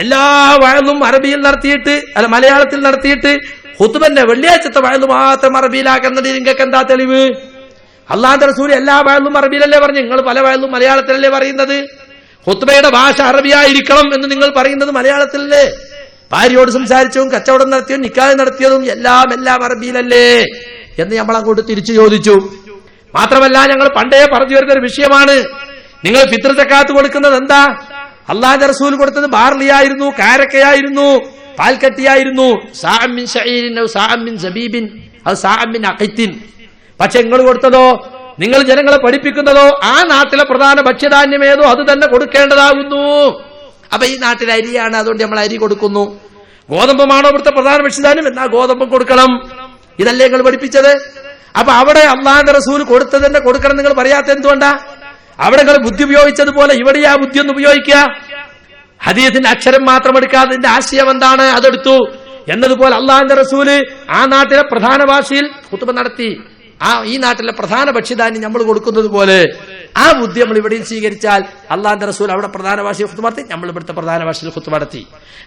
എല്ലാ വഅദും അറബിയിൽ നടത്തിയിട്ട് മലയാളത്തിൽ നടത്തിയിട്ട് ഖുത്ബന്റെ വെള്ളിയാഴ്ചത്തെ വഅദ് മാത്രം അറബിയിലാക്കുന്നതിൽ നിങ്ങൾക്ക് എന്താ തെളിവ്? അള്ളാഹുവിന്റെ റസൂൽ എല്ലാ വഅദും അറബിയിലല്ലേ പറഞ്ഞു? നിങ്ങൾ പല വഅദും മലയാളത്തിലല്ലേ പറയുന്നത്? ഖുത്ബയുടെ ഭാഷ അറബിയായിരിക്കണം എന്ന് നിങ്ങൾ പറയുന്നത് മലയാളത്തിലല്ലേ? ഭാര്യയോട് സംസാരിച്ചതും കച്ചവടം നടത്തിയതും നിക്കാഹ് നടത്തിയതും എല്ലാം അറബിയിലല്ലേ എന്ന് നമ്മൾ അങ്ങോട്ട് തിരിച്ചു ചോദിച്ചു. മാത്രമല്ല, ഞങ്ങൾ പണ്ടേ പറഞ്ഞു വരുന്ന ഒരു വിഷയമാണ്, നിങ്ങൾ ഫിത്ർ സക്കാത്ത് കൊടുക്കുന്നത് എന്താ? അള്ളാഹുവിന്റെ റസൂൽ കൊടുത്തത് ബാർലിയായിരുന്നു, കാരക്കയായിരുന്നു, പാൽക്കട്ടിയായിരുന്നു. സാഅം മിൻ ശഈരിൻ ഔ സാഅം മിൻ സബീബിൻ ഔ സാഅം മിൻ അഖിത്തിൻ. പക്ഷെ നിങ്ങൾ കൊടുത്തതോ, നിങ്ങൾ ജനങ്ങളെ പഠിപ്പിക്കുന്നതോ ആ നാട്ടിലെ പ്രധാന ഭക്ഷ്യധാന്യം ഏതോ അത് തന്നെ കൊടുക്കേണ്ടതാകുന്നു. അപ്പൊ ഈ നാട്ടിൽ അരിയാണ്, അതുകൊണ്ട് നമ്മൾ അരി കൊടുക്കുന്നു. ഗോതമ്പമാണോ ഇവിടുത്തെ പ്രധാന ഭക്ഷ്യധാന്യം, എന്നാ ഗോതമ്പം കൊടുക്കണം. ഇതല്ലേ നിങ്ങൾ പഠിപ്പിച്ചത്? അപ്പൊ അവിടെ അള്ളാഹുവിന്റെ റസൂൽ കൊടുത്തത് തന്നെ കൊടുക്കണം നിങ്ങൾ പറയാത്ത എന്തുകൊണ്ടാ? അവിടെ നിങ്ങൾ ബുദ്ധി ഉപയോഗിച്ചതുപോലെ ഇവിടെ ആ ബുദ്ധി ഒന്ന് ഉപയോഗിക്കുക. ഹദീസിന്റെ അക്ഷരം മാത്രം എടുക്കാതെ ഇതിന്റെ ആശയം എന്താണ് അതെടുത്തു എന്നതുപോലെ അള്ളാഹുവിന്റെ റസൂല് ആ നാട്ടിലെ പ്രധാന ഭാഷയിൽ ഖുത്ബ നടത്തി. ഈ നാട്ടിലെ പ്രധാന ഭക്ഷ്യധാന്യം നമ്മൾ കൊടുക്കുന്നത് പോലെ ആ ബുദ്ധി നമ്മൾ ഇവിടെയും സ്വീകരിച്ചാൽ അള്ളാഹുവിന്റെ റസൂൽ അവിടെ പ്രധാന ഭാഷയിൽ ഖുത്ബ നടത്തി, നമ്മൾ ഇവിടുത്തെ പ്രധാന ഭാഷയിൽ ഖുത്ബ നടത്തി.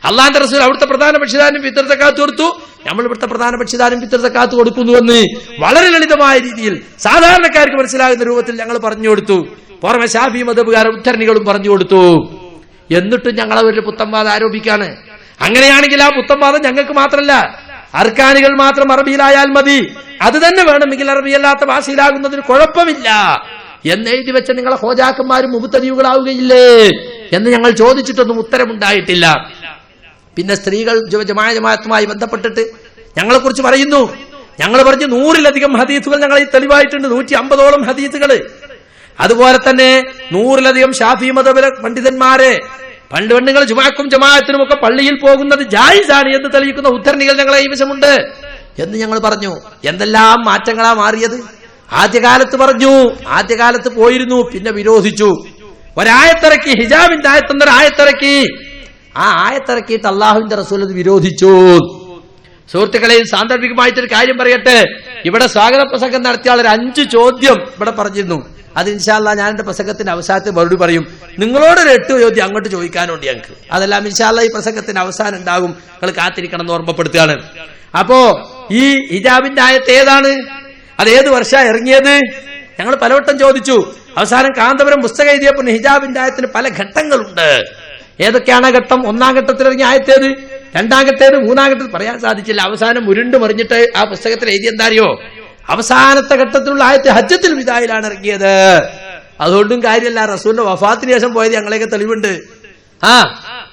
അള്ളാഹുവിന്റെ റസൂൽ അവിടുത്തെ പ്രധാന ഭക്ഷ്യധാന്യം ഫിത്ർ സക്കാത്ത് കൊടുത്തു, നമ്മൾ ഇവിടുത്തെ പ്രധാന ഭക്ഷ്യധാന്യം ഫിത്ർ സക്കാത്ത് കൊടുക്കുന്നുവെന്ന് വളരെ ലളിതമായ രീതിയിൽ സാധാരണക്കാർക്ക് മനസ്സിലാകുന്ന രൂപത്തിൽ ഞങ്ങൾ പറഞ്ഞു കൊടുത്തു. പുറമെ ശാഫി മദ്ഹബുകാരെ ഉദ്ധരണികളും പറഞ്ഞു കൊടുത്തു. എന്നിട്ടും ഞങ്ങൾ അവരുടെ പുത്തംവാദം ആരോപിക്കാണ്. അങ്ങനെയാണെങ്കിൽ ആ പുത്തംവാദം ഞങ്ങൾക്ക് മാത്രമല്ല, അർക്കാനുകൾ മാത്രം അറബിയിലായാൽ മതി, അത് തന്നെ വേണമെങ്കിൽ അറബിയല്ലാത്ത ഭാഷയിലാകുന്നതിന് കുഴപ്പമില്ല എന്ന് എഴുതി വെച്ച നിങ്ങളെ ഹോജാക്കന്മാരും മുബത്തദീകളാവുകയില്ലേ എന്ന് ഞങ്ങൾ ചോദിച്ചിട്ടൊന്നും ഉത്തരമുണ്ടായിട്ടില്ല. പിന്നെ സ്ത്രീകൾ ജമാഅത്തുമായി ബന്ധപ്പെട്ടിട്ട് ഞങ്ങളെ കുറിച്ച് പറയുന്നു. ഞങ്ങൾ പറഞ്ഞു 100-ലധികം ഹദീസുകൾ ഞങ്ങൾ ഈ തെളിവായിട്ടുണ്ട്, 150ഓളം ഹദീസുകൾ. അതുപോലെ തന്നെ 100-ലധികം ഷാഫി മദ്ഹബിലെ പണ്ഡിതന്മാരെ പെണ്ണുങ്ങൾ ജുമാക്കും ജമാഅത്തിനും ഒക്കെ പള്ളിയിൽ പോകുന്നത് ജായിസാണ് എന്ന് തെളിയിക്കുന്ന ഉദ്ധരണികൾ ഞങ്ങളെ കൈവശമുണ്ട് എന്ന് ഞങ്ങൾ പറഞ്ഞു. എന്തെല്ലാം മാറ്റങ്ങളാ മാറിയത്? ആദ്യകാലത്ത് പറഞ്ഞു, ആദ്യകാലത്ത് പോയിരുന്നു, പിന്നെ വിരോധിച്ചു. ഒരായത്തിറക്കി, ഹിജാബിന്റെ ആയത്തൊന്നൊരു ആയത്തിറക്കി. ആ ആയത്തിറക്കിയിട്ട് അള്ളാഹുവിന്റെ റസൂൽ അത് വിരോധിച്ചു. സുഹൃത്തുക്കളെ, സാന്ദർഭികമായിട്ടൊരു കാര്യം പറയട്ടെ. ഇവിടെ സ്വാഗത പ്രസംഗം നടത്തിയ ആളൊരു 5 ചോദ്യം ഇവിടെ പറഞ്ഞിരുന്നു. അത് ഇൻഷാ അല്ലാഹ് ഞാൻ എന്റെ പ്രസംഗത്തിന്റെ അവസാനത്തിൽ മറുപടി പറയും. നിങ്ങളോടൊരു 8 ചോദ്യം അങ്ങോട്ട് ചോദിക്കാനുണ്ട് ഞങ്ങൾക്ക്. അതെല്ലാം ഇൻഷാ അല്ലാഹ് ഈ പ്രസംഗത്തിന്റെ അവസാനം ഉണ്ടാകും. നിങ്ങൾ കാത്തിരിക്കണം എന്ന് ഓർമ്മപ്പെടുത്തുകയാണ്. അപ്പോ ഈ ഹിജാബിന്റെ ആയത്ത് ഏതാണ്? അത് ഏത് വർഷമാണ് ഇറങ്ങിയത്? ഞങ്ങൾ പലവട്ടം ചോദിച്ചു. അവസാനം കാന്തപുരം പുസ്തകം എഴുതിയപ്പോൾ ഹിജാബിന്റെ ആയത്തിന് പല ഘട്ടങ്ങളുണ്ട്. ഏതൊക്കെയാണ് ഘട്ടം? ഒന്നാം ഘട്ടത്തിൽ ഇറങ്ങിയ ആയത്തേത്, രണ്ടാം ഘട്ടേത്, മൂന്നാം ഘട്ടത്തിൽ പറയാൻ സാധിച്ചില്ല. അവസാനം ഉരുണ്ട് മറിഞ്ഞിട്ട് ആ പുസ്തകത്തിൽ എഴുതി എന്താ അറിയോ? അവസാനത്തെ ഘട്ടത്തിലുള്ള ആയത്ത് ഹജ്ജത്തുൽ വിദായിലാണ് ഇറങ്ങിയത്. അതുകൊണ്ടും കാര്യമല്ല, റസൂലിന്റെ വഫാത്തിന് ശേഷം പോയത് ഞങ്ങളെയൊക്കെ തെളിവുണ്ട്.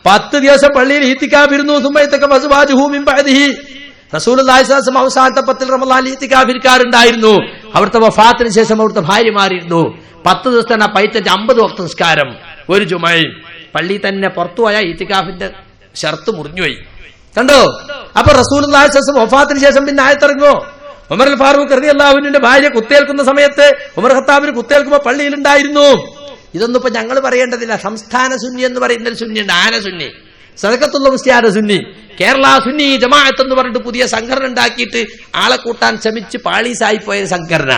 10 ദിവസം പള്ളിയിൽ ഈത്തിക്കാഫിരുന്നു. റസൂലുള്ളാഹി സ്വല്ലല്ലാഹു അലൈഹി വസല്ലം അവസാനത്തെ 10 റമളാനിൽ ഈത്തിക്കാഫിരിക്കാറുണ്ടായിരുന്നു. അവിടുത്തെ വഫാത്തിന് ശേഷം അവിടുത്തെ ഭാര്യമാരിരുന്നു. 10 ദിവസത്തെ പൈറ്ററ്റ് 50 വക്ത് നിസ്കാരം, ഒരു ജുമയും. പള്ളി തന്നെ പുറത്തു പോയാൽ ഈത്തിക്കാഫിന്റെ ഷർത്ത് മുറിഞ്ഞുപോയി. കണ്ടോ? അപ്പൊ റസൂലുള്ളാഹി സ്വല്ലല്ലാഹു അലൈഹി വസല്ലം വഫാത്തിന് ശേഷം പിന്നെ ആയത്തിറങ്ങോ? ഉമർ അൽ ഫാറൂഖ് റളിയല്ലാഹു അൻഹുവിന്റെ ഭാര്യ കുത്തേൽക്കുന്ന സമയത്ത് ഉമർ ഖത്താബിന് കുത്തേൽക്കുമ്പോൾ പള്ളിയിലുണ്ടായിരുന്നു. ഇതൊന്നും ഇപ്പൊ ഞങ്ങൾ പറയേണ്ടതില്ല. സംസ്ഥാന സുന്നി എന്ന് പറയുന്ന സുന്നിയുണ്ട്, ആന സുന്നി, സദഖത്തുള്ള മുസ്ലിയാർ സുന്നി, കേരള സുന്നി ജമാഅത്ത് എന്ന് പറഞ്ഞിട്ട് പുതിയ സംഘടന ഉണ്ടാക്കിയിട്ട് ആളെ കൂട്ടാൻ ശ്രമിച്ച് പാളീസായി പോയ സംഘടന.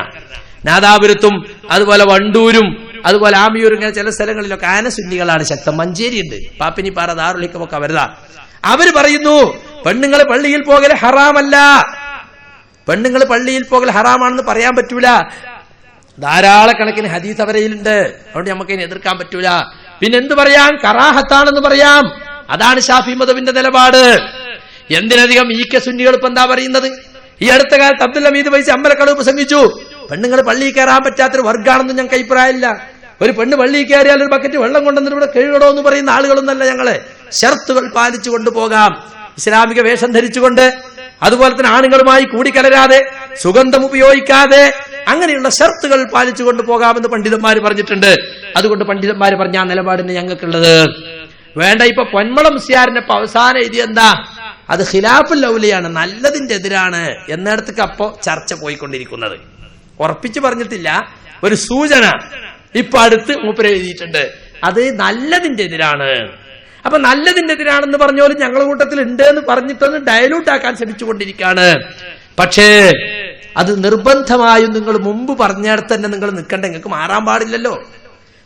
നാദാപുരത്തും അതുപോലെ വണ്ടൂരും അതുപോലെ ആമിയൂരും ഇങ്ങനെ ചില സ്ഥലങ്ങളിലൊക്കെ ആന സുന്നികളാണ് ശക്തം. മഞ്ചേരി ഉണ്ട്, പാപ്പിനിപ്പാറ, ദാറുലിക്കുമൊക്കെ അവരുതാ. അവര് പറയുന്നു പെണ്ണുങ്ങൾ പള്ളിയിൽ പോകൽ ഹറാമല്ല, പെണ്ണുങ്ങൾ പള്ളിയിൽ പോകൽ ഹറാമാണെന്ന് പറയാൻ പറ്റൂല. ധാരാളക്കണക്കിന് ഹദീസ് അവരയിലുണ്ട്, അതുകൊണ്ട് നമുക്ക് ഇതിനെ എതിർക്കാൻ പറ്റൂല. പിന്നെ എന്ത് പറയാം? കറാഹത്താണെന്ന് പറയാം. അതാണ് ഷാഫി മദ്ഹബിന്റെ നിലപാട്. എന്തിനധികം ഈ കെ സുന്നികൾ ഇപ്പൊ എന്താ പറയുന്നത്? ഈ അടുത്ത കാലത്ത് അബ്ദുൽ ഹമീദ് ഫൈസി അമ്പലക്കടവ് പ്രസംഗിച്ചു, പെണ്ണുങ്ങൾ പള്ളിയിൽ കയറാൻ പറ്റാത്തൊരു വർഗ്ഗാണെന്നും ഞങ്ങൾക്ക് അഭിപ്രായമില്ല. ഒരു പെണ്ണ് പള്ളിയിൽ കയറിയാൽ ഒരു ബക്കറ്റ് വെള്ളം കൊണ്ടുവന്നിട്ട് ഇവിടെ കഴുകടോ എന്ന് പറയുന്ന ആളുകളൊന്നല്ല ഞങ്ങള്. ഷർത്തുകൾ പാലിച്ചു കൊണ്ടുപോകാം, ഇസ്ലാമിക വേഷം ധരിച്ചുകൊണ്ട്, അതുപോലെ തന്നെ ആണുങ്ങളുമായി കൂടിക്കലരാതെ, സുഗന്ധം ഉപയോഗിക്കാതെ, അങ്ങനെയുള്ള ഷർത്തുകൾ പാലിച്ചു കൊണ്ടുപോകാമെന്ന് പണ്ഡിതന്മാർ പറഞ്ഞിട്ടുണ്ട്. അതുകൊണ്ട് പണ്ഡിതന്മാർ പറഞ്ഞ ആ നിലപാടിന് ഞങ്ങൾക്കുള്ളത് വേണ്ട. ഇപ്പൊ പൊന്മളം മുസ്ലിയാറിന്റെ അവസാനം എഴുതിയ എന്താ? അത് ഖിലാഫുൽ ഔലിയാണ്, നല്ലതിന്റെ എതിരാണ് എന്നിടത്തേക്ക് അപ്പോ ചർച്ച പോയിക്കൊണ്ടിരിക്കുന്നത്. ഉറപ്പിച്ചു പറഞ്ഞിട്ടില്ല, ഒരു സൂചന ഇപ്പൊ അടുത്ത് മൂപ്പര് എഴുതിയിട്ടുണ്ട്, അത് നല്ലതിന്റെ എതിരാണ്. അപ്പൊ നല്ലതിന്റെ എതിരാണെന്ന് പറഞ്ഞോലും ഞങ്ങളുടെ കൂട്ടത്തിൽ ഉണ്ട് എന്ന് പറഞ്ഞിട്ടൊന്ന് ഡയലൂട്ട് ആക്കാൻ ശ്രമിച്ചുകൊണ്ടിരിക്കുകയാണ്. പക്ഷേ അത് നിർബന്ധമായും നിങ്ങൾ മുമ്പ് പറഞ്ഞിടത്ത് തന്നെ നിങ്ങൾ നിൽക്കണ്ട, നിങ്ങൾക്ക് മാറാൻ പാടില്ലല്ലോ.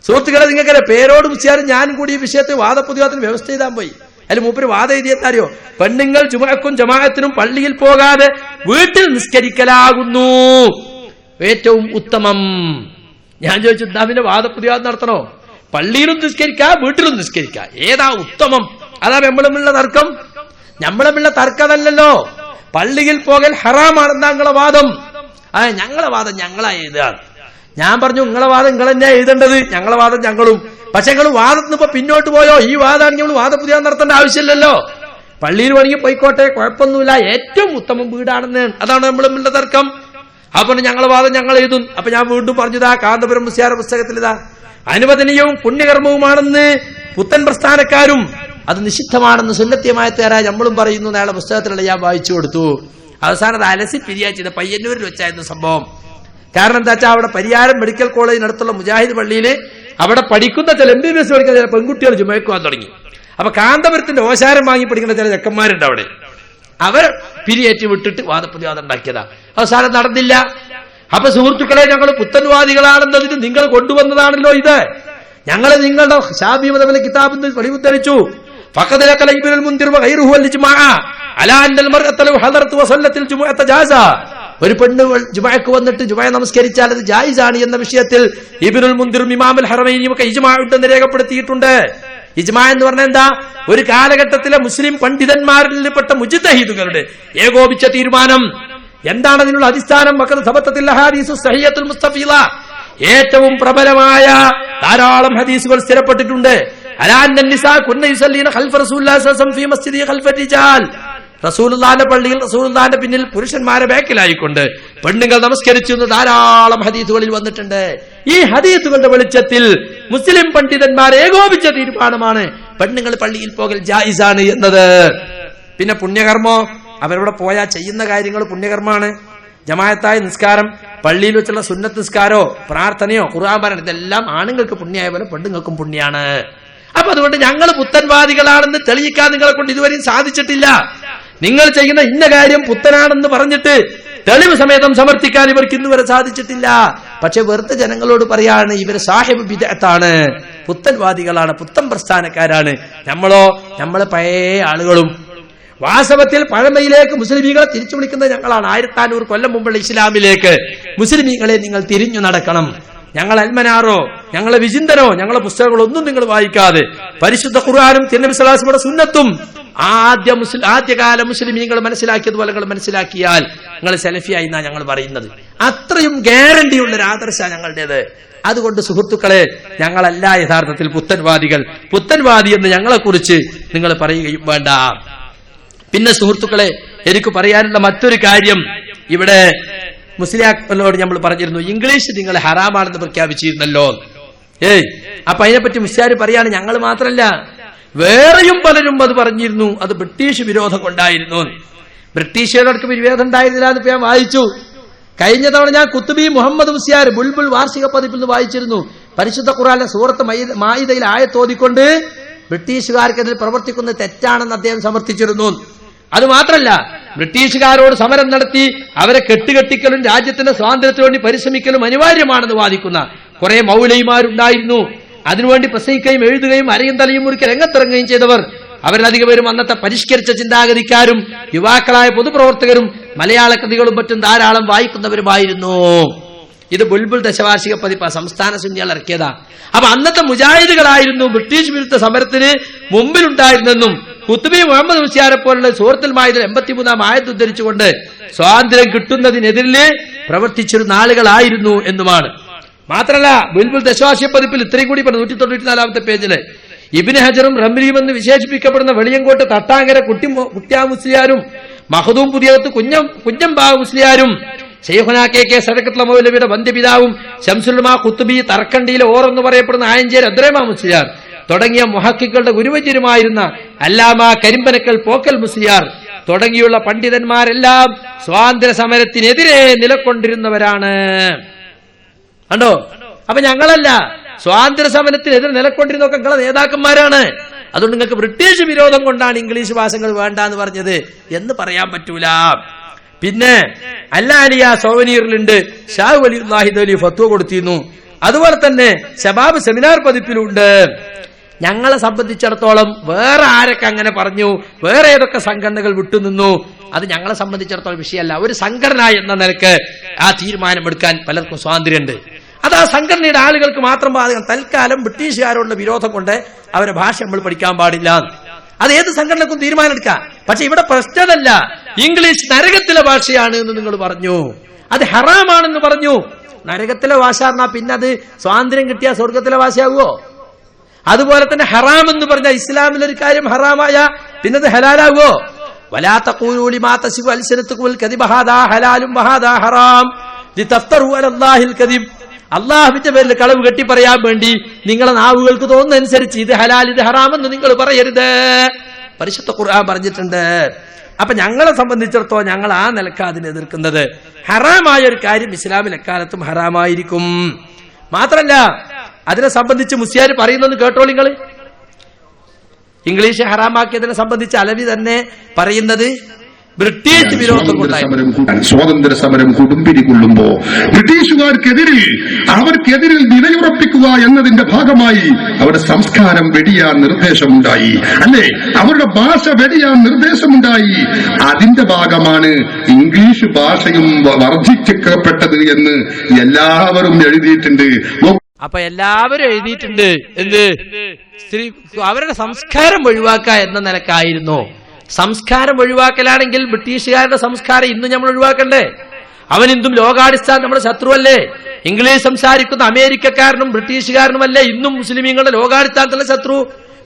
സുഹൃത്തുക്കളെ, നിങ്ങൾക്ക് പേരോട് മുസ്ലിയാരും ഞാനും കൂടി ഈ വിഷയത്തിൽ വാദപ്രതിവാദത്തിന് വ്യവസ്ഥ ചെയ്താൻ പോയി. അതിൽ മൂപ്പര് വാദം എഴുതിയെത്താറിയോ? പെണ്ണുങ്ങൾ ജുമുഅക്കും ജമാഅത്തിനും പള്ളിയിൽ പോകാതെ വീട്ടിൽ നിസ്കരിക്കലാകുന്നു ഏറ്റവും ഉത്തമം. ഞാൻ ചോദിച്ചു, പിന്നെ വാദപ്രതിവാദം നടത്തണോ? പള്ളിയിലും നിസ്കരിക്കാം, വീട്ടിലും നിസ്കരിക്കാം, ഏതാ ഉത്തമം? അതാ നമ്മളുമുള്ള തർക്കം. നമ്മളുമുള്ള തർക്കമല്ലല്ലോ. പള്ളിയിൽ പോകൽ ഹറാമാണെന്നാ നിങ്ങളെ വാദം. ഞങ്ങളെ വാദം ഞങ്ങളാ എഴുതുകയാണ്. ഞാൻ പറഞ്ഞു, നിങ്ങളെ വാദം നിങ്ങൾ തന്നെയാ എഴുതേണ്ടത്, ഞങ്ങളെ വാദം ഞങ്ങളും. പക്ഷെ നിങ്ങൾ വാദത്തിന് ഇപ്പൊ പിന്നോട്ട് പോയോ? ഈ വാദമാണെങ്കിൽ നമ്മൾ വാദപ്രതിവാദം നടത്തേണ്ട ആവശ്യമില്ലല്ലോ. പള്ളിയിൽ വേണമെങ്കിൽ പോയിക്കോട്ടെ, കുഴപ്പമൊന്നുമില്ല, ഏറ്റവും ഉത്തമം വീടാണെന്ന്. അതാണ് നമ്മളുമുള്ള തർക്കം. അപ്പൊ ഞങ്ങളെ വാദം ഞങ്ങൾ എഴുതും. അപ്പൊ ഞാൻ വീണ്ടും പറഞ്ഞതാ, കാന്തപുരം മുസ്ലിയാർ പുസ്തകത്തിൽ ഇതാ അനുവദനീയവും പുണ്യകർമ്മവുമാണെന്ന് പുത്തൻ പ്രസ്ഥാനക്കാരും അത് നിഷിദ്ധമാണെന്ന് സുന്നത്തിയമായ തേരാ നമ്മളും പറയുന്നു. നാളെ പുസ്തകത്തിലുള്ള ഞാൻ വായിച്ചു കൊടുത്തു. അവസാനം അത് അലസി പിരിയാച്ചത് പയ്യന്നൂരിൽ വെച്ചായിരുന്നു സംഭവം. കാരണം എന്താ വെച്ചാൽ അവിടെ പരിയാരം മെഡിക്കൽ കോളേജിനടുത്തുള്ള മുജാഹിദ് പള്ളിയിൽ അവിടെ പഠിക്കുന്ന ചില MBBS പഠിക്കുന്ന ചില പെൺകുട്ടികൾ ജുമയ്ക്കുവാൻ തുടങ്ങി. അപ്പൊ കാന്തപുരത്തിന്റെ ഓശാരം വാങ്ങി പഠിക്കുന്ന ചില ചെക്കന്മാരുണ്ട് അവിടെ. അവർ പിരിയേറ്റ് വിട്ടിട്ട് വാദപ്രതിവാദം ഉണ്ടാക്കിയതാ. അവസാനം നടന്നില്ല. അപ്പൊ സുഹൃത്തുക്കളെ, ഞങ്ങൾ പുത്തൻവാദികളാണെന്നതിന് നിങ്ങൾ കൊണ്ടുവന്നതാണല്ലോ ഇത്. ഞങ്ങളെ നിങ്ങളുടെ ഷാഫി മദ്ഹബിലെ കിതാബിൽ വെളിവുദ്ധരിച്ചു. ഒരു പെണ്ണ് ജുമഅക്ക് വന്നിട്ട് ജുമഅ നമസ്കരിച്ചാൽ അത് ജായിസാണ് എന്ന വിഷയത്തിൽ ഇബ്നുൽ മുൻദിറും ഇമാമുൽ ഹറമൈനിയും ഒക്കെ ഇജ്മാ ഉണ്ടെന്ന് രേഖപ്പെടുത്തിയിട്ടുണ്ട്. ഇജ്മാ എന്ന് പറഞ്ഞാൽ എന്താ? ഒരു കാലഘട്ടത്തിലെ മുസ്ലിം പണ്ഡിതന്മാരിൽപ്പെട്ട മുജ്തഹിദുകളുടെ ഏകോപിച്ച തീരുമാനം. എന്താണ് അതിനുള്ള അടിസ്ഥാനം? ഏറ്റവും പ്രബലമായ ധാരാളം ഹദീസുകൾ സ്ഥിരപ്പെട്ടിട്ടുണ്ട്. റസൂലുള്ളാഹിന്റെ പള്ളിയിൽ റസൂലുള്ളാഹിന്റെ പിന്നിൽ പുരുഷന്മാരെ ബാക്കിലായിക്കൊണ്ട് പെണ്ണുങ്ങൾ നമസ്കരിച്ചു എന്ന് ധാരാളം ഹദീസുകളിൽ വന്നിട്ടുണ്ട്. ഈ ഹദീസുകളുടെ വെളിച്ചത്തിൽ മുസ്ലിം പണ്ഡിതന്മാർ ഏകോപിച്ച തീരുമാനമാണ് പെണ്ണുങ്ങൾ പള്ളിയിൽ പോകൽ ജായിസാണ് എന്നത്. പിന്നെ പുണ്യകർമ്മോ? അവരവിടെ പോയാൽ ചെയ്യുന്ന കാര്യങ്ങൾ പുണ്യകർമ്മമാണ്. ജമാഅത്തായ നിസ്കാരം, പള്ളിയിൽ വെച്ചുള്ള സുന്നത്ത് നിസ്കാരോ പ്രാർത്ഥനയോ ഖുർആൻ പാരായണം, ഇതെല്ലാം ആണുങ്ങൾക്ക് പുണ്യമായ പോലെ പെണ്ണുങ്ങൾക്കും പുണ്യാണ്. അപ്പൊ അതുകൊണ്ട് ഞങ്ങൾ പുത്തൻവാദികളാണെന്ന് തെളിയിക്കാൻ നിങ്ങളെ കൊണ്ട് ഇതുവരെയും സാധിച്ചിട്ടില്ല. നിങ്ങൾ ചെയ്യുന്ന ഇന്ന കാര്യം പുത്തനാണെന്ന് പറഞ്ഞിട്ട് തെളിവ് സമേതം സമർത്ഥിക്കാൻ ഇവർക്ക് ഇന്നുവരെ സാധിച്ചിട്ടില്ല. പക്ഷെ വെറുതെ ജനങ്ങളോട് പറയാണ്, ഇവര് സാഹിബ് ബിദ്അത്താണ്, പുത്തൻവാദികളാണ്, പുത്തൻ പ്രസ്ഥാനക്കാരാണ്. നമ്മളെ പഴയ ആളുകളും വാസ്തവത്തിൽ പഴമയിലേക്ക് മുസ്ലിമീങ്ങളെ തിരിച്ചു വിളിക്കുന്നത് ഞങ്ങളാണ്. 1500 കൊല്ലം മുമ്പുള്ള ഇസ്ലാമിലേക്ക് മുസ്ലിമീങ്ങളെ നിങ്ങൾ തിരിഞ്ഞു നടക്കണം. ഞങ്ങൾ അൽമനാറോ ഞങ്ങളെ വിചിന്തനോ ഞങ്ങളെ പുസ്തകങ്ങളൊന്നും നിങ്ങൾ വായിക്കാതെ പരിശുദ്ധ ഖുർആനും തിരുനബി സ്വല്ലല്ലാഹു അലൈഹി വസല്ലമയുടെ സുന്നത്തും ആദ്യകാല മുസ്ലിമീങ്ങൾ മനസ്സിലാക്കിയതുപോലെ നിങ്ങൾ മനസ്സിലാക്കിയാൽ നിങ്ങൾ സലഫിയായി എന്നാണ് ഞങ്ങൾ പറയുന്നത്. അത്രയും ഗ്യാരണ്ടിയുള്ള ഒരു ആദർശമാണ് ഞങ്ങളുടേത്. അതുകൊണ്ട് സുഹൃത്തുക്കളെ, ഞങ്ങളല്ല യഥാർത്ഥത്തിൽ പുത്തൻവാദികൾ. പുത്തൻവാദി എന്ന് ഞങ്ങളെ കുറിച്ച് നിങ്ങൾ പറയുകയും വേണ്ട. പിന്നെ സുഹൃത്തുക്കളെ, എനിക്ക് പറയാനുള്ള മറ്റൊരു കാര്യം, ഇവിടെ മുസ്ലിയാക്കളോട് നമ്മൾ പറഞ്ഞിരുന്നു ഇംഗ്ലീഷ് നിങ്ങൾ ഹറാമാണെന്ന് പ്രഖ്യാപിച്ചിരുന്നല്ലോ. അപ്പൊ അതിനെപ്പറ്റി മുസ്ലിയാർ പറയാണ് ഞങ്ങൾ മാത്രമല്ല വേറെയും പലരും അത് പറഞ്ഞിരുന്നു. അത് ബ്രിട്ടീഷ് വിരോധം കൊണ്ടായിരുന്നു. ബ്രിട്ടീഷുകാർക്ക് വിരോധം ഉണ്ടായിരുന്നില്ല എന്ന് ഞാൻ വായിച്ചു. കഴിഞ്ഞ തവണ ഞാൻ കുത്തുബി മുഹമ്മദ് മുസ്ലിയാർ ബുൽബുൽ വാർഷിക പതിപ്പിൽ നിന്ന് വായിച്ചിരുന്നു. പരിശുദ്ധ ഖുർആനിലെ സൂറത്ത് മാഇദയിൽ ആയത്തോതിക്കൊണ്ട് ബ്രിട്ടീഷുകാർക്കെതിരെ പ്രവർത്തിക്കുന്നത് തെറ്റാണെന്ന് അദ്ദേഹം സമർത്ഥിച്ചിരുന്നു. അത് മാത്രമല്ല, ബ്രിട്ടീഷുകാരോട് സമരം നടത്തി അവരെ കെട്ടുകെട്ടിക്കലും രാജ്യത്തിന്റെ സ്വാതന്ത്ര്യത്തിന് വേണ്ടി പരിശ്രമിക്കലും അനിവാര്യമാണെന്ന് വാദിക്കുന്ന കുറെ മൗലവിമാരുണ്ടായിരുന്നു. അതിനുവേണ്ടി പ്രസംഗിക്കുകയും എഴുതുകയും അരയും തലയും മുറിക്ക് രംഗത്തിറങ്ങുകയും ചെയ്തവർ. അവരിലധികം പേരും അന്നത്തെ പരിഷ്കരിച്ച ചിന്താഗതിക്കാരും യുവാക്കളായ പൊതുപ്രവർത്തകരും മലയാള കൃതികളും മറ്റും ധാരാളം വായിക്കുന്നവരുമായിരുന്നു. ഇത് ബുൽബുൽ ദശവാർഷിക പതിപ്പ് സംസ്ഥാന സുന്നികൾ ഇറക്കിയതാ. അപ്പൊ അന്നത്തെ മുജാഹിദുകളായിരുന്നു ബ്രിട്ടീഷ് വിരുദ്ധ സമരത്തിന് മുമ്പിലുണ്ടായിരുന്നെന്നും കുത്തുബി മുഹമ്മദ് മുസ്ലിയാരെ പോലുള്ള സൂറത്തുൽ മാഇദയിൽ 83-ാം ആയത്ത് ഉദ്ധരിച്ചുകൊണ്ട് സ്വാതന്ത്ര്യം കിട്ടുന്നതിനെതിരെ പ്രവർത്തിച്ചിരുന്ന ആളുകളായിരുന്നു എന്നുമാണ്. മാത്രമല്ല, ബുൽബുൽ ദശവാർഷിക പതിപ്പിൽ ഇത്രയും കൂടി 194-ാമത്തെ പേജില് ഇബ്നു ഹജറും റംലിയും എന്ന് വിശേഷിപ്പിക്കപ്പെടുന്ന വെളിയങ്കോട്ട് തട്ടാങ്കര കുട്ട്യാ മുസ്ലിയാരും മഹദൂം പുതിയകത്ത് കുഞ്ഞമ്പാ മുസ്ലിയാരും ശൈഖുനാ കെ സദഖത്തുൽ മൗലവിയുടെ വന്ധ്യപിതാവും ശംസുൽമാ ഖുത്ബി തർക്കണ്ടിയിലെ ഓറെന്ന് പറയപ്പെടുന്ന ആയഞ്ചേരി അദ്രൈമാ മുസ്ലിയാർ തുടങ്ങിയ മുഹഖിഖുകളുടെ ഗുരുവര്യരുമായിരുന്ന അല്ലാമ കരിമ്പനക്കൽ പോക്കൽ മുസ്ലിയാർ തുടങ്ങിയുള്ള പണ്ഡിതന്മാരെല്ലാം സ്വാതന്ത്ര്യ സമരത്തിനെതിരെ നിലകൊണ്ടിരുന്നവരാണ്. കണ്ടോ? അപ്പൊ ഞങ്ങളല്ല, സ്വാതന്ത്ര്യ സമരത്തിനെതിരെ നിലകൊണ്ടിരുന്നൊക്കെ നിങ്ങളെ നേതാക്കന്മാരാണ്. അതുകൊണ്ട് നിങ്ങൾക്ക് ബ്രിട്ടീഷ് വിരോധം കൊണ്ടാണ് ഇംഗ്ലീഷ് ഭാഷകൾ വേണ്ട എന്ന് പറഞ്ഞത് എന്ന് പറയാൻ പറ്റൂല. പിന്നെ അല്ലാലിയ സോവനീറിലുണ്ട്, ഷാ വലിയുല്ലാഹി ദലി ഫത്വ കൊടുത്തിരുന്നു. അതുപോലെ തന്നെ ശബാബ് സെമിനാർ പതിപ്പിലുണ്ട്. ഞങ്ങളെ സംബന്ധിച്ചിടത്തോളം വേറെ ആരൊക്കെ അങ്ങനെ പറഞ്ഞു, വേറെ ഏതൊക്കെ സംഘടനകൾ വിട്ടുനിന്നു, അത് ഞങ്ങളെ സംബന്ധിച്ചിടത്തോളം വിഷയമല്ല. ഒരു സംഘടന എന്ന നിലക്ക് ആ തീരുമാനമെടുക്കാൻ പലർക്കും സ്വാതന്ത്ര്യമുണ്ട്. അത് ആ സംഘടനയുടെ ആളുകൾക്ക് മാത്രം ബാധകം. തൽക്കാലം ബ്രിട്ടീഷുകാരോടുള്ള വിരോധം കൊണ്ട് അവരുടെ ഭാഷ നമ്മൾ പഠിക്കാൻ പാടില്ല. അത് ഏത് സംഘടനക്കും തീരുമാനമെടുക്കാം. പക്ഷെ ഇവിടെ പ്രശ്നമല്ല, ഇംഗ്ലീഷ് നരകത്തിലെ ഭാഷയാണ് എന്ന് നിങ്ങൾ പറഞ്ഞു, അത് ഹറാമാണെന്ന് പറഞ്ഞു. നരകത്തിലെ ഭാഷ പറഞ്ഞാൽ പിന്നെ അത് സ്വാതന്ത്ര്യം കിട്ടിയ സ്വർഗത്തിലെ ഭാഷയാകുമോ? അതുപോലെ തന്നെ ഹറാം എന്ന് പറഞ്ഞാൽ ഇസ്ലാമിലൊരു കാര്യം ഹറാമായ പിന്നെ അത് ഹലാലാകുമോ? വലാ തഖൂലൂ ലിമാ തസിഫു അൽസിനതുകുൽ കദിബ ഹാദാ ഹലാലും വഹാദാ ഹറാം ലിതഫ്തറൂ അലല്ലാഹിൽ കദിബ്. അള്ളാഹുവിന്റെ പേരിൽ കളവ് കെട്ടി പറയാൻ വേണ്ടി നിങ്ങളെ നാവുകൾക്ക് തോന്നുന്നതനുസരിച്ച് ഇത് ഹലാൽ ഇത് ഹറാം എന്ന് നിങ്ങൾ പറയരുത്. പരിശുദ്ധ ഖുർആൻ പറഞ്ഞിട്ടുണ്ട്. അപ്പൊ ഞങ്ങളെ സംബന്ധിച്ചിടത്തോളം ഞങ്ങൾ ആ നിലക്ക് അതിനെ എതിർക്കുന്നത്. ഹറാമായ ഒരു കാര്യം ഇസ്ലാമിൽ എക്കാലത്തും ഹറാമായിരിക്കും. മാത്രല്ല, അതിനെ സംബന്ധിച്ച് മുസ്ലിയാർ പറയുന്നത് കേട്ടോളൂ നിങ്ങൾ. ഇംഗ്ലീഷ് ഹറാമാക്കിയതിനെ സംബന്ധിച്ച് അലവി തന്നെ പറയുന്നത് ബ്രിട്ടീഷ് വിരോധം സ്വാതന്ത്ര്യ സമരം കൊടുമ്പിരി കൊള്ളുമ്പോ ബ്രിട്ടീഷുകാർക്കെതിരിൽ അവർക്കെതിരിൽ നിലയുറപ്പിക്കുക എന്നതിന്റെ ഭാഗമായി അവരുടെ സംസ്കാരം വെടിയാൻ നിർദ്ദേശമുണ്ടായി, അല്ലെ? അവരുടെ ഭാഷ വെടിയാൻ നിർദ്ദേശമുണ്ടായി. അതിന്റെ ഭാഗമാണ് ഇംഗ്ലീഷ് ഭാഷയും വർദ്ധിക്കപ്പെട്ടത് എന്ന് എല്ലാവരും എഴുതിയിട്ടുണ്ട്. അപ്പൊ എല്ലാവരും എഴുതിയിട്ടുണ്ട്. എന്ത്? അവരുടെ സംസ്കാരം ഒഴിവാക്കുക എന്ന നിലക്കായിരുന്നു. സംസ്കാരം ഒഴിവാക്കലാണെങ്കിൽ ബ്രിട്ടീഷുകാരുടെ സംസ്കാരം ഇന്നും നമ്മൾ ഒഴിവാക്കണ്ടേ? അവൻ ഇന്നും ലോകാടിസ്ഥാനം നമ്മുടെ ശത്രുവല്ലേ? ഇംഗ്ലീഷ് സംസാരിക്കുന്ന അമേരിക്കക്കാരനും ബ്രിട്ടീഷുകാരനുമല്ലേ ഇന്നും മുസ്ലിമീങ്ങളുടെ ലോകാടിസ്ഥാനത്തുള്ള ശത്രു?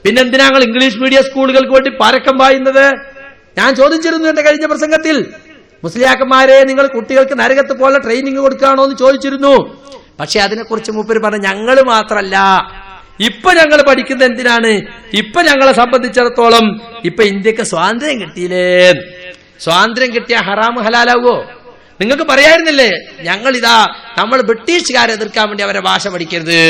പിന്നെന്തിനാ ഞങ്ങൾ ഇംഗ്ലീഷ് മീഡിയം സ്കൂളുകൾക്ക് വേണ്ടി പരക്കം പായുന്നത്? ഞാൻ ചോദിച്ചിരുന്നു എന്റെ കഴിഞ്ഞ പ്രസംഗത്തിൽ, മുസ്ലിയാക്കന്മാരെ നിങ്ങൾ കുട്ടികൾക്ക് നരകത്ത് പോലെ ട്രെയിനിങ് കൊടുക്കുകയാണോ എന്ന് ചോദിച്ചിരുന്നു. പക്ഷെ അതിനെക്കുറിച്ച് മൂപ്പര് പറഞ്ഞു ഞങ്ങൾ മാത്രല്ല, ഇപ്പൊ ഞങ്ങൾ പഠിക്കുന്നത് എന്തിനാണ്? ഇപ്പൊ ഞങ്ങളെ സംബന്ധിച്ചിടത്തോളം ഇപ്പൊ ഇന്ത്യക്ക് സ്വാതന്ത്ര്യം കിട്ടിയില്ലേ? സ്വാതന്ത്ര്യം കിട്ടിയ ഹറാം ഹലാലാവോ? നിങ്ങൾക്ക് പറയായിരുന്നില്ലേ നമ്മൾ ബ്രിട്ടീഷുകാരെ എതിർക്കാൻ വേണ്ടി അവരെ ഭാഷ പഠിക്കരുത്,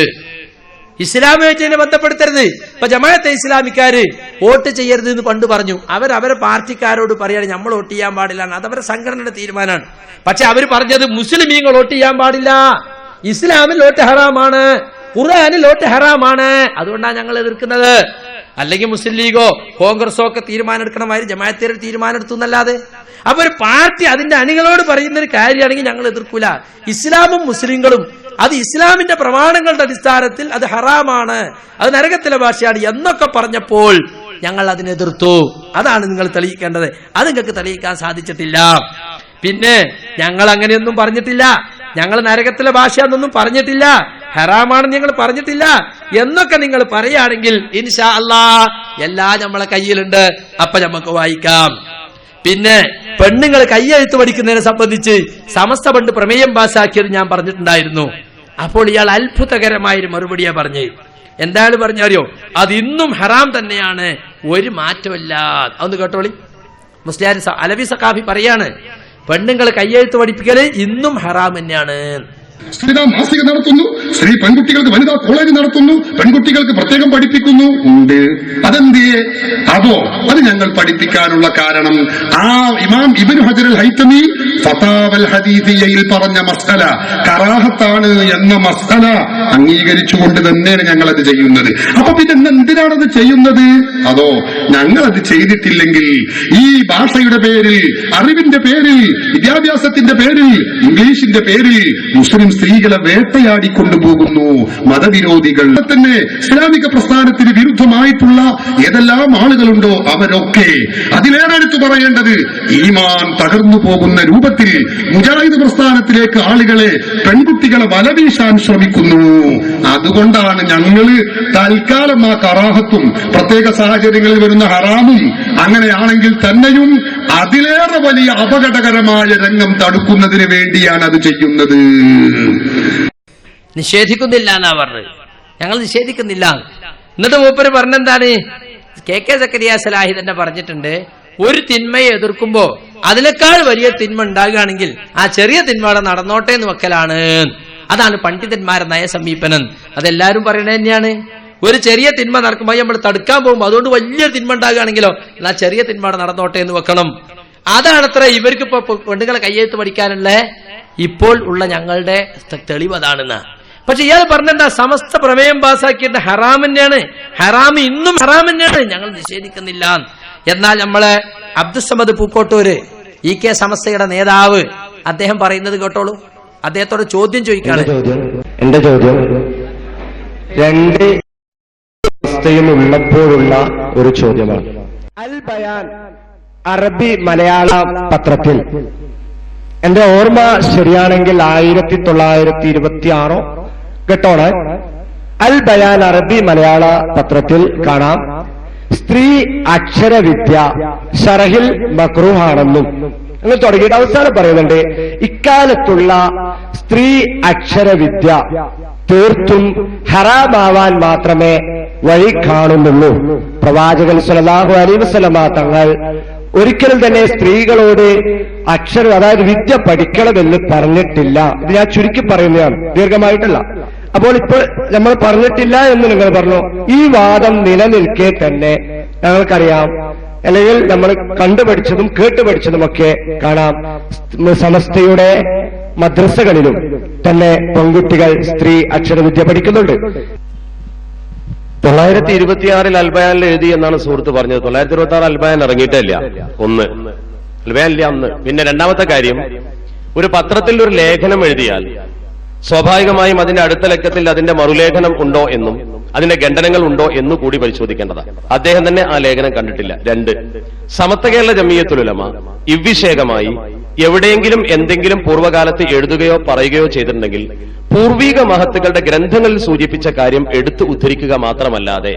ഇസ്ലാമുമായിട്ട് ഇതിനെ ബന്ധപ്പെടുത്തരുത്. ഇപ്പൊ ജമാഅത്തെ ഇസ്ലാമിക്കാര് വോട്ട് ചെയ്യരുത് എന്ന് പണ്ട് പറഞ്ഞു. അവരെ പാർട്ടിക്കാരോട് പറയാണ് നമ്മൾ വോട്ട് ചെയ്യാൻ പാടില്ല, അതവരെ സംഘടനയുടെ തീരുമാനമാണ്. പക്ഷെ അവർ പറഞ്ഞത് മുസ്ലിമീങ്ങൾ വോട്ട് ചെയ്യാൻ പാടില്ല, ഇസ്ലാമിൽ വോട്ട് ഹറാമാണ്, ഖുർആനിൽ വോട്ട് ഹറാമാണ്, അതുകൊണ്ടാണ് ഞങ്ങൾ എതിർക്കുന്നത്. അല്ലെങ്കിൽ മുസ്ലിം ലീഗോ കോൺഗ്രസോ ഒക്കെ തീരുമാനം എടുക്കണമാതിരി ജമാഅത്തേർ തീരുമാനം എടുത്തു എന്നല്ലാതെ. അപ്പൊ ഒരു പാർട്ടി അതിന്റെ അണികളോട് പറയുന്ന ഒരു കാര്യമാണെങ്കിൽ ഞങ്ങൾ എതിർക്കൂല. ഇസ്ലാമും മുസ്ലിങ്ങളും അത് ഇസ്ലാമിന്റെ പ്രമാണങ്ങളുടെ അടിസ്ഥാനത്തിൽ അത് ഹറാമാണ്, അത് നരകത്തിലെ ഭാഷയാണ് എന്നൊക്കെ പറഞ്ഞപ്പോൾ ഞങ്ങൾ അതിനെതിർത്തു. അതാണ് നിങ്ങൾ തെളിയിക്കേണ്ടത്. അത് നിങ്ങൾക്ക് തെളിയിക്കാൻ സാധിച്ചിട്ടില്ല. പിന്നെ ഞങ്ങൾ അങ്ങനെയൊന്നും പറഞ്ഞിട്ടില്ല, ഞങ്ങൾ നരകത്തിലെ ഭാഷ എന്നൊന്നും പറഞ്ഞിട്ടില്ല, ഹറാമാണെന്ന് ഞങ്ങൾ പറഞ്ഞിട്ടില്ല എന്നൊക്കെ നിങ്ങൾ പറയുകയാണെങ്കിൽ ഇൻഷാ അല്ലാഹ് എല്ലാം നമ്മളെ കയ്യിലുണ്ട്, അപ്പൊ നമുക്ക് വായിക്കാം. പിന്നെ പെണ്ണുങ്ങൾ കയ്യെഴുത്ത് പഠിക്കുന്നതിനെ സംബന്ധിച്ച് സമസ്ത പണ്ട് പ്രമേയം പാസാക്കിയത് ഞാൻ പറഞ്ഞിട്ടുണ്ടായിരുന്നു. അപ്പോൾ ഇയാൾ അത്ഭുതകരമായൊരു മറുപടിയാ പറഞ്ഞ്. എന്താണ് പറഞ്ഞറിയോ? അത് ഇന്നും ഹറാം തന്നെയാണ്, ഒരു മാറ്റമില്ല. അതൊന്ന് കേട്ടോളി. മുസ്ലിയാർ അലവി സഖാഫി പറയാണ്, പെണ്ണുങ്ങൾ കയ്യെഴുത്ത് പഠിപ്പിക്കല് ഇന്നും ഹറാം തന്നെയാണ്. വനിതാ മാസിക നടത്തുന്നു, സ്ത്രീ പെൺകുട്ടികൾക്ക് വനിതാ കോളേജ് നടത്തുന്നു, പെൺകുട്ടികൾക്ക് പ്രത്യേകം പഠിപ്പിക്കുന്നു ഉണ്ട്. അതെന്തിയെ? അതോ അത് ഞങ്ങൾ പഠിപ്പിക്കാനുള്ള കാരണം ആ ഇമാം ഇബ്നു ഹജർ അൽ ഹൈതമി ഫതാവൽ ഹദീസിയയിൽ പറഞ്ഞ മസ്അല കറാഹത്താണ് എന്ന മസ്അല അംഗീകരിച്ചുകൊണ്ട് തന്നെയാണ് ഞങ്ങൾ അത് ചെയ്യുന്നത്. അപ്പൊ പിന്നെ എന്തിനാണത് ചെയ്യുന്നത്? അതോ ഞങ്ങളത് ചെയ്തിട്ടില്ലെങ്കിൽ ഈ ഭാഷയുടെ പേരിൽ, അറിവിന്റെ പേരിൽ, വിദ്യാഭ്യാസത്തിന്റെ പേരിൽ, ഇംഗ്ലീഷിന്റെ പേരിൽ മുസ്ലിം സ്ത്രീകളെ വേട്ടയാടിക്കൊണ്ടുപോകുന്നു മതവിരോധികൾ. തന്നെ ഇസ്ലാമിക പ്രസ്ഥാനത്തിന് വിരുദ്ധമായിട്ടുള്ള ഏതെല്ലാം ആളുകളുണ്ടോ അവരൊക്കെ, അതിലേറെ എടുത്തു പറയേണ്ടത് ഈമാൻ തകർന്നു പോകുന്ന രൂപത്തിൽ മുജാഹിദ് പ്രസ്ഥാനത്തിലേക്ക് ആളുകളെ, പെൺകുട്ടികളെ വലവീശാൻ ശ്രമിക്കുന്നു. അതുകൊണ്ടാണ് ഞങ്ങള് തൽക്കാലം ആ കറാഹത്തും പ്രത്യേക സാഹചര്യങ്ങളിൽ വരുന്ന ഹറാമും അങ്ങനെയാണെങ്കിൽ തന്നെയും അതിലേറെ വലിയ അപകടകരമായ രംഗം തടുക്കുന്നതിന് വേണ്ടിയാണ് അത് ചെയ്യുന്നത്. നിഷേധിക്കുന്നില്ല എന്നാ പറഞ്ഞത്, ഞങ്ങൾ നിഷേധിക്കുന്നില്ല. എന്നിട്ട് മൂപ്പര് പറഞ്ഞെന്താണ്? കെ സക്കരിയ സലാഹി തന്നെ പറഞ്ഞിട്ടുണ്ട്, ഒരു തിന്മയെ എതിർക്കുമ്പോ അതിനേക്കാൾ വലിയ തിന്മ ഉണ്ടാകുകയാണെങ്കിൽ ആ ചെറിയ തിന്മയുടെ നടന്നോട്ടെ എന്ന് വെക്കലാണ്. അതാണ് പണ്ഡിതന്മാരെ നയസമീപനം. അതെല്ലാരും പറയണത് തന്നെയാണ്. ഒരു ചെറിയ തിന്മ നടക്കുമ്പോൾ നമ്മൾ തടുക്കാൻ പോകുമ്പോൾ അതുകൊണ്ട് വലിയ തിന്മ ഉണ്ടാകുകയാണെങ്കിലോ എന്നാൽ ചെറിയ തിന്മയുടെ നടന്നോട്ടെ എന്ന് വെക്കണം. അതാണത്ര ഇവർക്ക് ഇപ്പൊ പെണ്ണുങ്ങളെ കയ്യെഴുത്ത് പഠിക്കാനുള്ള ഇപ്പോൾ ഉള്ള ഞങ്ങളുടെ തെളിവ് അതാണെന്ന്. പക്ഷെ ഇയാൾ പറഞ്ഞെന്താ? സമസ്ത പ്രമേയം പാസാക്കിയിട്ട് ഹറാം തന്നെയാണ്, ഹറാം ഇന്നും ഹറാം തന്നെയാണ്, ഞങ്ങൾ നിഷേധിക്കുന്നില്ല. എന്നാൽ നമ്മളെ അബ്ദുസ്സമദ് പൂക്കോട്ടൂര് കെ സമസ്തയുടെ നേതാവ് അദ്ദേഹം പറയുന്നത് കേട്ടോളൂ. അദ്ദേഹത്തോട് ചോദ്യം ചോദിക്കാണ്. എന്റെ ചോദ്യം രണ്ട് അവസ്ഥയും ഉള്ളപ്പോഴുള്ള ഒരു ചോദ്യമാണ്. അൽ ബയാൻ അറബി മലയാള പത്രത്തിൽ, എന്റെ ഓർമ്മ ശരിയാണെങ്കിൽ 1926 കേട്ടോണ്, അൽ ബയാൻ അറബി മലയാള പത്രത്തിൽ കാണാം, സ്ത്രീ അക്ഷരവിദ്യ ഷറഹിൽ മക്രൂഹാണെന്നും അങ്ങനെ തുടങ്ങിയിട്ട് അവസാനം പറയുന്നുണ്ട്, ഇക്കാലത്തുള്ള സ്ത്രീ അക്ഷരവിദ്യ തീർത്തും ഹറാമാവാൻ മാത്രമേ വഴി കാണുന്നുള്ളൂ. പ്രവാചകൻ സ്വല്ലല്ലാഹു അലൈഹി വസല്ലമ തങ്ങൾ ഒരിക്കലും തന്നെ സ്ത്രീകളോട് അക്ഷരം, അതായത് വിദ്യ പഠിക്കണമെന്ന് പറഞ്ഞിട്ടില്ല. ഇത് ഞാൻ ചുരുക്കി പറയുന്നതാണ്, ദീർഘമായിട്ടല്ല. അപ്പോൾ ഇപ്പോൾ നമ്മൾ പറഞ്ഞിട്ടില്ല എന്ന് നിങ്ങൾ പറഞ്ഞു. ഈ വാദം നിലനിൽക്കെ തന്നെ ഞങ്ങൾക്കറിയാം, അല്ലെങ്കിൽ നമ്മൾ കണ്ടുപഠിച്ചതും കേട്ടുപഠിച്ചതുമൊക്കെ കാണാം, സമസ്തയുടെ മദ്രസകളിലും തന്നെ പെൺകുട്ടികൾ സ്ത്രീ അക്ഷരവിദ്യ പഠിക്കുന്നുണ്ട്. 926 അൽബയാനിൽ എഴുതി എന്നാണ് സുഹൃത്ത് പറഞ്ഞത്. 926 അൽബയാൻ ഇറങ്ങിയിട്ടില്ല. ഒന്ന് അൽബയാൻ ഇല്ല അന്ന്. പിന്നെ രണ്ടാമത്തെ കാര്യം, ഒരു പത്രത്തിൽ ഒരു ലേഖനം എഴുതിയാൽ സ്വാഭാവികമായും അതിന്റെ അടുത്ത ലക്കത്തിൽ അതിന്റെ മറുലേഖനം ഉണ്ടോ എന്നും അതിന്റെ ഖണ്ഡനങ്ങൾ ഉണ്ടോ എന്നു കൂടി പരിശോധിക്കേണ്ടതാണ്. അദ്ദേഹം തന്നെ ആ ലേഖനം കണ്ടിട്ടില്ല. രണ്ട്, സമസ്ത കേരള ജമിയത്തുൽ ഉലമ ഇவ்விഷേകമായി എവിടെയെങ്കിലും എന്തെങ്കിലും പൂർവ്വകാലത്ത് എഴുതുകയോ പറയുകയോ ചെയ്തിട്ടുണ്ടെങ്കിൽ പൂർവിക മഹത്തുക്കളുടെ ഗ്രന്ഥങ്ങളിൽ സൂചിപ്പിച്ച കാര്യം എടുത്തു ഉദ്ധരിക്കുക മാത്രമല്ലാതെ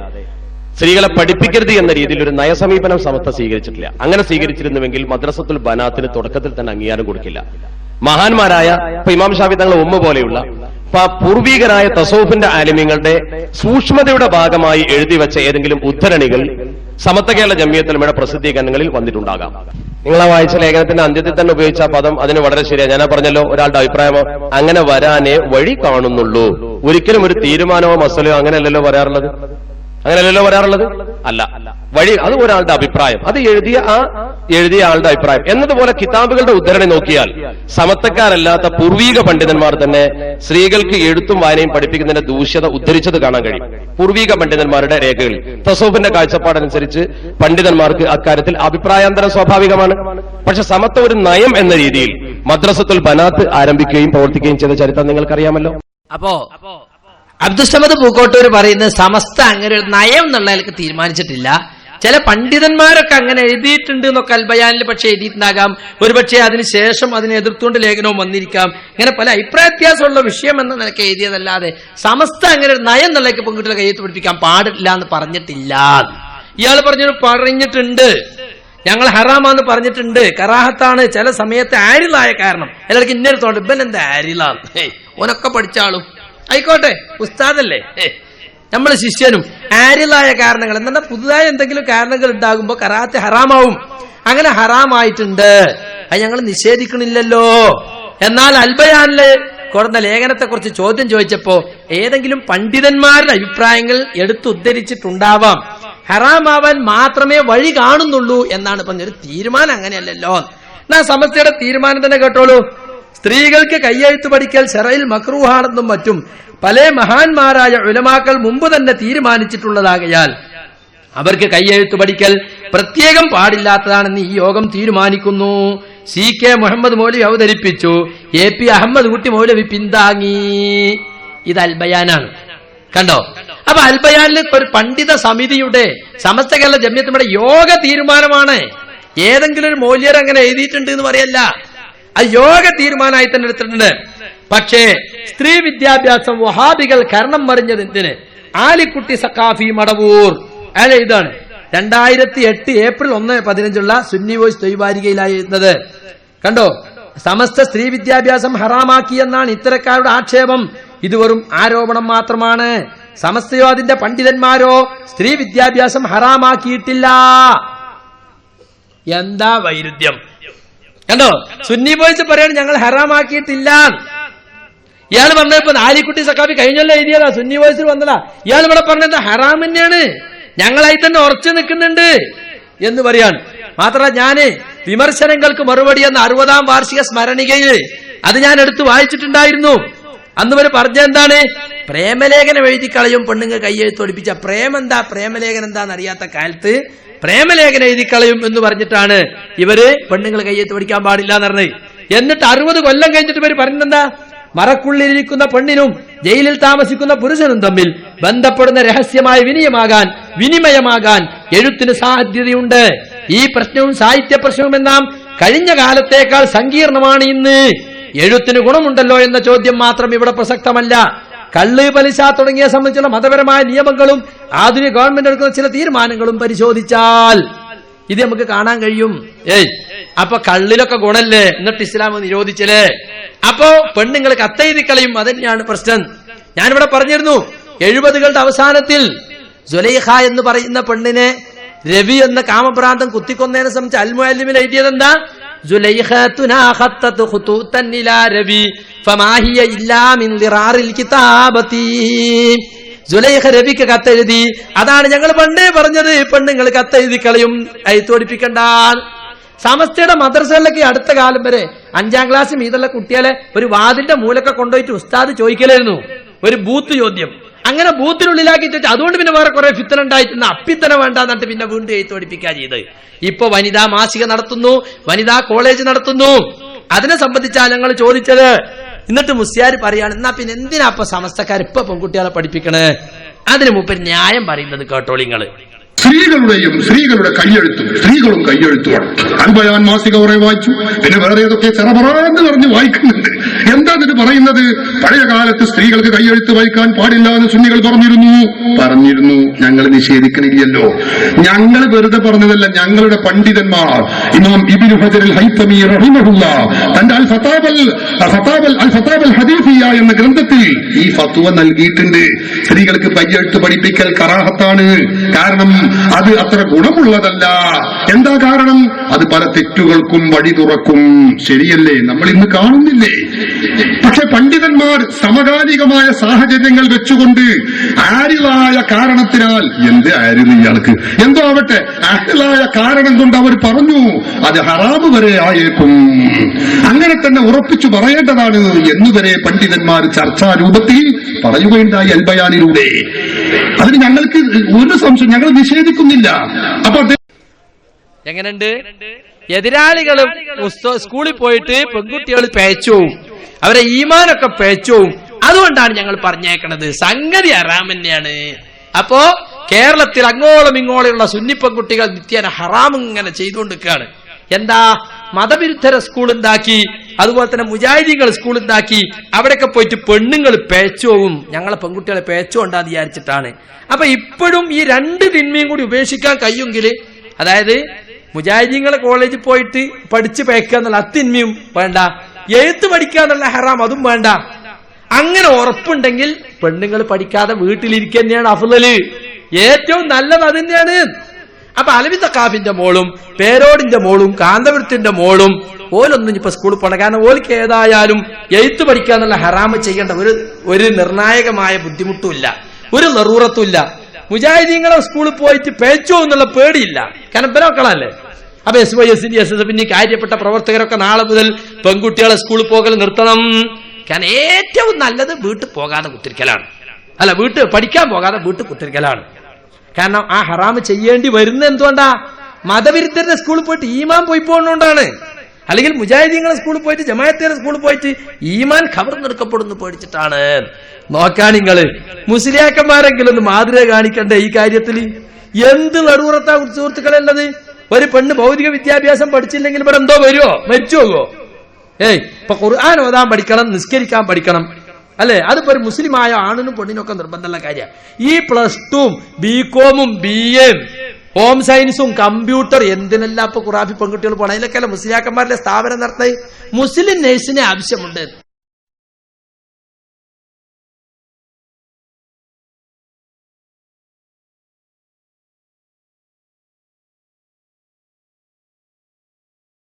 സ്ത്രീകളെ പഠിപ്പിക്കരുത് എന്ന രീതിയിൽ ഒരു നയസമീപനം സമസ്ത സ്വീകരിച്ചിട്ടില്ല. അങ്ങനെ സ്വീകരിച്ചിരുന്നുവെങ്കിൽ മദ്രസത്തുൽ ബനാത്തിന് തുടക്കത്തിൽ തന്നെ അംഗീകാരം കൊടുക്കില്ല. മഹാന്മാരായ ഇപ്പൊ ഇമാം ഷാഫി തങ്ങൾ ഉമ്മ പോലെയുള്ള പൂർവീകരായ തസൗഫിന്റെ ആലിമ്യങ്ങളുടെ സൂക്ഷ്മതയുടെ ഭാഗമായി എഴുതി വെച്ച ഏതെങ്കിലും ഉദ്ധരണികൾ സമസ്ത കേരള ജമിയത്തുൽ ഉലമയുടെ പ്രസിദ്ധീകരണങ്ങളിൽ വന്നിട്ടുണ്ടാകാം. നിങ്ങളെ വായിച്ച ലേഖനത്തിന്റെ അന്ത്യത്തിൽ തന്നെ ഉപയോഗിച്ച പദം അതിന് വളരെ ശരിയാണ്. ഞാൻ പറഞ്ഞല്ലോ, ഒരാളുടെ അഭിപ്രായമോ അങ്ങനെ വരാനേ വഴി കാണുന്നുള്ളൂ. ഒരിക്കലും ഒരു തീരുമാനമോ മസലയോ അങ്ങനെയല്ലല്ലോ പറയാറുള്ളത്. അങ്ങനെയല്ലല്ലോ പറയാറുള്ളത്? അല്ല, വഴി അത് ഒരാളുടെ അഭിപ്രായം, അത് എഴുതിയ ആളുടെ അഭിപ്രായം. എന്നതുപോലെ കിതാബുകളുടെ ഉദ്ധരണി നോക്കിയാൽ സമത്വക്കാരല്ലാത്ത പൂർവീക പണ്ഡിതന്മാർ തന്നെ സ്ത്രീകൾക്ക് എഴുത്തും വായനയും പഠിപ്പിക്കുന്നതിന്റെ ദൂഷ്യത ഉദ്ധരിച്ചത് കാണാൻ കഴിയും. പൂർവീക പണ്ഡിതന്മാരുടെ രേഖകളിൽ തസൗഫിന്റെ കാഴ്ചപ്പാടനുസരിച്ച് പണ്ഡിതന്മാർക്ക് അക്കാര്യത്തിൽ അഭിപ്രായാന്തരം സ്വാഭാവികമാണ്. പക്ഷെ സമത്വ ഒരു നയം എന്ന രീതിയിൽ മദ്രസത്തുൽ ബനാത്ത് ആരംഭിക്കുകയും പ്രവർത്തിക്കുകയും ചെയ്ത ചരിത്രം നിങ്ങൾക്കറിയാമല്ലോ. അപ്പോ അബ്ദുസ്സമദ് പൂക്കോട്ടൂർ പറയുന്നത് സമസ്ത അങ്ങനെ ഒരു നയം എന്നുള്ളതിലേക്ക് തീരുമാനിച്ചിട്ടില്ല. ചില പണ്ഡിതന്മാരൊക്കെ അങ്ങനെ എഴുതിയിട്ടുണ്ട് എന്നൊക്കെ അൽബയാനിൽ പക്ഷെ എഴുതിയിട്ടുണ്ടാകാം. ഒരുപക്ഷെ അതിനുശേഷം അതിനെ എതിർത്തുകൊണ്ട് ലേഖനവും വന്നിരിക്കാം. ഇങ്ങനെ പല അഭിപ്രായ വ്യത്യാസമുള്ള വിഷയം എന്ന നിലയ്ക്ക് എഴുതിയതല്ലാതെ സമസ്ത അങ്ങനെ ഒരു നയം എന്നുള്ളതിലേക്ക് പെൺകുട്ടികളെ കയ്യെത്ത് പിടിപ്പിക്കാൻ പാടില്ല എന്ന് പറഞ്ഞിട്ടില്ല. ഇയാൾ പറഞ്ഞിട്ടുണ്ട്, ഞങ്ങൾ ഹറാമാന്ന് പറഞ്ഞിട്ടുണ്ട്, കറാഹത്താണ്, ചില സമയത്ത് ആരിലായ കാരണം എല്ലാവർക്കും ഇന്നലെ തോന്നുന്നു ഇബൻ എന്താ ആരിലാണ്, ഓനൊക്കെ പഠിച്ചാളും ആയിക്കോട്ടെ, ഉസ്താദല്ലേ, നമ്മളെ ശിഷ്യനും ആരിലായ കാരണങ്ങൾ എന്താ പുതുതായി എന്തെങ്കിലും കാരണങ്ങൾ ഉണ്ടാകുമ്പോ കറാത്ത് ഹറാമാവും. അങ്ങനെ ഹറാമായിട്ടുണ്ട്, അത് ഞങ്ങൾ നിഷേധിക്കണില്ലല്ലോ. എന്നാൽ അൽബയാനില് കൊടുത്ത ലേഖനത്തെ കുറിച്ച് ചോദ്യം ചോദിച്ചപ്പോ ഏതെങ്കിലും പണ്ഡിതന്മാരുടെ അഭിപ്രായങ്ങൾ എടുത്തുദ്ധരിച്ചിട്ടുണ്ടാവാം, ഹറാമാവാൻ മാത്രമേ വഴി കാണുന്നുള്ളൂ എന്നാണ് പറഞ്ഞൊരു തീരുമാനം. അങ്ങനെയല്ലല്ലോ. എന്നാ സമസ്തയുടെ തീരുമാനം തന്നെ കേട്ടോളൂ. സ്ത്രീകൾക്ക് കയ്യെഴുത്ത് പഠിക്കൽ ശറയിൽ മക്രൂഹാണെന്നും മറ്റും പല മഹാന്മാരായ ഉലമാക്കൾ മുമ്പ് തന്നെ തീരുമാനിച്ചിട്ടുള്ളതാകയാൽ അവർക്ക് കയ്യെഴുത്ത് പഠിക്കൽ പ്രത്യേകം പാടില്ലാത്തതാണെന്ന് ഈ യോഗം തീരുമാനിക്കുന്നു. CK മുഹമ്മദ് മൗലവി അവതരിപ്പിച്ചു, AP അഹമ്മദ് കുട്ടി മൗലവി പിന്താങ്ങി. ഇത് അൽബയാനാണ്, കണ്ടോ? അപ്പൊ അൽബയാനിൽ ഒരു പണ്ഡിത സമിതിയുടെ സമസ്ത കേരള ജമിയത്തിന്റെ യോഗ തീരുമാനമാണ്. ഏതെങ്കിലും ഒരു മൗല്യർ അങ്ങനെ എഴുതിയിട്ടുണ്ട് എന്ന് പറയല്ല, അത് യോഗ തീരുമാനമായി തന്നെ എടുത്തിട്ടുണ്ട്. പക്ഷേ സ്ത്രീ വിദ്യാഭ്യാസം വഹാബികൾ കരണം മറിഞ്ഞതിന് ആലിക്കുട്ടി സഖാഫി മടവൂർ അയാൾ ഇതാണ് 2008 ഏപ്രിൽ 1-15 സുന്നി വോയ്സ് തൊയ്വാരികയിലായി എഴുതുന്നത് കണ്ടോ. സമസ്ത സ്ത്രീ വിദ്യാഭ്യാസം ഹറാമാക്കിയെന്നാണ് ഇത്തരക്കാരുടെ ആക്ഷേപം. ഇത് വെറും ആരോപണം മാത്രമാണ്. സമസ്തയോ അതിന്റെ പണ്ഡിതന്മാരോ സ്ത്രീ വിദ്യാഭ്യാസം ഹറാമാക്കിയിട്ടില്ല. എന്താ വൈരുദ്ധ്യം കണ്ടോ. സുന്നി ബോയ്സ് പറയാണ് ഞങ്ങൾ ഹറാമാക്കിയിട്ടില്ല. ഇയാൾ പറഞ്ഞപ്പോ ആലിക്കുട്ടി സഖാഫി കഴിഞ്ഞല്ലോ എഴുതിയതാ, സുന്നി ബോയ്സിൽ വന്നതാ. ഇയാൾ ഇവിടെ പറഞ്ഞത് ഹറാം തന്നെയാണ്, ഞങ്ങളായി തന്നെ ഉറച്ചു നിൽക്കുന്നുണ്ട് എന്ന് പറയാണ്. മാത്രമല്ല ഞാന് വിമർശനങ്ങൾക്ക് മറുപടി എന്ന 60ാം വാർഷിക സ്മരണികയിൽ അത് ഞാൻ എടുത്തു വായിച്ചിട്ടുണ്ടായിരുന്നു. അന്ന് വരെ പറഞ്ഞ എന്താണ്, പ്രേമലേഖനം എഴുതി കളയും പെണ്ണുങ്ങൾ കയ്യെഴുത്തൊടിപ്പിച്ച പ്രേമെന്താ പ്രേമലേഖനം എന്താന്ന് അറിയാത്ത കാലത്ത് പ്രേമലേഖനം എഴുതി കളയും എന്ന് പറഞ്ഞിട്ടാണ് ഇവര് പെണ്ണുങ്ങൾ കയ്യെഴുത്ത് പഠിക്കാൻ പാടില്ല എന്ന് പറഞ്ഞത്. എന്നിട്ട് 60 കൊല്ലം കഴിഞ്ഞിട്ട് ഇവര് പറഞ്ഞെന്താ, മറക്കുള്ളിലിരിക്കുന്ന പെണ്ണിനും ജയിലിൽ താമസിക്കുന്ന പുരുഷനും തമ്മിൽ ബന്ധപ്പെടുന്ന രഹസ്യമായ വിനിമയമാകാൻ എഴുത്തിന് സാധ്യതയുണ്ട്. ഈ പ്രശ്നവും സാഹിത്യ പ്രശ്നവും എന്നാം കഴിഞ്ഞ കാലത്തേക്കാൾ സങ്കീർണമാണ് ഇന്ന്. എഴുത്തിന് ഗുണമുണ്ടല്ലോ എന്ന ചോദ്യം മാത്രം ഇവിടെ പ്രസക്തമല്ല. കള്ള് പലിശ തുടങ്ങിയ സംബന്ധിച്ചുള്ള മതപരമായ നിയമങ്ങളും ആധുനിക ഗവൺമെന്റ് എടുക്കുന്ന ചില തീരുമാനങ്ങളും പരിശോധിച്ചാൽ ഇത് നമുക്ക് കാണാൻ കഴിയും. അപ്പൊ കള്ളിലൊക്കെ ഗുണല്ലേ, എന്നിട്ട് ഇസ്ലാം നിരോധിച്ചല്ലേ. അപ്പോ പെണ്ണുങ്ങൾ കത്തെഴുതി കളയും, അതന്നെയാണ് പ്രശ്നം. ഞാനിവിടെ പറഞ്ഞിരുന്നു 70കളുടെ അവസാനത്തിൽ സുലൈഖ എന്ന് പറയുന്ന പെണ്ണിനെ രവി എന്ന കാമഭ്രാന്തം കുത്തിക്കൊന്നതിനെ സംബന്ധിച്ച് അൽമുഅല്ലിമിൽ എഴുതിയതെന്താ, സുലൈഖ രവിക്ക് കത്തെഴുതി. അതാണ് ഞങ്ങൾ പണ്ടേ പറഞ്ഞത്, പെണ്ണുങ്ങൾ കത്തെഴുതി കളയും, എഴുത്തോടിപ്പിക്കണ്ട. സമസ്തയുടെ മദ്രസകളിലേക്ക് അടുത്ത കാലം വരെ 5ാം ക്ലാസ് മീതുള്ള കുട്ടികളെ ഒരു വാതിന്റെ മൂലൊക്കെ കൊണ്ടുപോയിട്ട് ഉസ്താദ് ചോദിക്കലായിരുന്നു, ഒരു ബൂത്ത് ചോദ്യം. അങ്ങനെ ബൂത്തിനുള്ളിലാക്കി ചോദിച്ചു. അതുകൊണ്ട് പിന്നെ വേറെ കുറെ ഫിത്തന ഉണ്ടായിട്ടുണ്ട്, അപ്പിത്തന വേണ്ട എന്നിട്ട് പിന്നെ വീണ്ടും എഴുത്ത് പഠിപ്പിക്കുക ചെയ്ത്. ഇപ്പൊ വനിതാ മാസിക നടത്തുന്നു, വനിതാ കോളേജ് നടത്തുന്നു. അതിനെ സംബന്ധിച്ചാണ് ഞങ്ങൾ ചോദിച്ചത്. എന്നിട്ട് മുസ്ലിയാർ പറയാണ്, എന്നാ പിന്നെ എന്തിനാ ഇപ്പൊ സമസ്തക്കാർ ഇപ്പൊ പെൺകുട്ടികളെ പഠിപ്പിക്കണേ? അതിന് മുമ്പ് ന്യായം പറയുന്നത് കേട്ടോളിങ്ങള്. സ്ത്രീകളുടെ കയ്യെഴുത്തും സ്ത്രീകളും കയ്യെഴുത്തുമാണ്. അൽബയാൻ മാസിക കുറെ വായിച്ചു, പിന്നെ വേറെ ഏതൊക്കെ ചെറപറാന്ന് പറഞ്ഞ് വായിക്കുന്നുണ്ട്. എന്താ ഇത് പറയുന്നത്? പഴയ കാലത്ത് സ്ത്രീകൾക്ക് കയ്യെഴുത്ത് വായിക്കാൻ പാടില്ല എന്ന് സുന്നികൾ പറഞ്ഞിരുന്നു. ഞങ്ങൾ നിഷേധിക്കണില്ലല്ലോ. ഞങ്ങൾ വെറുതെ പറഞ്ഞതല്ല, ഞങ്ങളുടെ പണ്ഡിതന്മാർ ഇമാം ഇബ്നു ഹജർ അൽ ഹൈതമി റഹിമഹുല്ലാഹ് തന്റെ അൽ ഫതാവൽ ഹദീസിയ എന്ന ഗ്രന്ഥത്തിൽ ഈ ഫത്വ നൽകിയിട്ടുണ്ട്. സ്ത്രീകൾക്ക് കയ്യെഴുത്ത് പഠിപ്പിക്കൽ കറാഹത്താണ്. കാരണം അത് അത്ര ഗുണമുള്ളതല്ല. എന്താ കാരണം? അത് പല തെറ്റുകൾക്കും വഴി തുറക്കും. ശരിയല്ലേ? നമ്മൾ ഇന്ന് കാണുന്നില്ലേ? പക്ഷെ പണ്ഡിതന്മാർ സമകാലികമായ സാഹചര്യങ്ങൾ വെച്ചുകൊണ്ട് ആരിലായ കാരണത്തിനാൽ, എന്ത് ആയിരുന്നു ഇയാൾക്ക്, എന്തോ ആവട്ടെ, ആരിലായ കാരണം കൊണ്ട് അവർ പറഞ്ഞു അത് ഹറാമ് വരെ ആയേക്കും. അങ്ങനെ തന്നെ ഉറപ്പിച്ചു പറയേണ്ടതാണ് എന്നുവരെ പണ്ഡിതന്മാർ ചർച്ചാ രൂപത്തിൽ പറയുകയുണ്ടായി അൽബയാനിലൂടെ. അതിന് ഞങ്ങൾക്ക് ഒരു സംശയം, ഞങ്ങൾ നിഷേധിക്കുന്നില്ല. അപ്പൊ എങ്ങനെയുണ്ട്? എതിരാളികളും സ്കൂളിൽ പോയിട്ട് പെൺകുട്ടികൾ പേച്ചവും അവരെ ഈമാനൊക്കെ പേച്ചവും. അതുകൊണ്ടാണ് ഞങ്ങൾ പറഞ്ഞേക്കണത് സംഗതി ഹറാം തന്നെയാണ്. അപ്പോ കേരളത്തിൽ അങ്ങോളം ഇങ്ങോളമുള്ള സുന്നി പെൺകുട്ടികൾ നിത്യേന ഹറാം ഇങ്ങനെ ചെയ്തുകൊണ്ടിരിക്കുകയാണ്. എന്താ? മതവിരുദ്ധര സ്കൂൾ ഉണ്ടാക്കി, അതുപോലെ തന്നെ മുജാഹിദീങ്ങൾ സ്കൂൾ ഉണ്ടാക്കി, അവിടെയൊക്കെ പോയിട്ട് പെണ്ണുങ്ങൾ പേച്ചവും ഞങ്ങളെ പെൺകുട്ടികളെ പേച്ചുകൊണ്ടാന്ന് വിചാരിച്ചിട്ടാണ്. അപ്പൊ ഇപ്പോഴും ഈ രണ്ട് തിന്മയും കൂടി ഉപേക്ഷിക്കാൻ കഴിയുമെങ്കിൽ, അതായത് മുജാഹിദീങ്ങളെ കോളേജിൽ പോയിട്ട് പഠിച്ച് പേക്കുക എന്നുള്ള അത്തിന്മയും വേണ്ട, എഴുത്ത് പഠിക്കുക എന്നുള്ള ഹറാം അതും വേണ്ട. അങ്ങനെ ഉറപ്പുണ്ടെങ്കിൽ പെണ്ണുങ്ങൾ പഠിക്കാതെ വീട്ടിലിരിക്കുക തന്നെയാണ് അഫ്ളല്, ഏറ്റവും നല്ലത് അത് തന്നെയാണ്. അപ്പൊ അലവി സഖാഫിന്റെ മോളും പേരോടിന്റെ മോളും കാന്തപുരത്തിന്റെ മോളും ഓലൊന്നും ഇപ്പൊ സ്കൂളിൽ പോകണം. കാരണം ഓലിക്ക് ഏതായാലും എഴുത്ത് പഠിക്കുക എന്നുള്ള ഹറാമ് ചെയ്യേണ്ട ഒരു നിർണായകമായ ബുദ്ധിമുട്ടുമില്ല, ഒരു നെറൂറത്തുമില്ല. മുജാഹിദീങ്ങളെ സ്കൂളിൽ പോയിട്ട് പേച്ചോ എന്നുള്ള പേടിയില്ല, കാരണം മക്കളല്ലേ. അപ്പൊ SYS SSF കാര്യപ്പെട്ട പ്രവർത്തകരൊക്കെ നാളെ മുതൽ പെൺകുട്ടികളെ സ്കൂളിൽ പോകൽ നിർത്തണം. കാരണം ഏറ്റവും നല്ലത് വീട്ടിൽ പോകാതെ കുത്തിരിക്കലാണ്, അല്ല വീട്ടിൽ പഠിക്കാൻ പോകാതെ വീട്ടിൽ കുത്തിരിക്കലാണ്. കാരണം ആ ഹറാമ് ചെയ്യേണ്ടി വരുന്നത് എന്തുകൊണ്ടാ? മതവിരുദ്ധരുടെ സ്കൂളിൽ പോയിട്ട് ഈമാൻ പോയി പോകുന്നതുകൊണ്ടാണ്. അല്ലെങ്കിൽ മുജാഹിദീങ്ങളെ സ്കൂളിൽ പോയിട്ട് ജമാഅത്തിന്റെ സ്കൂളിൽ പോയിട്ട് ഈമാൻ കവർന്നെടുക്കപ്പെടുന്നു പേടിച്ചിട്ടാണ്. നോക്കാൻ നിങ്ങള് മുസ്ലിയാക്കന്മാരെങ്കിലും ഒന്ന് മാതൃക കാണിക്കണ്ടേ ഈ കാര്യത്തിൽ? എന്ത് നെറൂറത്താ സുഹൃത്തുക്കളുള്ളത്? ഒരു പെണ്ണ് ഭൗതിക വിദ്യാഭ്യാസം പഠിച്ചില്ലെങ്കിൽ ഇവിടെ എന്തോ വരുമോ? മരിച്ചു പോകുമോ? ഇപ്പൊ ഖുർആൻ ഓതാൻ പഠിക്കണം, നിസ്കരിക്കാൻ പഠിക്കണം, അല്ലെ? അതിപ്പോ ഒരു മുസ്ലിമായ ആണിനും പെണ്ണിനൊക്കെ നിർബന്ധമുള്ള കാര്യമാണ്. ഈ +2 BCom BA ഹോം സയൻസും കമ്പ്യൂട്ടർ എന്തിനെല്ലാം ഇപ്പൊ ഖുറാഫി പെൺകുട്ടികൾ പോകണം. അതിലൊക്കെ മുസ്ലിയാക്കന്മാരുടെ സ്ഥാപനം നടത്തുന്നത്. മുസ്ലിം നേഴ്സിനെ ആവശ്യമുണ്ട്.